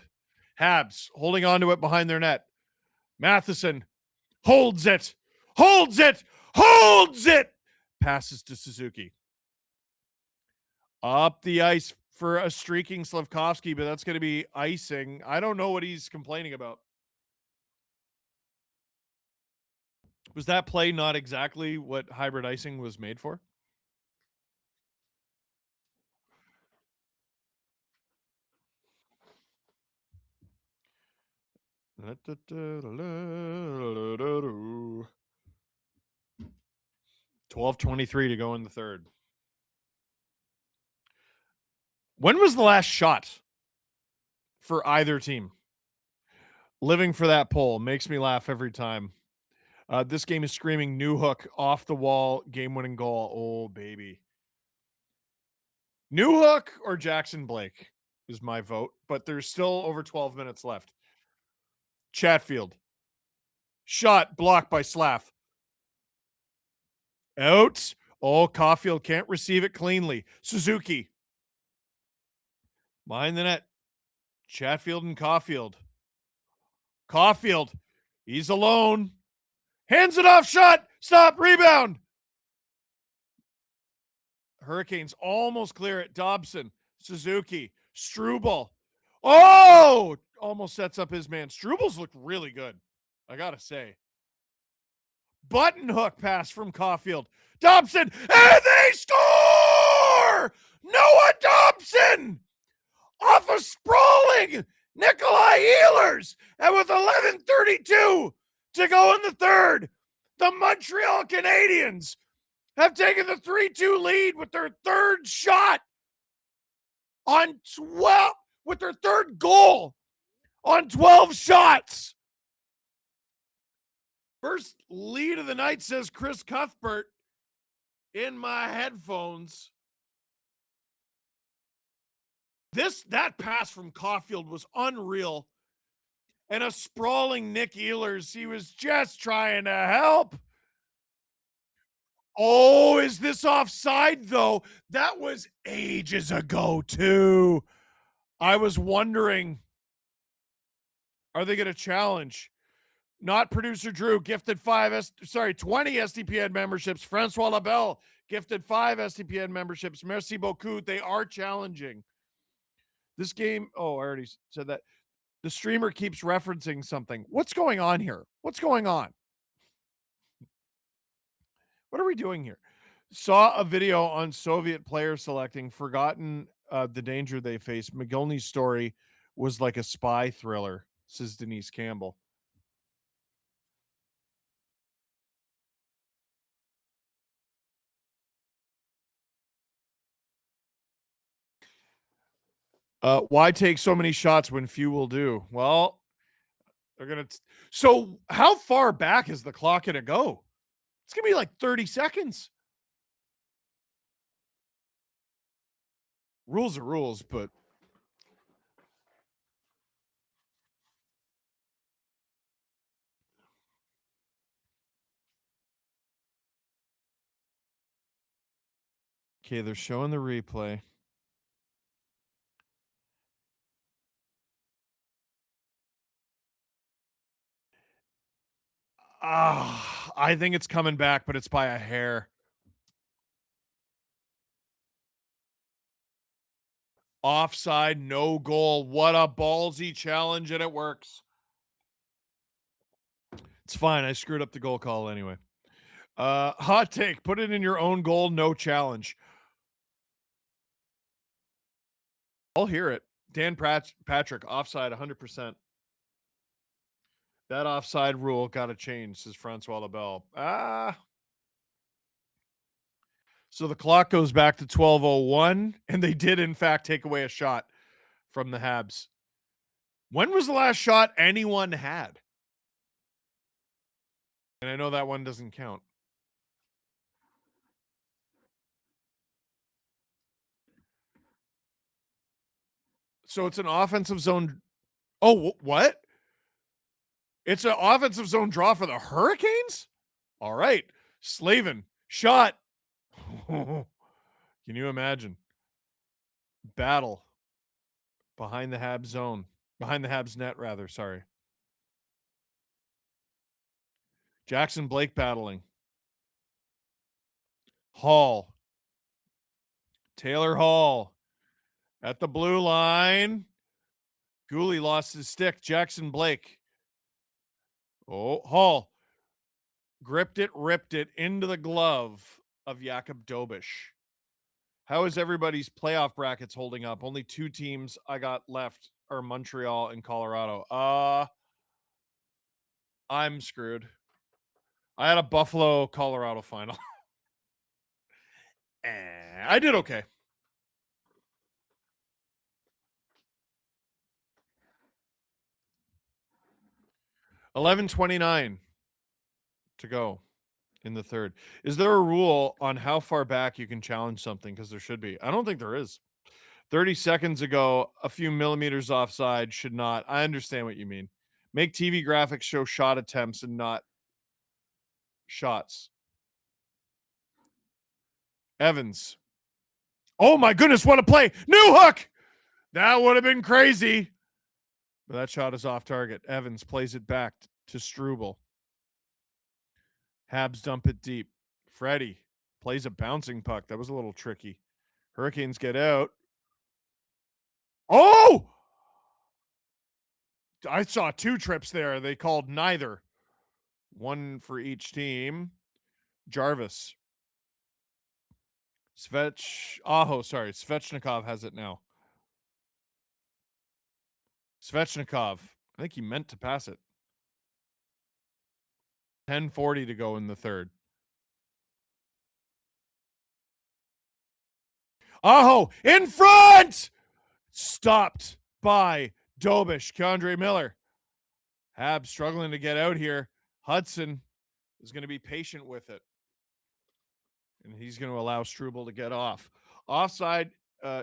Habs holding on to it behind their net. Matheson holds it. Holds it. Holds it. Passes to Suzuki. Up the ice for a streaking Slafkovsky, but that's going to be icing. I don't know what he's complaining about. Was that play not exactly what hybrid icing was made for? $12:23 to go in the third. When was the last shot for either team? Living for that poll makes me laugh every time. This game is screaming new hook off the wall game-winning goal. Oh, baby. New hook or Jackson Blake is my vote, but there's still over 12 minutes left. Chatfield. Shot blocked by Slav. Out. Oh, Caulfield can't receive it cleanly. Suzuki. Behind the net. Chatfield and Caulfield. Caulfield. He's alone. Hands it off. Shot. Stop. Rebound. Hurricanes almost clear it. Dobson. Suzuki. Struble. Oh! Almost sets up his man. Struble's looked really good, I got to say. Button hook pass from Caulfield. Dobson. And they score! Noah Dobson! Off a sprawling Nikolai Ehlers. And with 11:32 to go in the third, the Montreal Canadiens have taken the 3-2 lead with their third shot on 12, with their third goal on 12 shots. First lead of the night, says Chris Cuthbert in my headphones. That pass from Caulfield was unreal. And a sprawling Nick Ehlers, he was just trying to help. Oh, is this offside, though? That was ages ago, too. I was wondering, are they going to challenge? Not producer Drew, gifted 20 SDPN memberships. Francois Labelle, gifted 5 SDPN memberships. Merci beaucoup. They are challenging. This game, I already said that. The streamer keeps referencing something. What's going on here? What's going on? What are we doing here? Saw a video on Soviet players selecting, forgotten the danger they face. McGillney's story was like a spy thriller, says Denise Campbell. Why take so many shots when few will do? Well, they're going to. So how far back is the clock going to go? It's going to be like 30 seconds. Rules are rules, but. Okay, they're showing the replay. I think it's coming back, but it's by a hair. Offside, no goal. What a ballsy challenge, and it works. It's fine. I screwed up the goal call anyway. Hot take. Put it in your own goal. No challenge. I'll hear it. Dan Patrick, offside 100%. That offside rule got to change, says Francois Lebel. So the clock goes back to 12:01, and they did, in fact, take away a shot from the Habs. When was the last shot anyone had? And I know that one doesn't count. So it's an offensive zone. Oh, what? It's an offensive zone draw for the Hurricanes? All right. Slavin, shot. Can you imagine? Battle behind the Habs zone. Behind the Habs net, rather. Sorry. Jackson Blake battling. Hall. Taylor Hall at the blue line. Gooley lost his stick. Jackson Blake. Oh, Hall gripped it, ripped it into the glove of Jakub Dobish. How is everybody's playoff brackets holding up? Only 2 teams I got left are Montreal and Colorado. I'm screwed. I had a Buffalo Colorado final. I did okay. $11:29 to go in the third. Is there a rule on how far back you can challenge something? Because there should be. I don't think there is. 30 seconds ago, a few millimeters offside should not. I understand what you mean. Make TV graphics show shot attempts and not shots. Evans. Oh my goodness, what a play. New hook. That would have been crazy. But that shot is off target. Evans plays it back to Struble. Habs dump it deep. Freddie plays a bouncing puck. That was a little tricky. Hurricanes get out. Oh! I saw 2 trips there. They called neither. 1 for each team. Jarvis. Svechnikov has it now. Svechnikov. I think he meant to pass it. 10:40 to go in the third. Aho in front! Stopped by Dobish. K'Andre Miller. Habs struggling to get out here. Hudson is going to be patient with it. And he's going to allow Struble to get off. Offside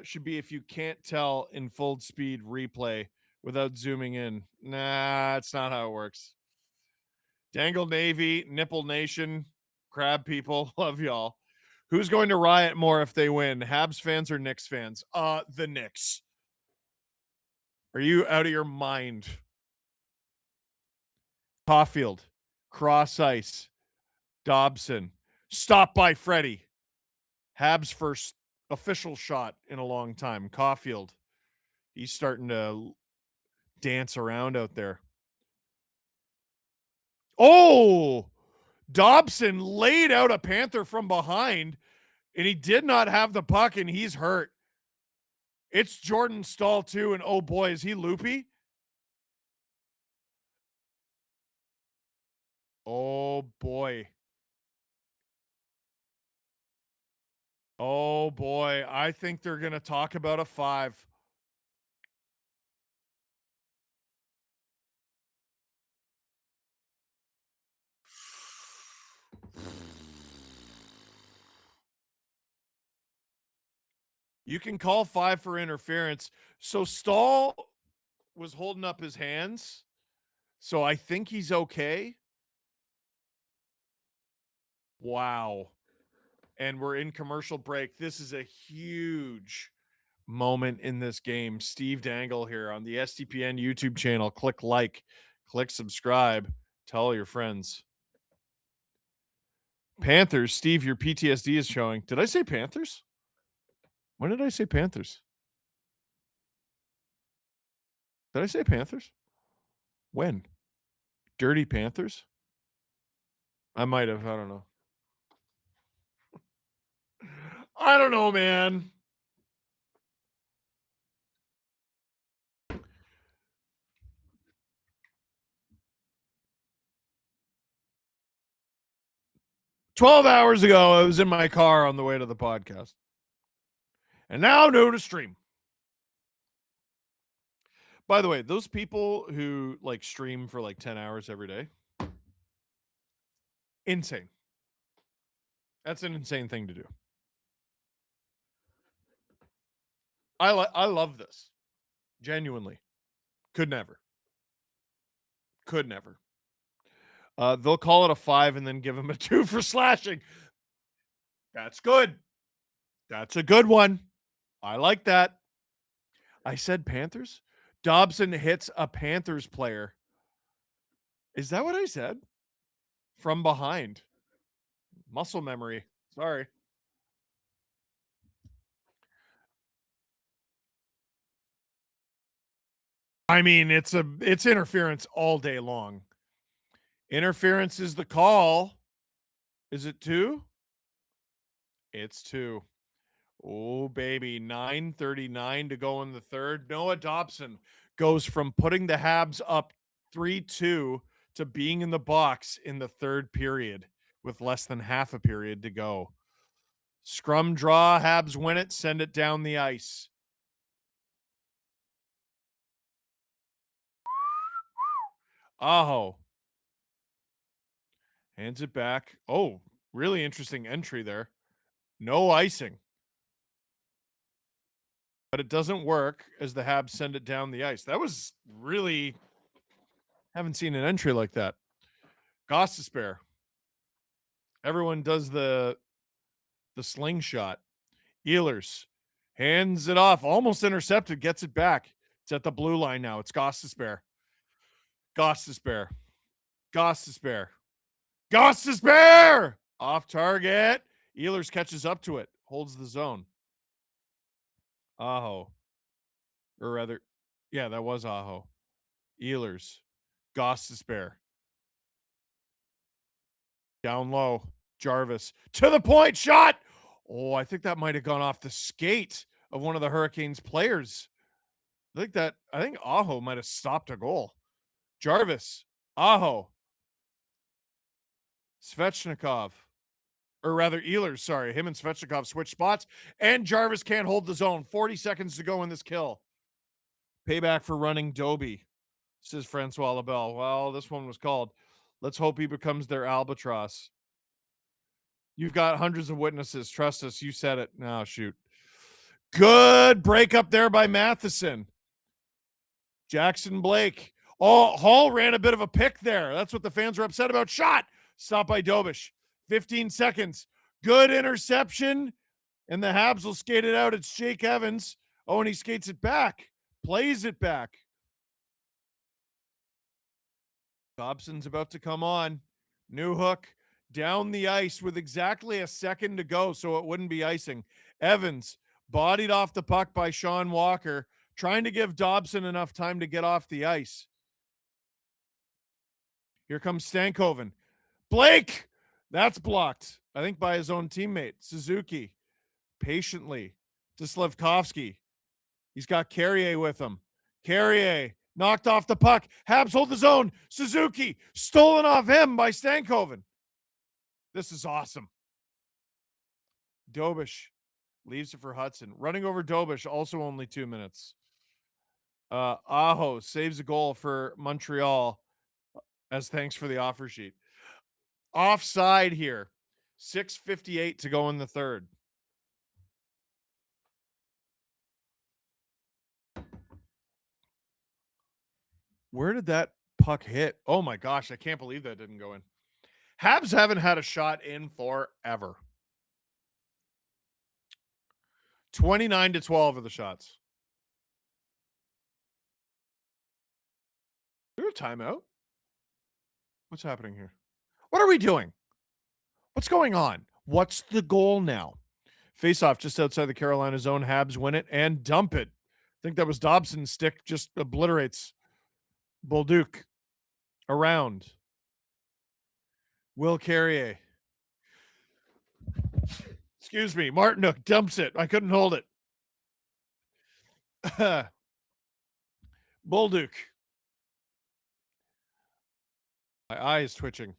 should be if you can't tell in full speed replay without zooming in. Nah, it's not how it works. Dangle Navy, Nipple Nation, Crab people, love y'all. Who's going to riot more if they win? Habs fans or Knicks fans? The Knicks. Are you out of your mind? Caulfield, cross ice, Dobson, stopped by Freddie. Habs' first official shot in a long time. Caulfield, he's starting to dance around out there. Oh, Dobson laid out a Panther from behind, and he did not have the puck, and he's hurt. It's Jordan Stahl, too, and oh boy, is he loopy? Oh boy. Oh boy, I think they're going to talk about a 5. You can call 5 for interference. So Stahl was holding up his hands. So I think he's okay. Wow. And we're in commercial break. This is a huge moment in this game. Steve Dangle here on the SDPN YouTube channel. Click like, click subscribe, tell all your friends. Panthers, Steve, your PTSD is showing. Did I say Panthers? When did I say Panthers? Did I say Panthers? When? Dirty Panthers? I might have. I don't know. I don't know, man. $12 ago, I was in my car on the way to the podcast. And now new to stream. By the way, those people who like stream for like 10 hours every day, insane. That's an insane thing to do. I love this. Genuinely. Could never. Could never. They'll call it a 5 and then give him a 2 for slashing. That's good. That's a good one. I like that. I said Panthers. Dobson hits a Panthers player. Is that what I said? From behind. Muscle memory. Sorry. I mean, it's interference all day long. Interference is the call. Is it 2? It's 2. Oh, baby. 9:39 to go in the third. Noah Dobson goes from putting the Habs up 3-2 to being in the box in the third period with less than half a period to go. Scrum draw. Habs win it. Send it down the ice. Aho. Hands it back. Oh, really interesting entry there. No icing. But it doesn't work as the Habs send it down the ice. That was really... Haven't seen an entry like that. Gostisbehere. Everyone does the slingshot. Ehlers hands it off. Almost intercepted. Gets it back. It's at the blue line now. It's Gostisbehere. Gostisbehere. Gostisbehere. Gostisbehere! Off target. Ehlers catches up to it. Holds the zone. Aho. Or rather, yeah, that was Aho. Ehlers. Gostisbehere. Down low. Jarvis. To the point. Shot! Oh, I think that might have gone off the skate of one of the Hurricanes players. I think Aho might have stopped a goal. Jarvis. Aho. Svechnikov. Or rather, Ehlers, sorry. Him and Svechnikov switch spots. And Jarvis can't hold the zone. 40 seconds to go in this kill. Payback for running Doby, says Francois Labelle. Well, this one was called. Let's hope he becomes their albatross. You've got hundreds of witnesses. Trust us. You said it. No, shoot. Good break up there by Matheson. Jackson Blake. Oh, Hall ran a bit of a pick there. That's what the fans were upset about. Shot. Stopped by Dobish. 15 seconds. Good interception. And the Habs will skate it out. It's Jake Evans. Oh, and he skates it back. Plays it back. Dobson's about to come on. New hook. Down the ice with exactly a second to go, so it wouldn't be icing. Evans bodied off the puck by Sean Walker, trying to give Dobson enough time to get off the ice. Here comes Stankoven. Blake! That's blocked, I think, by his own teammate. Suzuki. Patiently. To Slafkovsky. He's got Carrier with him. Carrier knocked off the puck. Habs hold the zone. Suzuki stolen off him by Stankoven. This is awesome. Dobish leaves it for Hudson. Running over Dobish, also only 2 minutes. Aho saves a goal for Montreal as thanks for the offer sheet. Offside here. 6:58 to go in the third. Where did that puck hit? Oh my gosh, I can't believe that didn't go in. Habs haven't had a shot in forever. 29-12 of the shots. Is there a timeout? What's happening here? What are we doing? What's going on? What's the goal now? Face-off just outside the Carolina zone. Habs win it and dump it. I think that was Dobson's stick. Just obliterates Bolduc around. Will Carrier. Excuse me. Martinook dumps it. I couldn't hold it. Bolduc. My eye is twitching.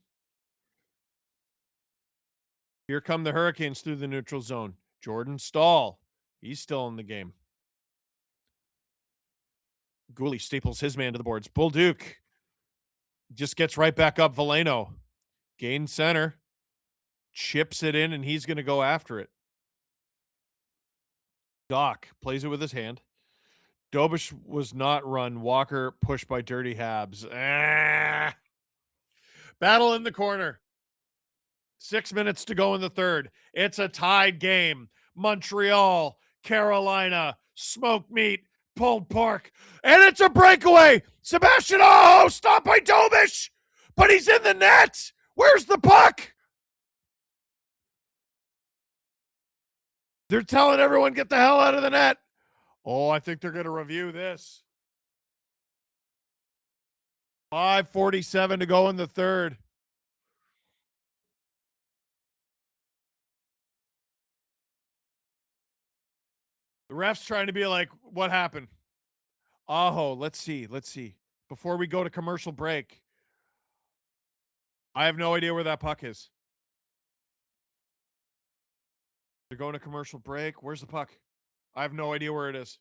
Here come the Hurricanes through the neutral zone. Jordan Stahl. He's still in the game. Gooley staples his man to the boards. Bolduc just gets right back up. Veleno. Gain center. Chips it in, and he's going to go after it. Doc plays it with his hand. Dobish was not run. Walker pushed by Dirty Habs. Battle in the corner. 6 minutes to go in the third. It's a tied game. Montreal, Carolina, smoked meat, pulled pork, and it's a breakaway. Sebastian Aho stopped by Dobish, but he's in the net. Where's the puck? They're telling everyone, get the hell out of the net. Oh, I think they're going to review this. 5:47 to go in the third. The ref's trying to be like, what happened? Aho, let's see. Before we go to commercial break, I have no idea where that puck is. They're going to commercial break. Where's the puck? I have no idea where it is.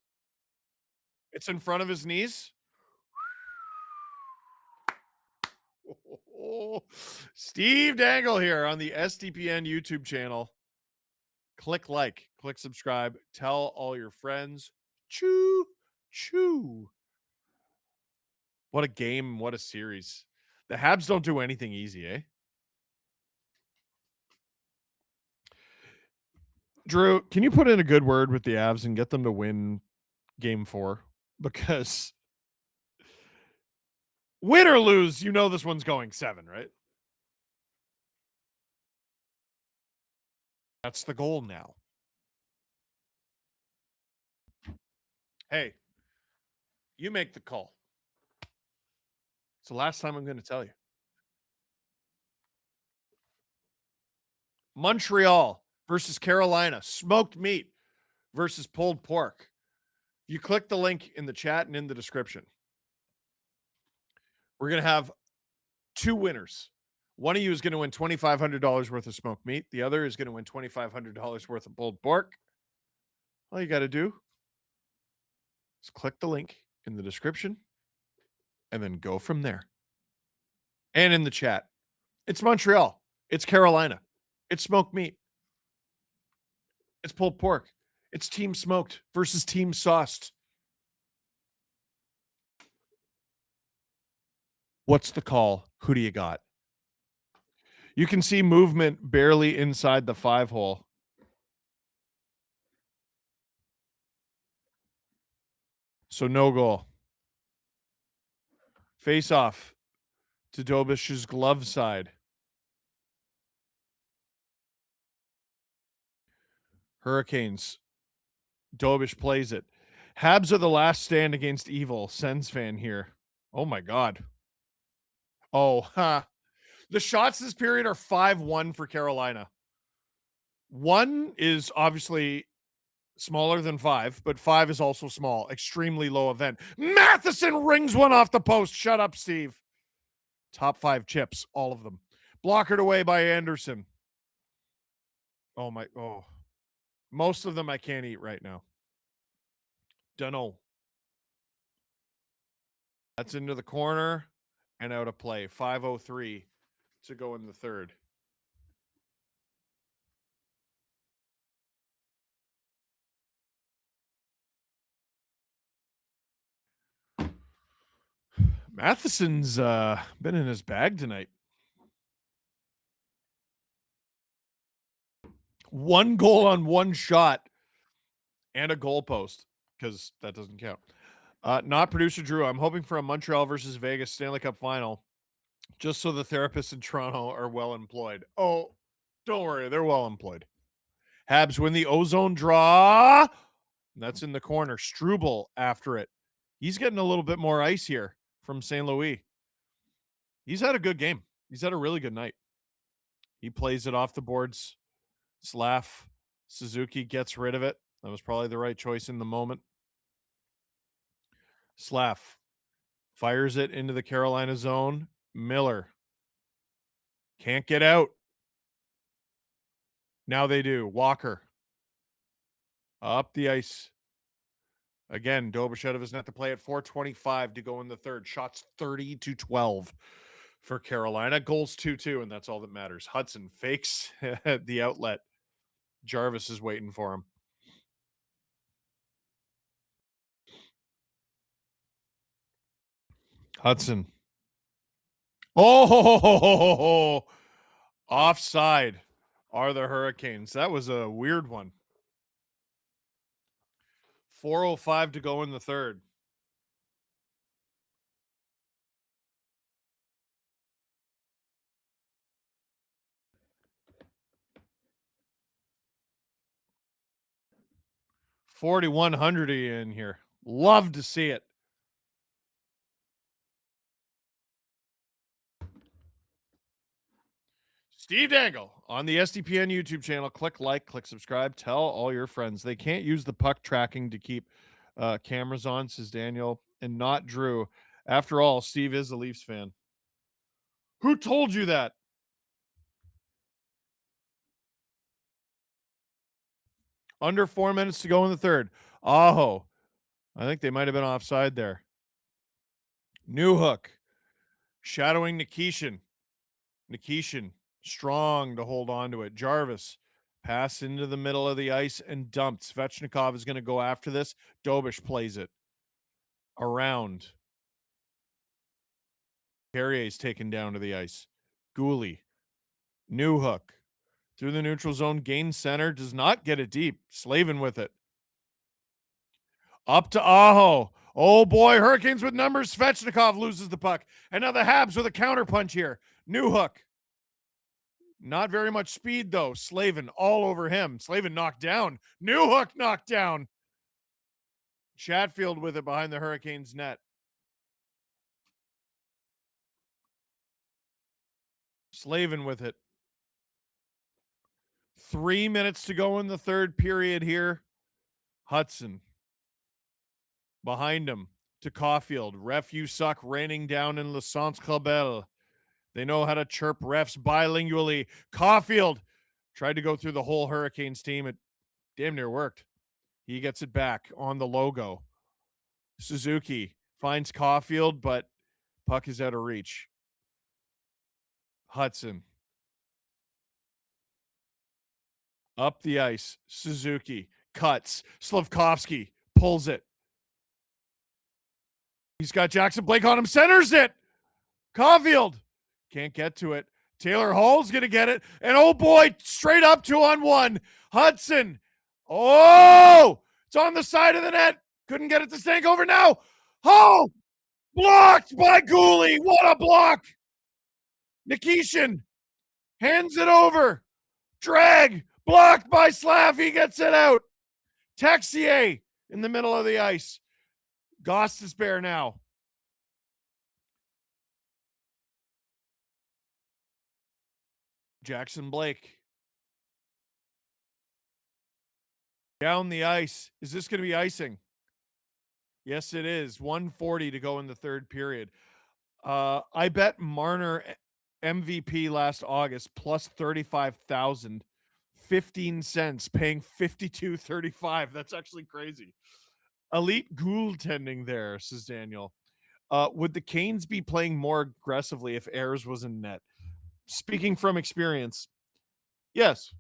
It's in front of his knees. Oh, Steve Dangle here on the SDPN YouTube channel. Click like, click subscribe, tell all your friends. Choo, choo. What a game, what a series. The Habs don't do anything easy, eh? Drew, can you put in a good word with the Avs and get them to win game 4? Because win or lose, you know this one's going 7, right? That's the goal now. Hey, you make the call. It's the last time I'm going to tell you. Montreal versus Carolina. Smoked meat versus pulled pork. You click the link in the chat and in the description. We're going to have 2 winners. One of you is going to win $2,500 worth of smoked meat. The other is going to win $2,500 worth of pulled pork. All you got to do is click the link in the description and then go from there. And in the chat. It's Montreal. It's Carolina. It's smoked meat. It's pulled pork. It's team smoked versus team sauced. What's the call? Who do you got? You can see movement barely inside the 5-hole. So no goal. Face off to Dobish's glove side. Hurricanes. Dobish plays it. Habs are the last stand against evil. Sens fan here. Oh my God. Oh, huh. The shots this period are 5-1 for Carolina. 1 is obviously smaller than 5, but 5 is also small. Extremely low event. Matheson rings one off the post. Shut up, Steve. Top 5 chips, all of them. Blockered away by Anderson. Oh my, oh. Most of them I can't eat right now. Dunno. That's into the corner and out of play. 5:03 to go in the third. Matheson's been in his bag tonight. 1 goal on 1 shot and a goal post, because that doesn't count. Not producer Drew. I'm hoping for a Montreal versus Vegas Stanley Cup final, just so the therapists in Toronto are well employed. Oh, don't worry. They're well employed. Habs win the ozone draw. That's in the corner. Struble after it. He's getting a little bit more ice here from St. Louis. He's had a good game. He's had a really good night. He plays it off the boards. Slav. Suzuki gets rid of it. That was probably the right choice in the moment. Slav fires it into the Carolina zone. Miller can't get out. Now they do. Walker up the ice. Again, Dobish out of his net to play at 4:25 to go in the third. Shots 30-12 for Carolina. Goals 2-2, and that's all that matters. Hudson fakes the outlet. Jarvis is waiting for him. Hudson. Oh, offside are the Hurricanes. That was a weird one. 4:05 to go in the third. $4,100 in here. Love to see it. Steve Dangle on the SDPN YouTube channel. Click like, click subscribe. Tell all your friends. They can't use the puck tracking to keep cameras on, says Daniel, and not Drew. After all, Steve is a Leafs fan. Who told you that? Under 4 minutes to go in the third. Aho. I think they might have been offside there. Newhook shadowing Nikishin. Nikishin strong to hold on to it. Jarvis pass into the middle of the ice and dumped. Svechnikov is going to go after this. Dobish plays it around. Carrier's taken down to the ice. Gooley. Newhook through the neutral zone. Gain center. Does not get it deep. Slavin with it. Up to Aho. Oh boy, Hurricanes with numbers. Svechnikov loses the puck. And now the Habs with a counterpunch here. Newhook. Not very much speed, though. Slavin all over him. Slavin knocked down. Newhook knocked down. Chatfield with it behind the Hurricanes net. Slavin with it. 3 minutes to go in the third period here. Hudson behind him to Caulfield. Ref, you suck, raining down in Le Centre Cabell. They know how to chirp refs bilingually. Caulfield tried to go through the whole Hurricanes team. It damn near worked. He gets it back on the logo. Suzuki finds Caulfield, but puck is out of reach. Hudson. Up the ice. Suzuki cuts. Slavkovsky pulls it. He's got Jackson Blake on him. Centers it. Caulfield can't get to it. Taylor Hall's going to get it. And oh boy, straight up 2-on-1. Hudson. Oh, it's on the side of the net. Couldn't get it to Stank over now. Oh, blocked by Gooley. What a block. Nikishin hands it over. Drag. Blocked by Slav. He gets it out. Texier in the middle of the ice. Goss is bare now. Jackson Blake. Down the ice. Is this going to be icing? Yes, it is. 1:40 to go in the third period. I bet Marner MVP last August plus 35,000, 15 cents, paying 52.35. That's actually crazy. Elite goaltending there, says Daniel. Would the Canes be playing more aggressively if Ayers was in net? Speaking from experience, yes.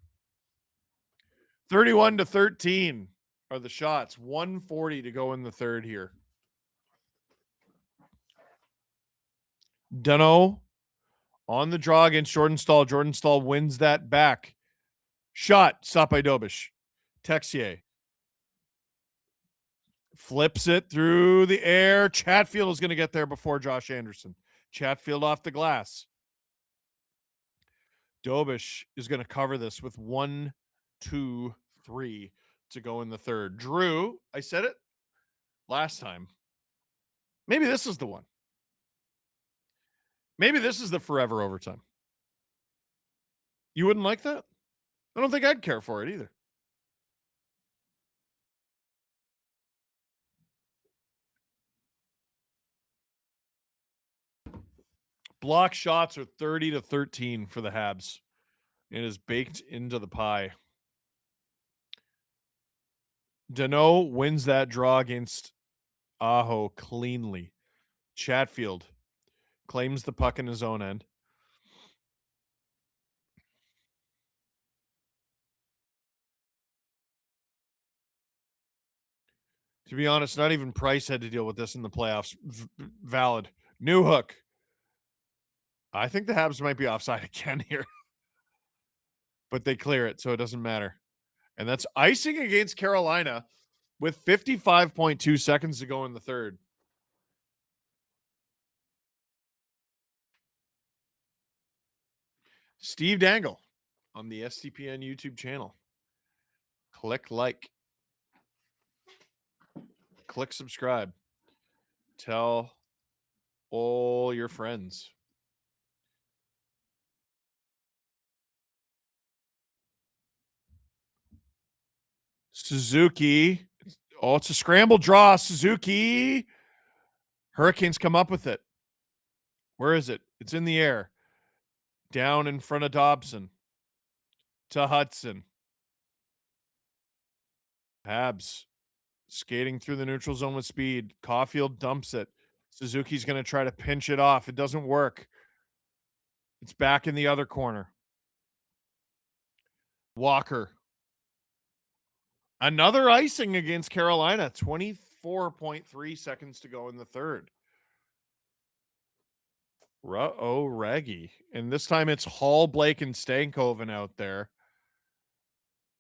31-13 are the shots. 1:40 to go in the third here. Dunno on the draw against Jordan Stahl. Jordan Stahl wins that back. Shot, stopped by Dobish. Texier flips it through the air. Chatfield is going to get there before Josh Anderson. Chatfield off the glass. Dobish is going to cover this with 1, 2, 3 to go in the third. Drew, I said it last time. Maybe this is the one. Maybe this is the forever overtime. You wouldn't like that? I don't think I'd care for it either. Block shots are 30-13 for the Habs. It is baked into the pie. Dano wins that draw against Aho cleanly. Chatfield claims the puck in his own end. To be honest, not even Price had to deal with this in the playoffs. Valid. New hook. I think the Habs might be offside again here. But they clear it, so it doesn't matter. And that's icing against Carolina with 55.2 seconds to go in the third. Steve Dangle on the STPN YouTube channel. Click like. Click subscribe. Tell all your friends. Suzuki. Oh, it's a scramble draw. Suzuki. Hurricanes come up with it. Where is it? It's in the air. Down in front of Dobson. To Hudson. Habs skating through the neutral zone with speed. Caulfield dumps it. Suzuki's going to try to pinch it off. It doesn't work. It's back in the other corner. Walker. Another icing against Carolina. 24.3 seconds to go in the third. Raggy. And this time it's Hall, Blake, and Stankoven out there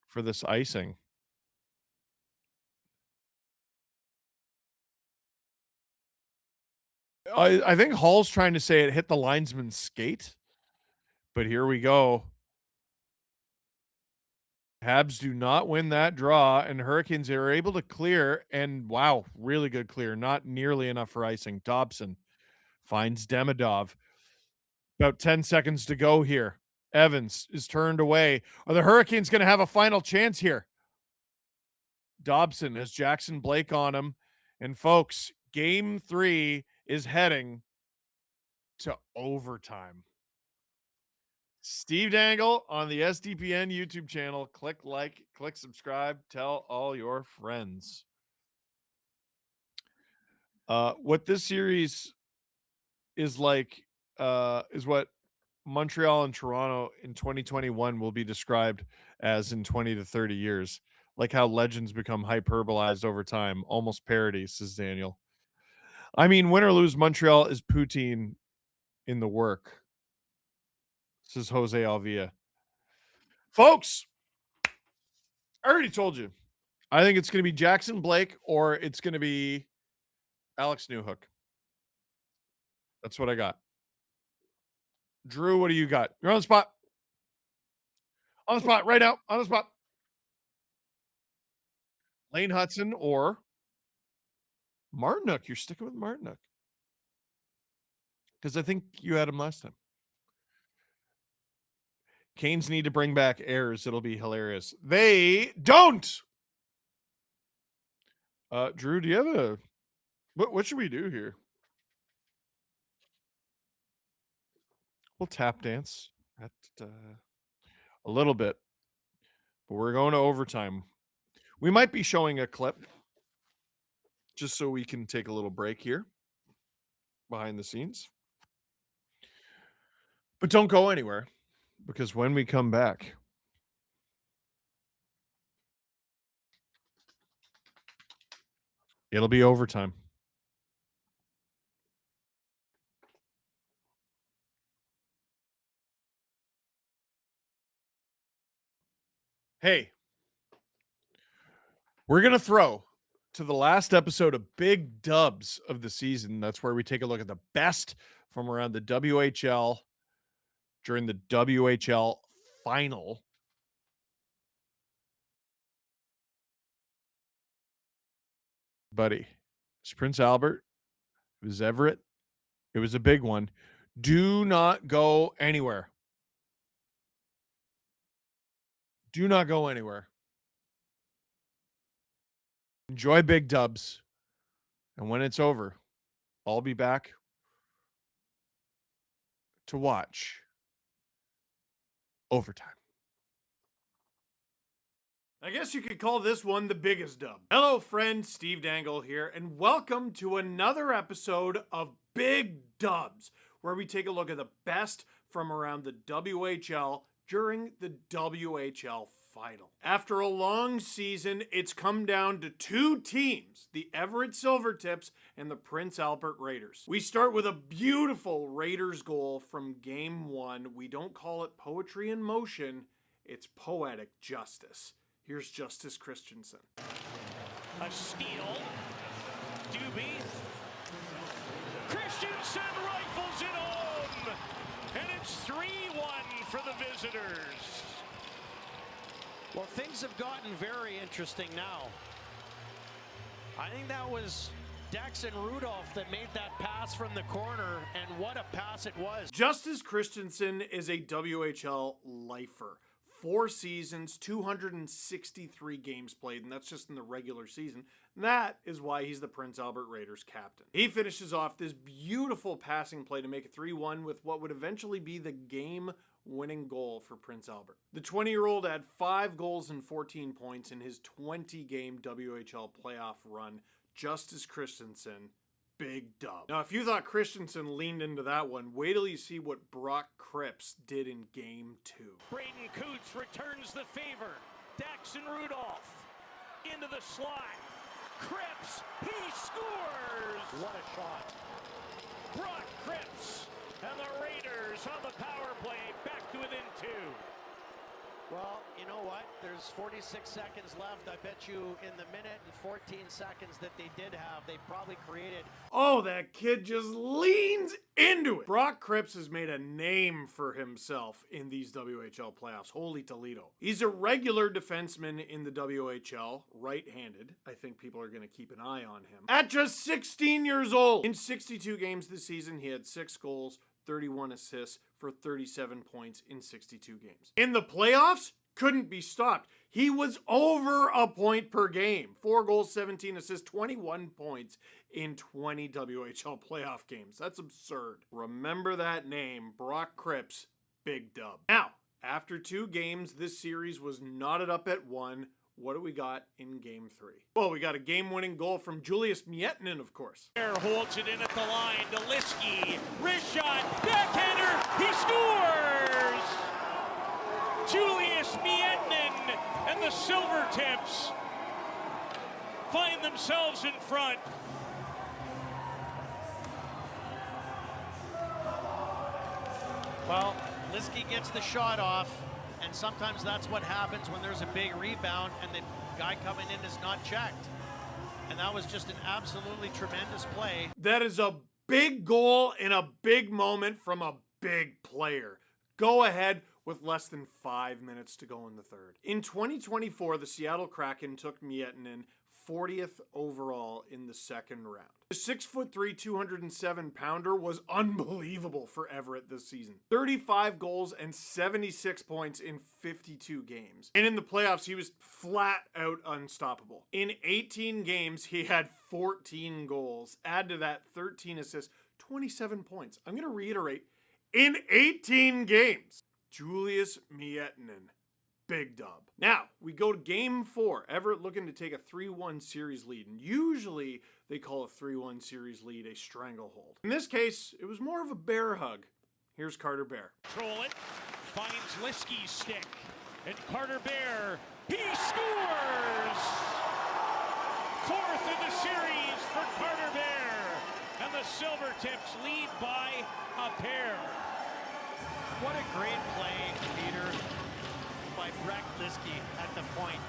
for this icing. I think Hall's trying to say it hit the linesman's skate. But here we go. Habs do not win that draw, and Hurricanes are able to clear. And wow, really good clear. Not nearly enough for icing. Dobson finds Demidov. About 10 seconds to go here. Evans is turned away. Are the Hurricanes going to have a final chance here? Dobson has Jackson Blake on him. And folks, game 3 is heading to overtime. Steve Dangle on the SDPN YouTube channel. Click like, click subscribe, tell all your friends. What this series is like is what Montreal and Toronto in 2021 will be described as in 20 to 30 years. Like how legends become hyperbolized over time. Almost parody, says Daniel. I mean, win or lose, Montreal is poutine in the work, says Jose Alvia. Folks, I already told you. I think it's going to be Jackson Blake or it's going to be Alex Newhook. That's what I got. Drew, what do you got? You're on the spot. On the spot right now. On the spot. Lane Hudson or Martinook. You're sticking with Martinook. Because I think you had him last time. Canes need to bring back Ayers. It'll be hilarious. They don't. Drew, do you have a... What should we do here? We'll tap dance at a little bit. But we're going to overtime. We might be showing a clip just so we can take a little break here behind the scenes. But don't go anywhere because when we come back, it'll be overtime. Hey, we're going to throw to the last episode of Big Dubs of the season. That's where we take a look at the best from around the WHL during the WHL final. Buddy, it's Prince Albert. It was Everett. It was a big one. Do not go anywhere. Do not go anywhere. Enjoy big dubs. And when it's over, I'll be back to watch overtime. I guess you could call this one the biggest dub. Hello, friend, Steve Dangle here, and welcome to another episode of Big Dubs, where we take a look at the best from around the WHL during the WHL final. After a long season, it's come down to two teams, the Everett Silvertips and the Prince Albert Raiders. We start with a beautiful Raiders goal from Game 1. We don't call it poetry in motion, it's poetic justice. Here's Justice Christensen. A steal. Doobie. Christensen rifles it home. And it's 3-1 for the visitors. Well, things have gotten very interesting now. I think that was Daxon Rudolph that made that pass from the corner, and what a pass it was. Justice Christensen is a WHL lifer. 4 seasons, 263 games played, and that's just in the regular season. And that is why he's the Prince Albert Raiders captain. He finishes off this beautiful passing play to make it 3-1 with what would eventually be the game-winning goal for Prince Albert. The 20-year-old had 5 goals and 14 points in his 20-game WHL playoff run. Justice Christensen, big dub. Now, if you thought Christensen leaned into that one, wait till you see what Brock Cripps did in Game 2. Braden Coots returns the favor. Daxon Rudolph into the slot. Cripps, he scores! What a shot. Brock Cripps and the Raiders on the power play back to within 2. Well, you know what? There's 46 seconds left. I bet you in the minute and 14 seconds that they did have, they probably created. Oh, that kid just leans into it. Brock Cripps has made a name for himself in these WHL playoffs. Holy Toledo. He's a regular defenseman in the WHL, right-handed. I think people are going to keep an eye on him. At just 16 years old. In 62 games this season, he had 6 goals, 31 assists for 37 points in 62 games. In the playoffs, couldn't be stopped. He was over a point per game. 4 goals, 17 assists, 21 points in 20 WHL playoff games. That's absurd. Remember that name, Brock Cripps, big dub. Now, after 2 games, this series was knotted up at 1. What do we got in Game 3? Well, we got a game-winning goal from Julius Miettinen, of course. Holds it in at the line. Deliski, wrist shot, backhander, he scores! Julius Miettinen and the Silvertips find themselves in front. Well, Liski gets the shot off, and sometimes that's what happens when there's a big rebound and the guy coming in is not checked. And that was just an absolutely tremendous play. That is a big goal in a big moment from a big player. Go ahead with less than 5 minutes to go in the third. In 2024, the Seattle Kraken took Miettinen 40th overall in the second round. The 6'3", 207-pounder was unbelievable for Everett this season. 35 goals and 76 points in 52 games. And in the playoffs, he was flat out unstoppable. In 18 games, he had 14 goals. Add to that 13 assists, 27 points. I'm going to reiterate, in 18 games, Julius Miettinen, big dub. Now, we go to Game 4. Everett looking to take a 3-1 series lead. And usually, they call a 3-1 series lead a stranglehold. In this case, it was more of a bear hug. Here's Carter Bear. Control it. Finds Liski's stick. And Carter Bear, he scores! 4th in the series for Carter Bear. And the Silvertips lead by a pair. What a great play, Peter, by Brett Liski at the point.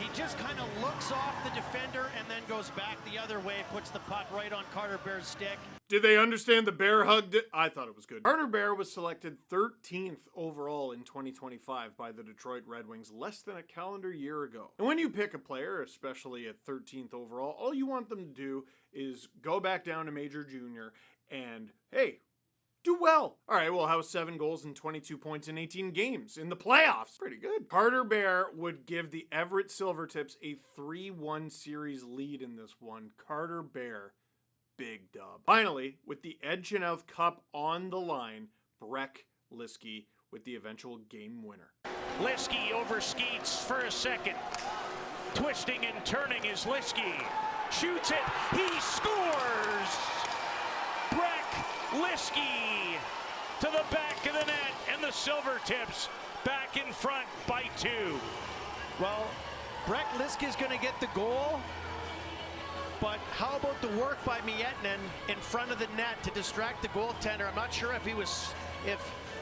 He just kind of looks off the defender and then goes back the other way, puts the puck right on Carter Bear's stick. Did they understand the bear hug? I thought it was good. Carter Bear was selected 13th overall in 2025 by the Detroit Red Wings less than a calendar year ago. And when you pick a player, especially at 13th overall, all you want them to do is go back down to Major Junior and, hey, Do well. All right, well, how 7 goals and 22 points in 18 games in the playoffs? Pretty good. Carter Bear would give the Everett Silvertips a 3-1 series lead in this one. Carter Bear, big dub. Finally, with the Ed Chenoweth Cup on the line, Breck Liskey with the eventual game winner. Liskey over Skeets for a second. Twisting and turning is Liskey. Shoots it. He scores! Breck Liskey to the back of the net, and the Silvertips back in front by 2. Well, Breck Liskey's going to get the goal, but how about the work by Miettinen in front of the net to distract the goaltender? I'm not sure if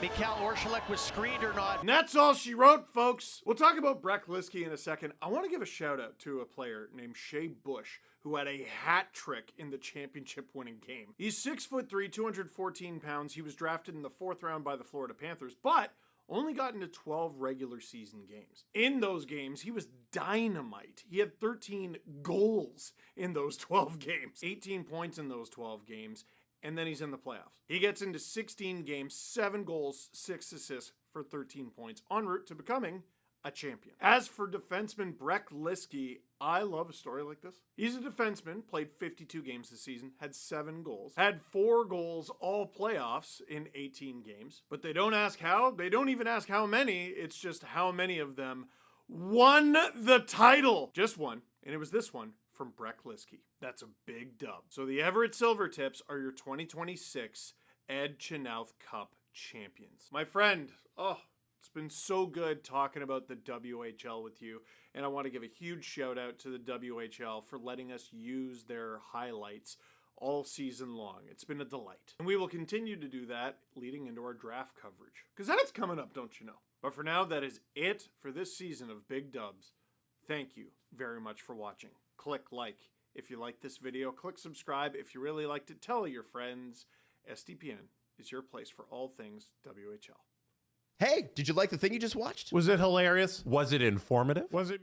Mikhail Orshilek was screened or not. And that's all she wrote, folks. We'll talk about Breck Liskey in a second. I want to give a shout out to a player named Shea Bush, who had a hat trick in the championship winning game. He's 6'3", 214 pounds. He was drafted in the 4th round by the Florida Panthers, but only got into 12 regular season games. In those games, he was dynamite. He had 13 goals in those 12 games, 18 points in those 12 games, and then he's in the playoffs. He gets into 16 games, 7 goals, 6 assists for 13 points, en route to becoming a champion. As for defenseman Breck Liskey, I love a story like this. He's a defenseman, played 52 games this season, had 7 goals, had 4 goals all playoffs in 18 games, but they don't ask how, they don't even ask how many, it's just how many of them won the title. Just one, and it was this one from Breck Liskey. That's a big dub. So the Everett Silvertips are your 2026 Ed Chenoweth Cup champions. My friend, it's been so good talking about the WHL with you, and I want to give a huge shout out to the WHL for letting us use their highlights all season long. It's been a delight. And we will continue to do that leading into our draft coverage, because that's coming up, don't you know? But for now, that is it for this season of Big Dubs. Thank you very much for watching. Click like if you liked this video. Click subscribe if you really liked it. Tell your friends. SDPN is your place for all things WHL. Hey, did you like the thing you just watched? Was it hilarious? Was it informative? Was it?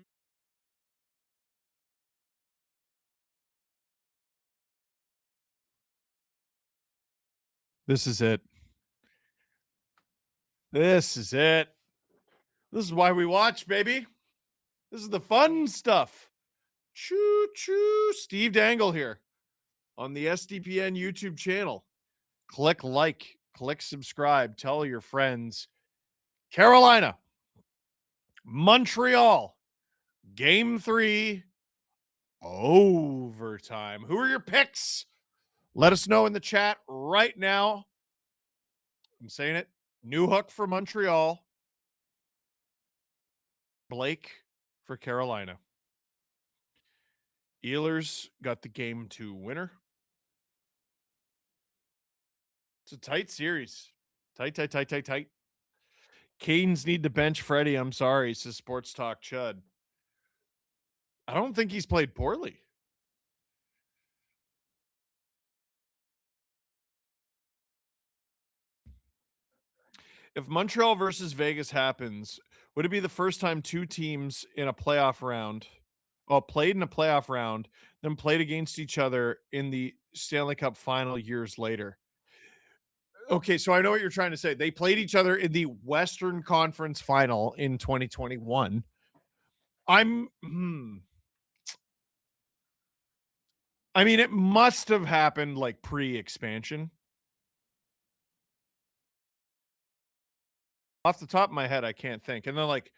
This is it. This is it. This is why we watch, baby. This is the fun stuff. Choo choo. Steve Dangle here on the SDPN YouTube channel. Click like, click subscribe, tell your friends. Carolina, Montreal, Game 3, overtime. Who are your picks? Let us know in the chat right now. I'm saying it. Newhook for Montreal. Blake for Carolina. Ehlers got the Game 2 winner. It's a tight series. Tight. Canes need to bench Freddie. I'm sorry, says Sports Talk Chud. I don't think he's played poorly. If Montreal versus Vegas happens, would it be the first time 2 teams in a playoff round, played in a playoff round, then played against each other in the Stanley Cup final years later? Okay, so I know what you're trying to say. They played each other in the Western Conference final in 2021. I mean, it must have happened like pre-expansion. Off the top of my head, I can't think. And then like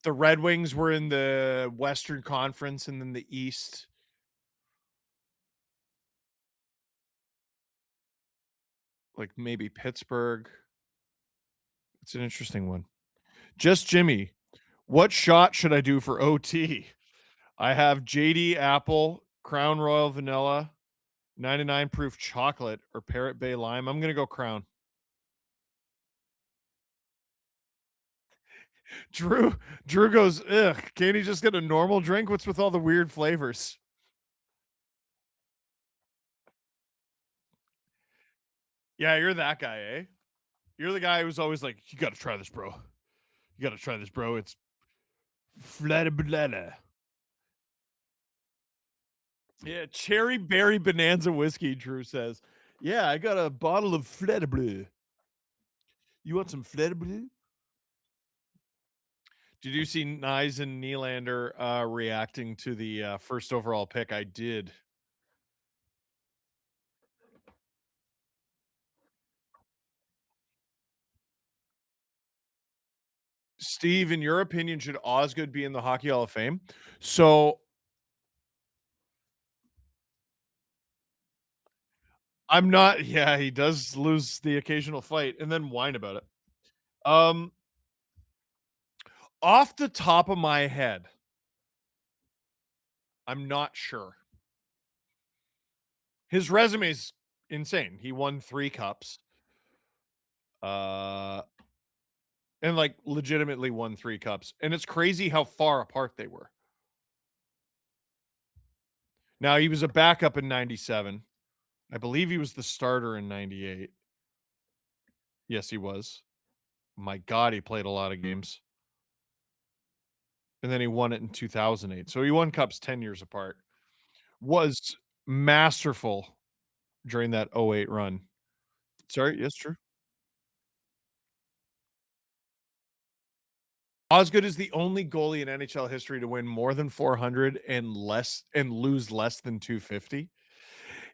the Red Wings were in the Western Conference and then the East. Like maybe Pittsburgh. It's an interesting one. Just Jimmy, what shot should I do for OT? I have JD Apple, Crown Royal Vanilla, 99 proof chocolate, or Parrot Bay Lime. I'm going to go Crown. Drew goes, ugh, can't he just get a normal drink? What's with all the weird flavors? Yeah, you're that guy, eh? You're the guy who's always like, you got to try this, bro. You got to try this, bro. It's Flata. Yeah, cherry berry bonanza whiskey, Drew says. Yeah, I got a bottle of Flata Bleu. You want some fleur bleu? Did you see Nyes and Nylander reacting to the first overall pick? I did. Steve, in your opinion, should Osgood be in the Hockey Hall of Fame? So I'm not. Yeah, he does lose the occasional fight and then whine about it. Off the top of my head, I'm not sure. His resume is insane. He won 3 cups. And like legitimately won 3 cups. And it's crazy how far apart they were. Now, he was a backup in 97. I believe he was the starter in 98. Yes, he was. My God, he played a lot of games. And then he won it in 2008. So he won cups 10 years apart. Was masterful during that 08 run. Sorry, yes, true. Osgood is the only goalie in NHL history to win more than 400 and lose less than 250.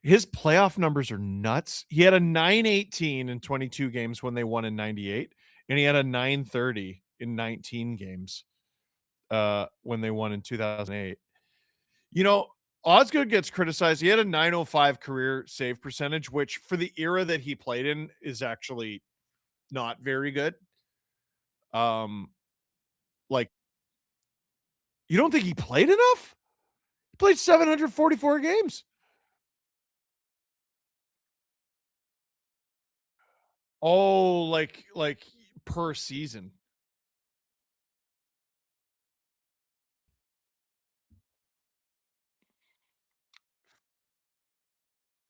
His playoff numbers are nuts. He had a 918 in 22 games when they won in 98, and he had a 930 in 19 games when they won in 2008. You know, Osgood gets criticized. He had a 905 career save percentage, which for the era that he played in is actually not very good. Like, you don't think he played enough? He played 744 games. Oh, like per season.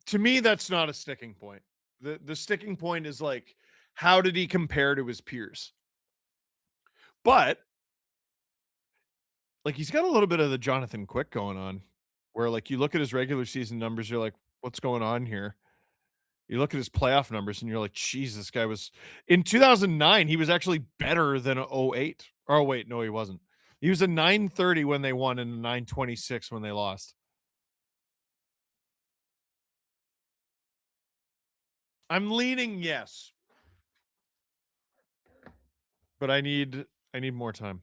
To me, that's not a sticking point. The sticking point is like, how did he compare to his peers? But like, he's got a little bit of the Jonathan Quick going on, where like you look at his regular season numbers, you're like, what's going on here? You look at his playoff numbers and you're like, "Jeez, this guy was in 2009, he was actually better than a '08." Oh, wait, no, he wasn't. He was a 930 when they won and a 926 when they lost. I'm leaning yes. But I need more time.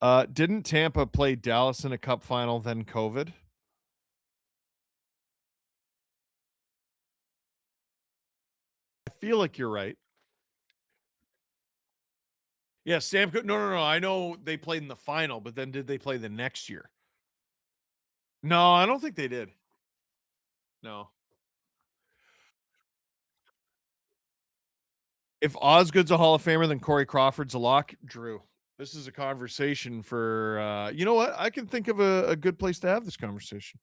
Didn't Tampa play Dallas in a cup final then COVID? I feel like you're right. Yeah, no. I know they played in the final, but then did they play the next year? No, I don't think they did. No. If Osgood's a Hall of Famer, then Corey Crawford's a lock. Drew, this is a conversation for you know what? I can think of a good place to have this conversation.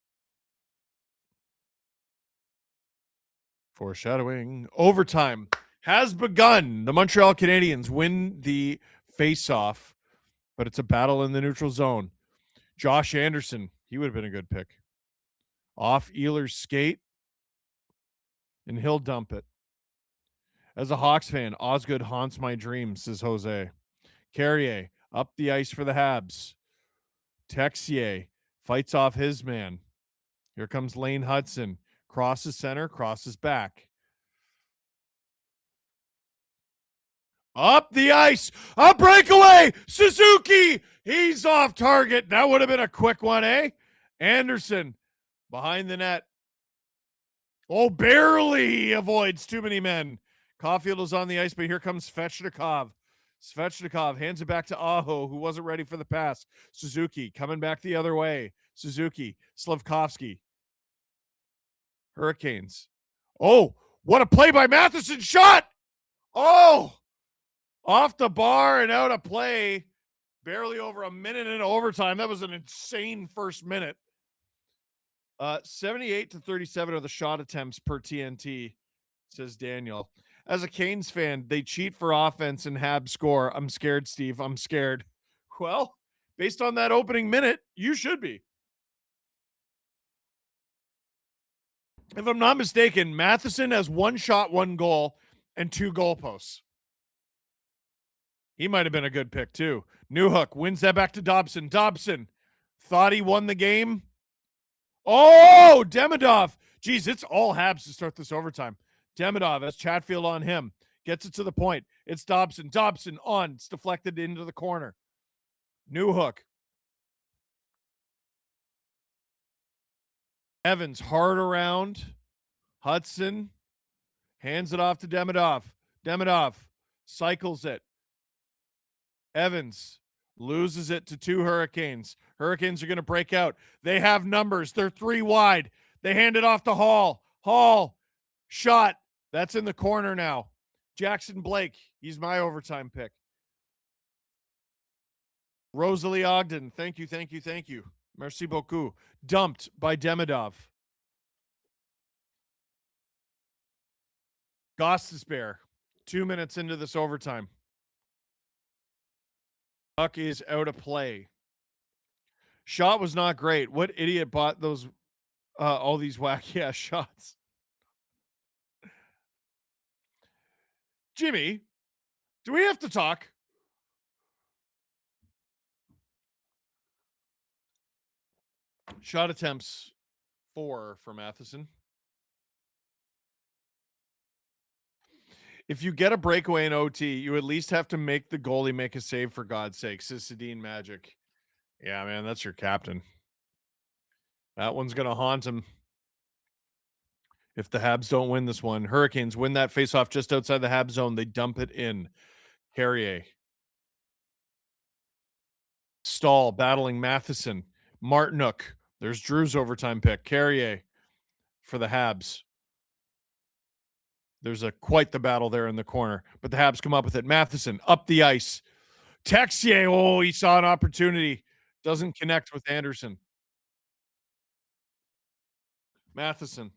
Foreshadowing. Overtime has begun. The Montreal Canadiens win the face-off, but it's a battle in the neutral zone. Josh Anderson, he would have been a good pick. Off Ehlers' skate, and he'll dump it. As a Hawks fan, Osgood haunts my dreams, says Jose. Carrier, up the ice for the Habs. Texier fights off his man. Here comes Lane Hudson. Crosses center, crosses back. Up the ice, a breakaway. Suzuki, he's off target. That would have been a quick one, eh? Anderson behind the net. Oh, barely avoids too many men. Caulfield is on the ice, but here comes Svechnikov. Svechnikov hands it back to Aho, who wasn't ready for the pass. Suzuki coming back the other way. Suzuki, Slavkovsky. Hurricanes. Oh, what a play by Matheson. Shot. Oh, off the bar and out of play. Barely over a minute in overtime. That was an insane first minute. 78 to 37 are the shot attempts per TNT, says Daniel. As a Canes fan, they cheat for offense and Habs score. I'm scared, Steve. I'm scared. Well, based on that opening minute, you should be. If I'm not mistaken, Matheson has 1 shot, 1 goal, and 2 goalposts. He might have been a good pick too. Newhook wins that back to Dobson. Dobson thought he won the game. Oh, Demidov. Geez, it's all Habs to start this overtime. Demidov has Chatfield on him. Gets it to the point. It's Dobson. Dobson on. It's deflected into the corner. Newhook. Evans hard around. Hudson hands it off to Demidov. Demidov cycles it. Evans loses it to 2 Hurricanes. Hurricanes are going to break out. They have numbers. They're 3 wide. They hand it off to Hall. Hall, shot. That's in the corner now. Jackson Blake, he's my overtime pick. Rosalie Ogden, thank you, thank you, thank you. Merci beaucoup. Dumped by Demidov. Gostisbehere, 2 minutes into this overtime. Puck is out of play. Shot was not great. What idiot bought those all these wacky ass shots? Jimmy, do we have to talk? Shot attempts 4 for Matheson. If you get a breakaway in OT, you at least have to make the goalie make a save, for God's sake. Says Sedin Magic. Yeah, man, that's your captain. That one's going to haunt him if the Habs don't win this one. Hurricanes win that faceoff just outside the Habs zone. They dump it in. Carrier. Stahl battling Matheson. Martinook. There's Drew's overtime pick. Carrier for the Habs. There's quite the battle there in the corner, but the Habs come up with it. Matheson up the ice. Texier, oh, he saw an opportunity. Doesn't connect with Anderson. Matheson.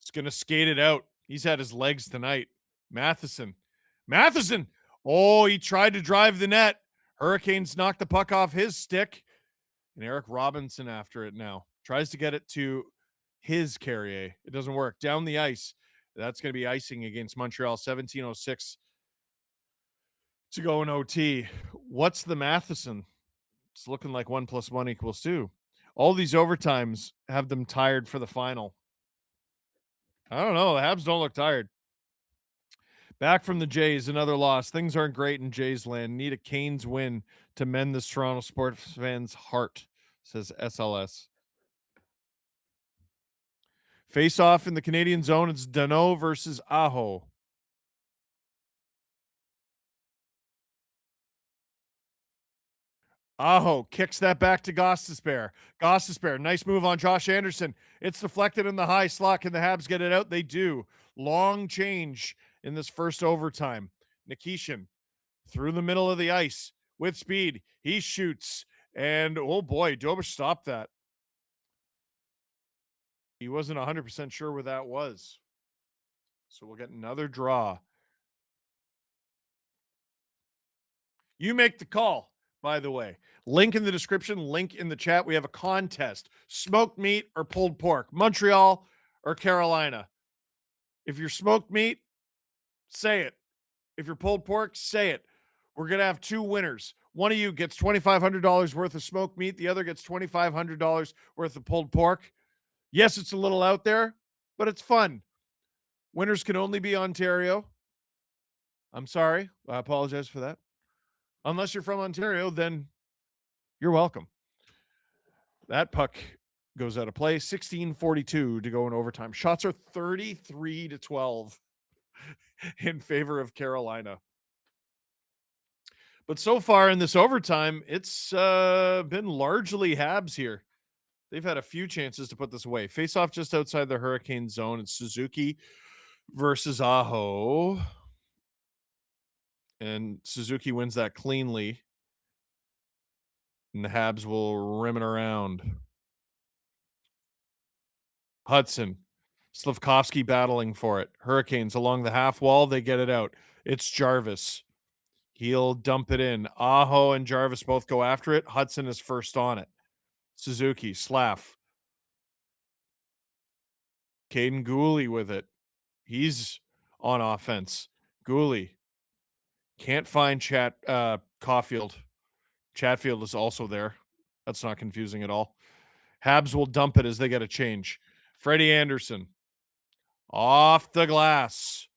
He's going to skate it out. He's had his legs tonight. Matheson. Matheson. Oh, he tried to drive the net. Hurricanes knocked the puck off his stick. And Eric Robinson after it now. Tries to get it to his Carrier. It doesn't work. Down the ice. That's going to be icing against Montreal. 17:06 to go in OT. What's the Matheson? It's looking like 1 + 1 = 2. All these overtimes have them tired for the final. I don't know. The Habs don't look tired. Back from the Jays, another loss. Things aren't great in Jays land. Need a Canes win to mend this Toronto sports fans' heart, says SLS. Face off in the Canadian zone. It's Dano versus Aho. Aho kicks that back to Gostisbehere. Gostisbehere, nice move on Josh Anderson. It's deflected in the high slot. Can the Habs get it out? They do. Long change in this first overtime. Nikishin through the middle of the ice with speed. He shoots. And, oh boy, Dobish stopped that. He wasn't 100% sure where that was. So we'll get another draw. You make the call, by the way. Link in the description, link in the chat. We have a contest. Smoked meat or pulled pork? Montreal or Carolina? If you're smoked meat, say it. If you're pulled pork, say it. We're going to have 2 winners. One of you gets $2,500 worth of smoked meat. The other gets $2,500 worth of pulled pork. Yes, it's a little out there, but it's fun. Winners can only be Ontario. I'm sorry. I apologize for that. Unless you're from Ontario, then you're welcome. That puck goes out of play. 16:42 to go in overtime. Shots are 33-12 in favor of Carolina. But so far in this overtime, it's been largely Habs here. They've had a few chances to put this away. Face off just outside the Hurricane zone. It's Suzuki versus Aho. And Suzuki wins that cleanly. And the Habs will rim it around. Hudson. Slavkovsky battling for it. Hurricanes along the half wall. They get it out. It's Jarvis. He'll dump it in. Aho and Jarvis both go after it. Hudson is first on it. Suzuki. Slav. Caden Gooley with it. He's on offense. Gooley. Can't find Caulfield. Chatfield is also there. That's not confusing at all. Habs will dump it as they get a change. Freddie Anderson off the glass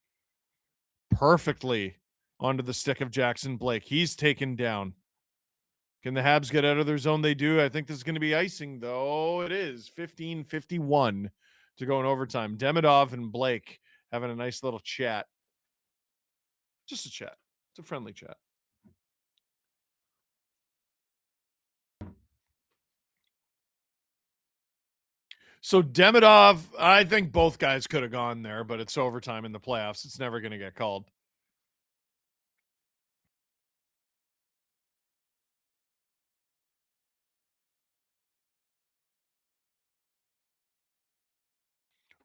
perfectly onto the stick of Jackson Blake. He's taken down. Can the Habs get out of their zone? They do. I think this is going to be icing, though. It is 15:51 to go in overtime. Demidov and Blake having a nice little chat. Just a chat. It's a friendly chat. So Demidov, I think both guys could have gone there, but it's overtime in the playoffs. It's never going to get called.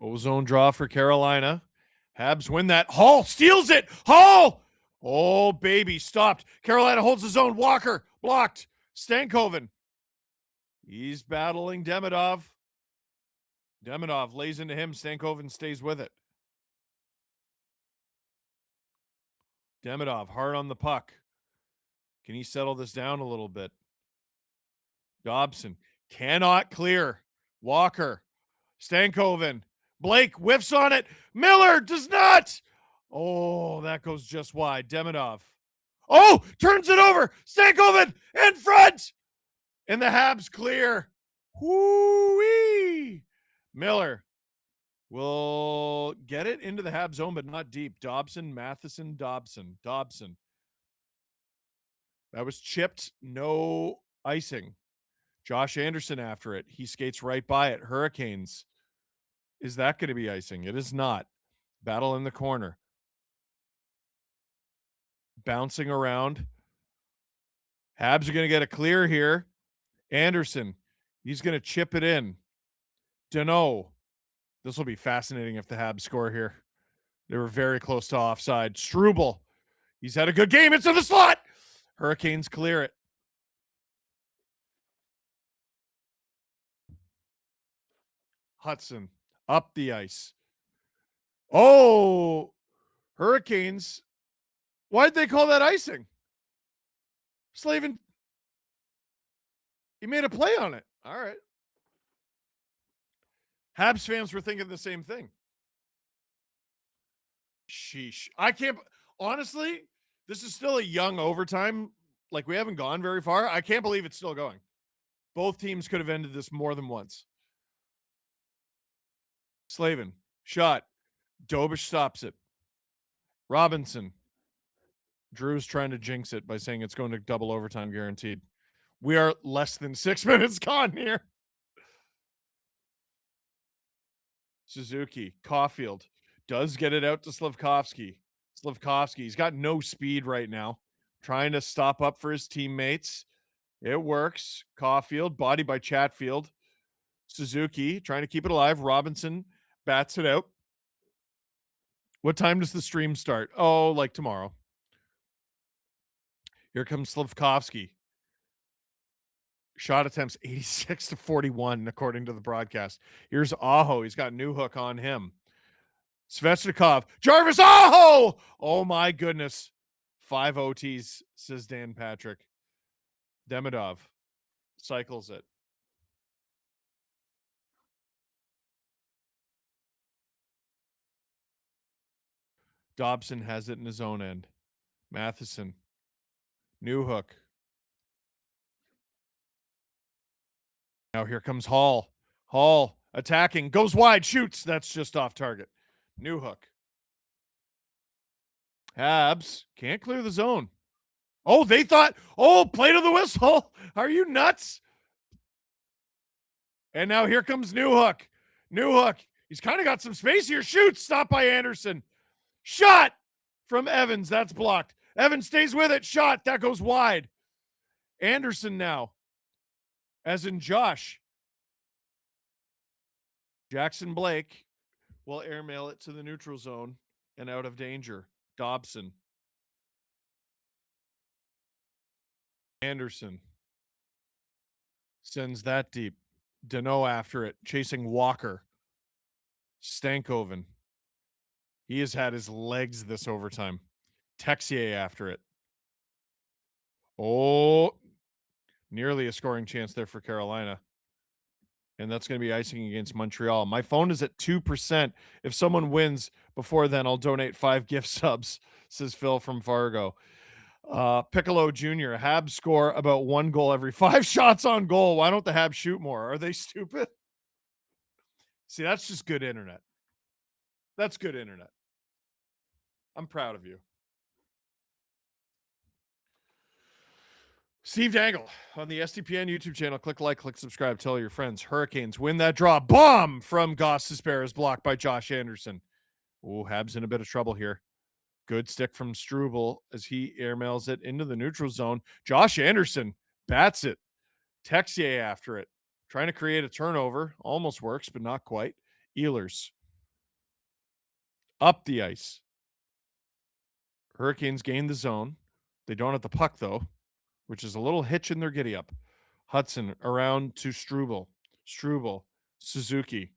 Ozone draw for Carolina. Habs win that. Hall steals it. Hall! Oh, baby, stopped. Carolina holds the zone. Walker blocked. Stankoven. He's battling Demidov. Demidov lays into him. Stankoven stays with it. Demidov hard on the puck. Can he settle this down a little bit? Dobson cannot clear. Walker. Stankoven. Blake whiffs on it. Miller does not. Oh, that goes just wide. Demidov. Oh, turns it over. Stankoven in front. And the Habs clear. Woo-wee. Miller will get it into the Habs zone, but not deep. Dobson, Matheson, Dobson. That was chipped. No icing. Josh Anderson after it. He skates right by it. Hurricanes. Is that going to be icing? It is not. Battle in the corner. Bouncing around. Habs are going to get a clear here. Anderson. He's going to chip it in. Deneau. This will be fascinating if the Habs score here. They were very close to offside. Struble. He's had a good game. It's in the slot. Hurricanes clear it. Hudson up the ice. Oh, Hurricanes. Why'd they call that icing? Slavin. He made a play on it. All right. Habs fans were thinking the same thing. Sheesh. I can't. Honestly, this is still a young overtime. Like, we haven't gone very far. I can't believe it's still going. Both teams could have ended this more than once. Slavin. Shot. Dobish stops it. Robinson. Drew's trying to jinx it by saying it's going to double overtime guaranteed. We are less than 6 minutes gone here. Suzuki. Caulfield does get it out to Slavkovsky. He's got no speed right now. Trying to stop up for his teammates. It works. Caulfield, body by Chatfield. Suzuki trying to keep it alive. Robinson bats it out. What time does the stream start? Oh, like tomorrow. Here comes Slavkovsky. Shot attempts 86-41, according to the broadcast. Here's Aho. He's got Newhook on him. Svechnikov. Jarvis Aho! Oh, my goodness. 5 OTs, says Dan Patrick. Demidov cycles it. Dobson has it in his own end. Matheson. Newhook. Now here comes Hall. Hall attacking. Goes wide. Shoots. That's just off target. Newhook. Habs can't clear the zone. Oh, they thought, play to the whistle. Are you nuts? And now here comes Newhook. He's kind of got some space here. Shoots. Stopped by Anderson. Shot from Evans. That's blocked. Evans stays with it. Shot. That goes wide. Anderson now. As in Josh. Jackson Blake will airmail it to the neutral zone and out of danger. Dobson. Anderson sends that deep. Deneau after it, chasing Walker. Stankoven. He has had his legs this overtime. Texier after it. Oh, nearly a scoring chance there for Carolina. And that's going to be icing against Montreal. My phone is at 2%. If someone wins before then, I'll donate 5 gift subs, says Phil from Fargo. Piccolo Jr. Habs score about 1 goal every 5 shots on goal. Why don't the Habs shoot more? Are they stupid? See, that's just good internet. That's good internet. I'm proud of you. Steve Dangle on the SDPN YouTube channel. Click like, click subscribe, tell your friends. Hurricanes win that draw. Bomb from Goss Despair is blocked by Josh Anderson. Oh, Habs in a bit of trouble here. Good stick from Struble as he airmails it into the neutral zone. Josh Anderson bats it. Texier after it. Trying to create a turnover. Almost works, but not quite. Ehlers up the ice. Hurricanes gain the zone. They don't have the puck, though, which is a little hitch in their giddy up. Hudson around to Struble. Struble. Suzuki.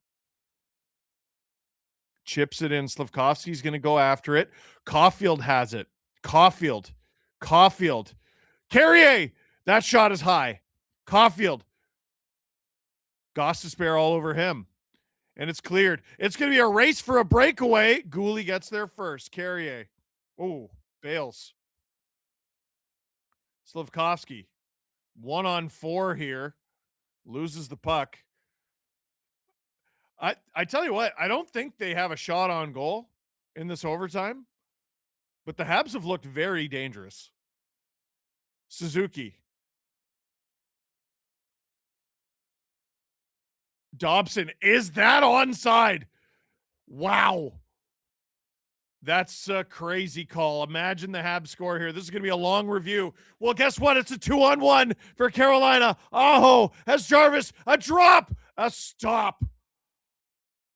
Chips it in. Slavkovsky's going to go after it. Caulfield has it. Caulfield. Carrier. That shot is high. Caulfield. Goss Despair all over him. And it's cleared. It's going to be a race for a breakaway. Gooley gets there first. Carrier. Oh, bails. Slavkovsky. 1-on-4 here. Loses the puck. I tell you what, I don't think they have a shot on goal in this overtime, but the Habs have looked very dangerous. Suzuki. Dobson. Is that onside? Wow. That's a crazy call. Imagine the Habs score here. This is going to be a long review. Well, guess what? It's a 2-on-1 for Carolina. Aho has Jarvis. A drop. A stop.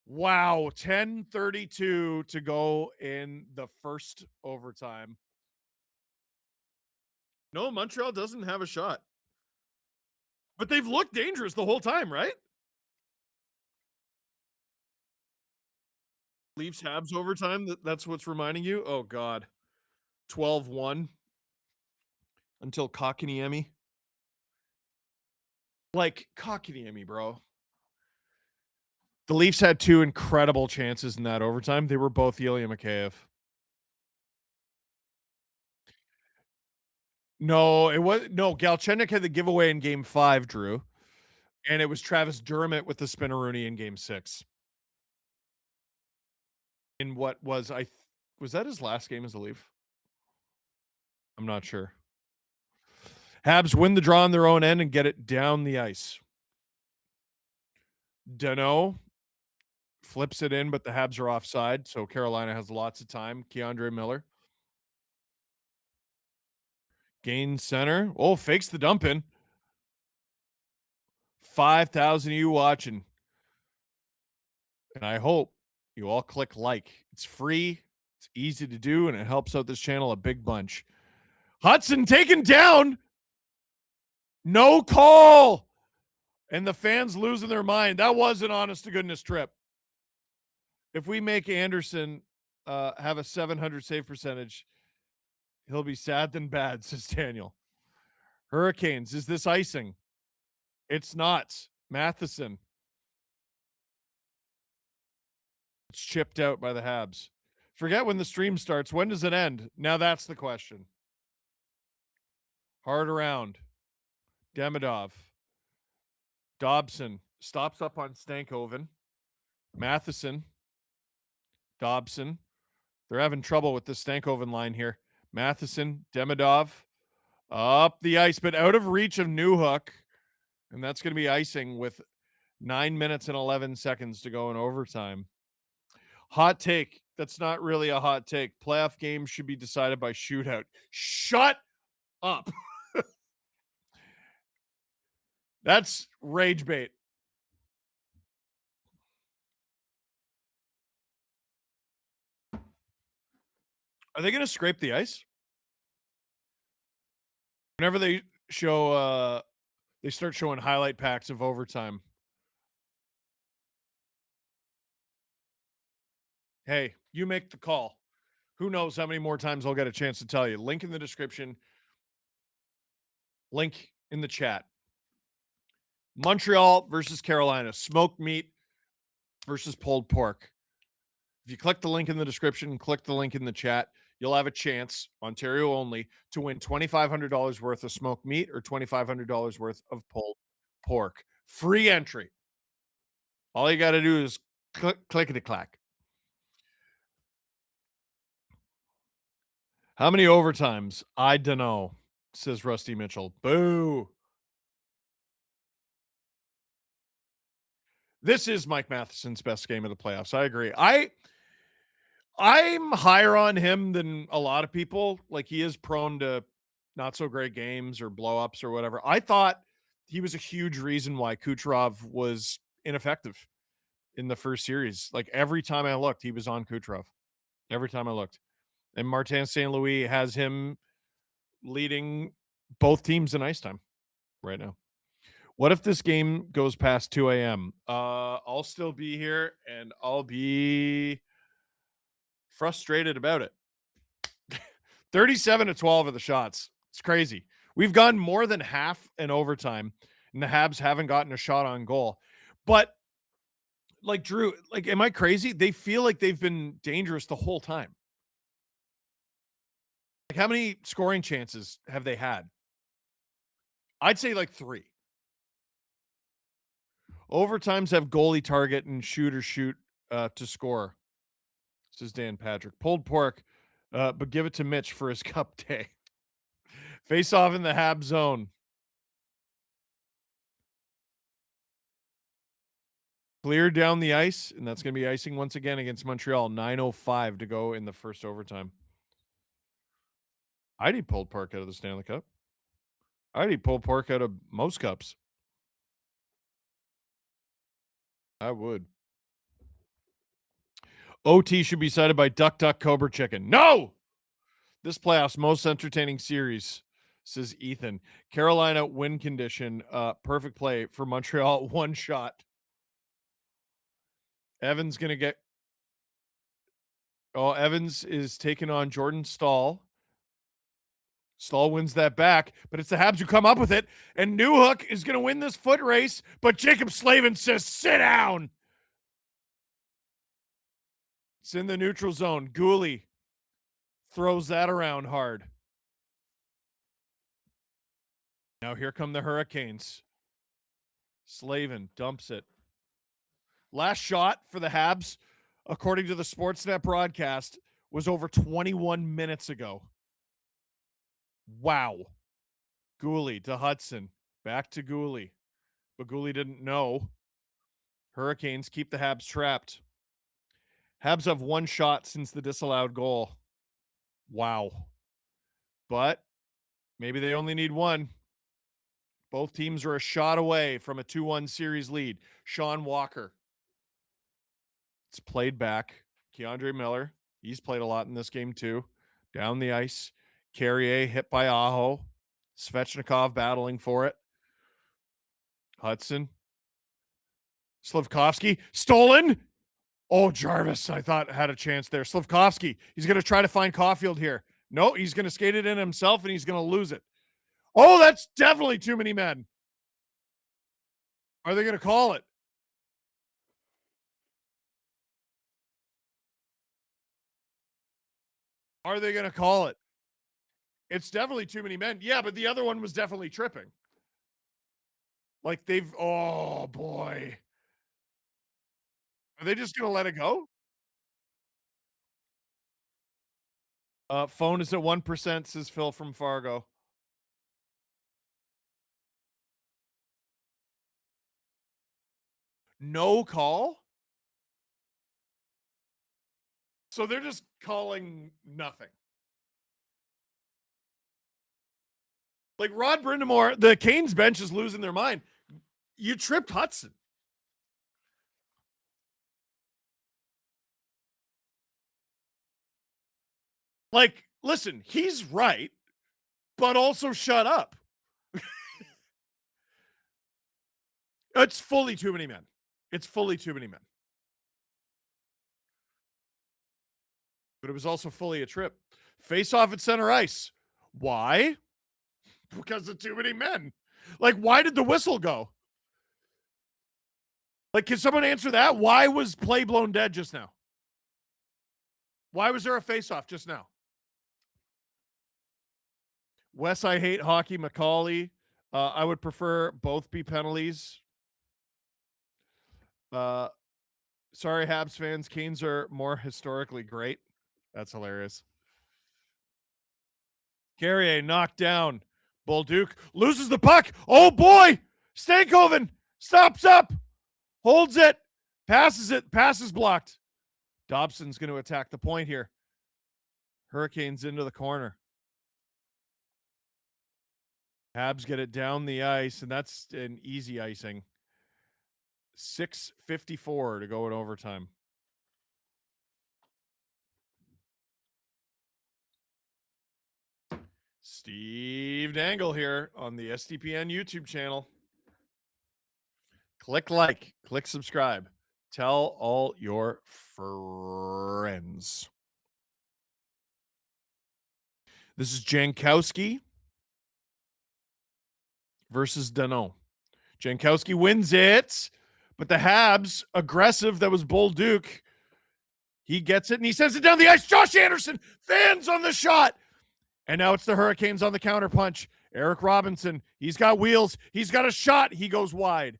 Wow. 10:32 to go in the first overtime. No, Montreal doesn't have a shot. But they've looked dangerous the whole time, right? Leafs Habs overtime. That's what's reminding you. Oh, God. 12-1 until Kotkaniemi. Like, Kotkaniemi, bro. The Leafs had 2 incredible chances in that overtime. They were both Ilya Mikheyev. No, it was no. Galchenyuk had the giveaway in Game 5, Drew, and it was Travis Dermott with the spinneroonie in Game 6. In what was was that his last game as a Leaf? I'm not sure. Habs win the draw on their own end and get it down the ice. Danault flips it in, but the Habs are offside, so Carolina has lots of time. Keandre Miller. Gains center. Oh, fakes the dump in. 5,000 of you watching. And I hope you all click like. It's free, it's easy to do, and it helps out this channel a big bunch. Hudson taken down. No call. And the fans losing their mind. That was an honest to goodness trip. If we make Anderson have a 700 save percentage, he'll be sad than bad, says Daniel. Hurricanes, is this icing? It's not. Matheson. It's chipped out by the Habs. Forget when the stream starts. When does it end? Now that's the question. Hard around. Demidov. Dobson stops up on Stankoven. Matheson. Dobson. They're having trouble with the Stankoven line here. Matheson, Demidov. Up the ice, but out of reach of Newhook. And that's going to be icing with 9 minutes and 11 seconds to go in overtime. Hot take. That's not really a hot take. Playoff games should be decided by shootout. Shut up. That's rage bait. Are they going to scrape the ice? Whenever they show, they start showing highlight packs of overtime. Hey, you make the call. Who knows how many more times I'll get a chance to tell you. Link in the description. Link in the chat. Montreal versus Carolina. Smoked meat versus pulled pork. If you click the link in the description, click the link in the chat, you'll have a chance, Ontario only, to win $2,500 worth of smoked meat or $2,500 worth of pulled pork. Free entry. All you got to do is clickety-clack. How many overtimes? I don't know, says Rusty Mitchell. Boo. This is Mike Matheson's best game of the playoffs. I agree. I'm higher on him than a lot of people. Like, he is prone to not so great games or blow-ups or whatever. I thought he was a huge reason why Kucherov was ineffective in the first series. Like, every time I looked, he was on Kucherov. Every time I looked. And Martin St. Louis has him leading both teams in ice time right now. What if this game goes past 2 a.m.? I'll still be here, and I'll be frustrated about it. 37-12 of the shots. It's crazy. We've gone more than half in overtime, and the Habs haven't gotten a shot on goal. But, like, Drew, like, am I crazy? They feel like they've been dangerous the whole time. Like, how many scoring chances have they had? I'd say like 3. Overtimes have goalie target and shooter shoot to score. Says Dan Patrick. Pulled pork, but give it to Mitch for his cup day. Face off in the Hab zone. Cleared down the ice, and that's going to be icing once again against Montreal. 9:05 to go in the first overtime. I'd eat pulled pork out of the Stanley Cup. I'd eat pulled pork out of most cups. I would. OT should be cited by Duck Duck Cobra Chicken. No! This playoff's most entertaining series, says Ethan. Carolina win condition. Perfect play for Montreal. 1 shot. Evans going to get... Oh, Evans is taking on Jordan Stahl. Stahl wins that back, but it's the Habs who come up with it, and Newhook is going to win this foot race, but Jacob Slavin says, sit down. It's in the neutral zone. Gooley throws that around hard. Now here come the Hurricanes. Slavin dumps it. Last shot for the Habs, according to the Sportsnet broadcast, was over 21 minutes ago. Wow. Gooley to Hudson. Back to Gooley. But Gooley didn't know. Hurricanes keep the Habs trapped. Habs have 1 shot since the disallowed goal. Wow. But maybe they only need 1. Both teams are a shot away from a 2-1 series lead. Sean Walker. It's played back. Keandre Miller. He's played a lot in this game too. Down the ice. Carrier hit by Aho. Svechnikov battling for it. Hudson. Slafkovsky. Stolen. Oh, Jarvis, I thought had a chance there. Slafkovsky. He's going to try to find Caulfield here. No, he's going to skate it in himself, and he's going to lose it. Oh, that's definitely too many men. Are they going to call it? Are they going to call it? It's definitely too many men. Yeah, but the other one was definitely tripping. Like they've, oh boy. Are they just going to let it go? Phone is at 1%, says Phil from Fargo. No call? So they're just calling nothing. Like Rod Brindamore, the Canes bench is losing their mind. You tripped Hudson. Like, listen, he's right, but also shut up. It's fully too many men. It's fully too many men. but it was also fully a trip. Face off at center ice. Why? Because of too many men. Like, why did the whistle go? Like, can someone answer that? Why was play blown dead just now? Why was there a face-off just now? Wes, I hate hockey. Macaulay, I would prefer both be penalties. Sorry, Habs fans. Canes are more historically great. That's hilarious. Carrier knocked down. Bolduc loses the puck. Oh, boy. Stankoven stops up. Holds it. Passes it. Passes blocked. Dobson's going to attack the point here. Hurricanes into the corner. Habs get it down the ice, and that's an easy icing. 6:54 to go in overtime. Steve Dangle here on the SDPN YouTube channel. Click like, click subscribe. Tell all your friends. This is Jankowski versus Danault. Jankowski wins it, but the Habs, aggressive, that was Bolduc. He gets it, and he sends it down the ice. Josh Anderson, fans on the shot. And now it's the Hurricanes on the counterpunch. Eric Robinson, he's got wheels. He's got a shot. He goes wide.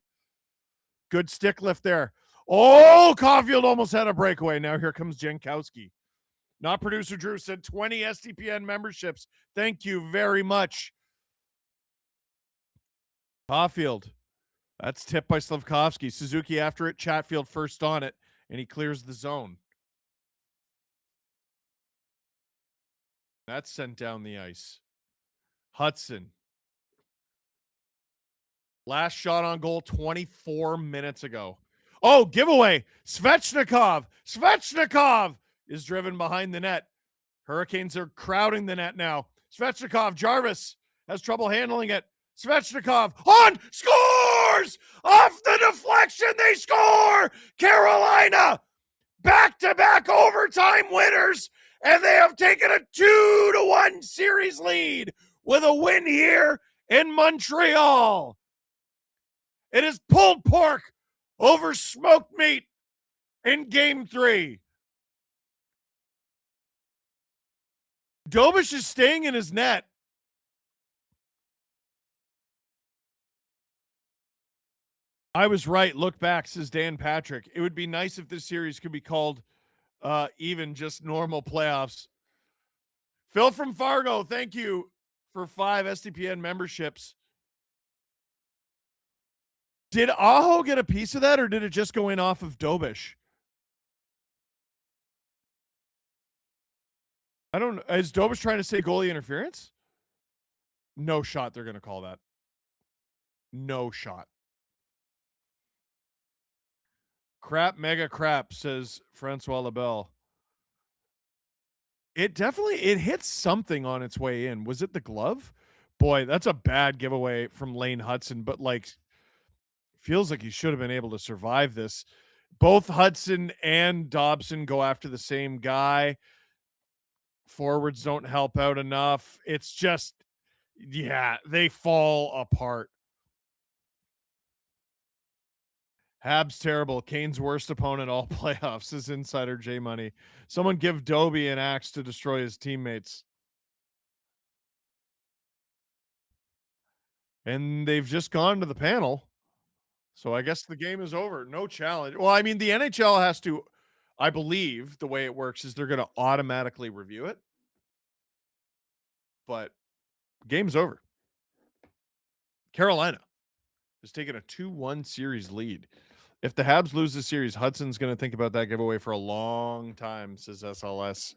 Good stick lift there. Oh, Caulfield almost had a breakaway. Now here comes Jankowski. Not producer Drew said 20 SDPN memberships. Thank you very much. Caulfield. That's tipped by Slavkovsky. Suzuki after it. Chatfield first on it, and he clears the zone. That's sent down the ice. Hudson. Last shot on goal 24 minutes ago. Oh, giveaway. Svechnikov. Svechnikov is driven behind the net. Hurricanes are crowding the net now. Svechnikov. Jarvis has trouble handling it. Svechnikov on, scores! Off the deflection, they score! Carolina, back-to-back overtime winners, and they have taken a 2-1 series lead with a win here in Montreal. It is pulled pork over smoked meat in Game 3. Dobish is staying in his net. I was right. Look back, says Dan Patrick. It would be nice if this series could be called even just normal playoffs. Phil from Fargo, thank you for 5 SDPN memberships. Did Aho get a piece of that, or did it just go in off of Dobish? I don't know. Is Dobish trying to say goalie interference? No shot they're going to call that. No shot. Crap, mega crap, says Francois Labelle. It hit something on its way in. Was it the glove? Boy, that's a bad giveaway from Lane Hudson, but like feels like he should have been able to survive this. Both Hudson and Dobson go after the same guy. Forwards don't help out enough. It's just, yeah, they fall apart. Habs terrible. Kane's worst opponent all playoffs is insider J Money. Someone give Doby an axe to destroy his teammates. And they've just gone to the panel. So I guess the game is over. No challenge. Well, I mean, the NHL has to, I believe the way it works is they're going to automatically review it. But game's over. Carolina has taken a 2-1 series lead. If the Habs lose the series, Hudson's going to think about that giveaway for a long time, says SLS.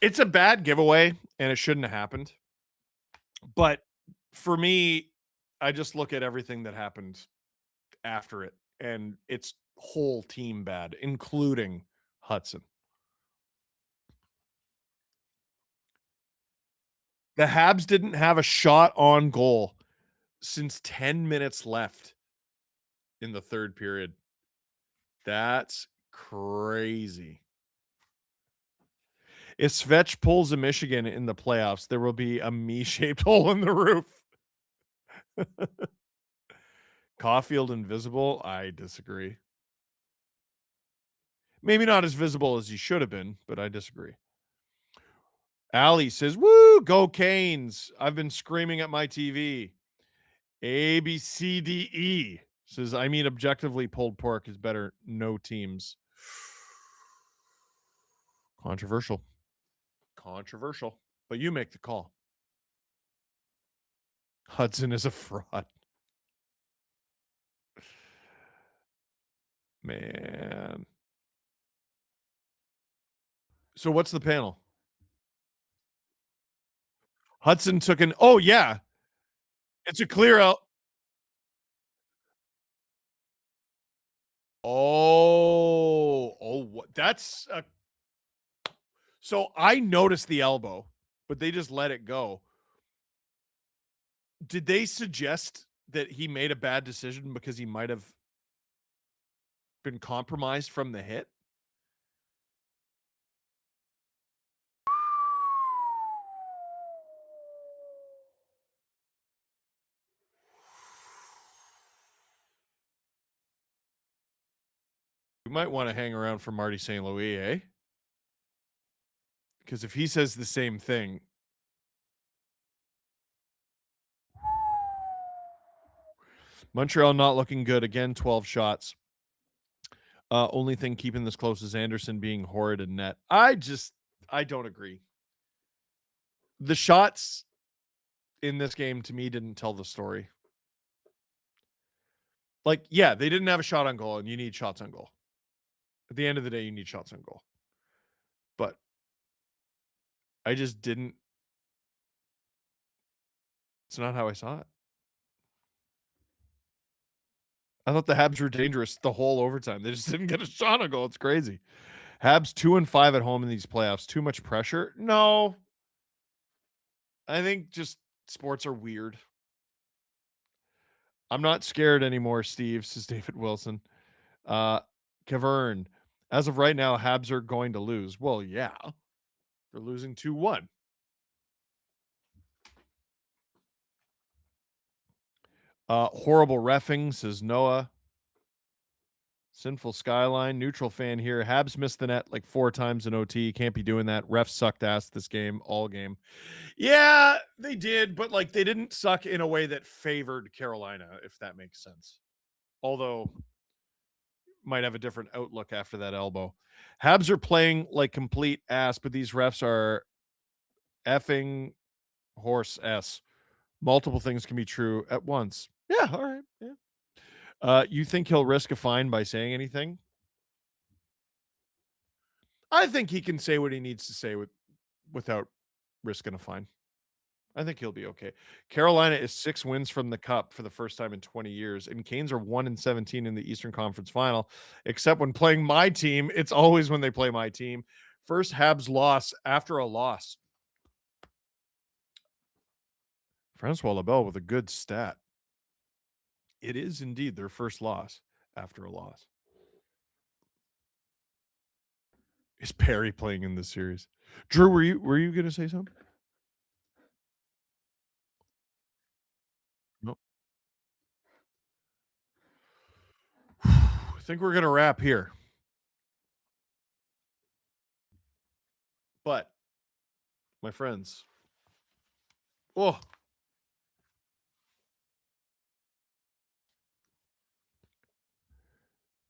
It's a bad giveaway, and it shouldn't have happened. But for me, I just look at everything that happened after it, and it's whole team bad, including Hudson. The Habs didn't have a shot on goal since 10 minutes left in the third period. That's crazy. If Svetch pulls a Michigan in the playoffs, there will be a me-shaped hole in the roof. Caulfield invisible? I disagree. Maybe not as visible as he should have been, but I disagree. Allie says, woo, go Canes. I've been screaming at my TV. A, B, C, D, E says, I mean, objectively, pulled pork is better. No teams. Controversial. But you make the call. Hudson is a fraud. Man. So what's the panel? Hudson took an... Oh, yeah. It's a clear out. What? That's a... So I noticed the elbow, but they just let it go. Did they suggest that he made a bad decision because he might have been compromised from the hit? You might want to hang around for Marty St. Louis, eh? Because if he says the same thing... Montreal not looking good. Again, 12 shots. Only thing keeping this close is Anderson being horrid in net. I don't agree. The shots in this game, to me, didn't tell the story. Like, yeah, they didn't have a shot on goal, and you need shots on goal. At the end of the day, you need shots on goal. But I just didn't. It's not how I saw it. I thought the Habs were dangerous the whole overtime. They just didn't get a shot on goal. It's crazy. Habs 2-5 at home in these playoffs. Too much pressure? No. I think just sports are weird. I'm not scared anymore, Steve, says David Wilson. Cavern. As of right now, Habs are going to lose. Well, yeah. They're losing 2-1. Horrible reffing, says Noah. Sinful Skyline. Neutral fan here. Habs missed the net like 4 times in OT. Can't be doing that. Refs sucked ass this game, all game. Yeah, they did, but like they didn't suck in a way that favored Carolina, if that makes sense. Although might have a different outlook after that elbow. Habs are playing like complete ass, but these refs are effing horse S. Multiple things can be true at once. Yeah, all right. Yeah. You think he'll risk a fine by saying anything? I think he can say what he needs to say without risking a fine. I think he'll be okay. Carolina is 6 wins from the cup for the first time in 20 years, and Canes are 1-17 in the Eastern Conference Final. Except when playing my team, it's always when they play my team. First Habs loss after a loss. Francois Labelle with a good stat. It is indeed their first loss after a loss. Is Perry playing in this series? Drew, were you going to say something? No. I think we're going to wrap here. But, my friends,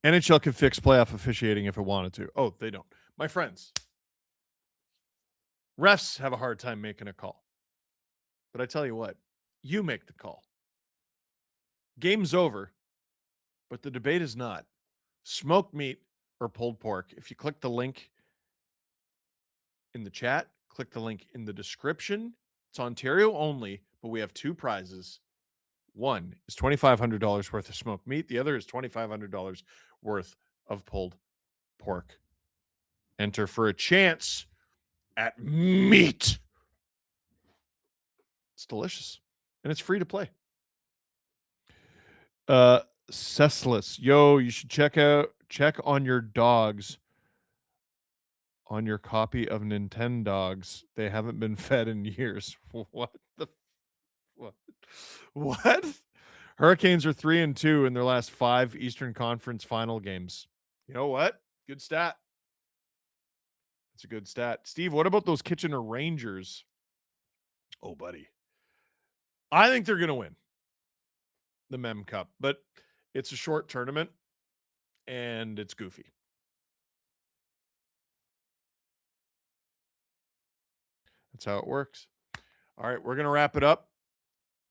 NHL can fix playoff officiating if it wanted to. Oh, they don't. My friends, refs have a hard time making a call. But I tell you what, you make the call. Game's over, but the debate is not smoked meat or pulled pork. If you click the link in the chat, click the link in the description. It's Ontario only, but we have 2 prizes. One is $2,500 worth of smoked meat. The other is $2,500 worth of pulled pork. Enter for a chance at meat. It's delicious, and it's free to play. Cessless. Yo, you should check check on your dogs on your copy of Nintendogs. They haven't been fed in years. What the what? What? Hurricanes are 3-2 in their last 5 Eastern Conference final games. You know what? Good stat. It's a good stat. Steve, what about those Kitchener Rangers? Oh, buddy. I think they're going to win the Mem Cup, but it's a short tournament and it's goofy. That's how it works. All right, we're going to wrap it up.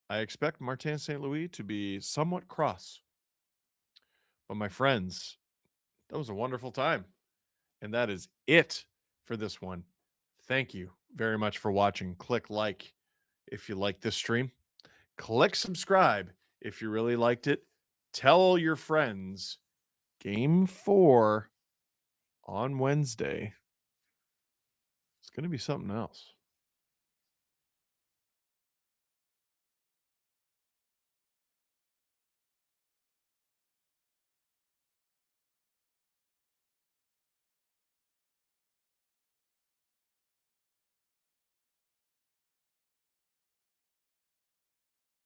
I expect Martin St. Louis to be somewhat cross. But my friends, that was a wonderful time. And that is it for this one. Thank you very much for watching. Click like if you like this stream. Click subscribe if you really liked it. Tell your friends. Game 4 on Wednesday. It's going to be something else.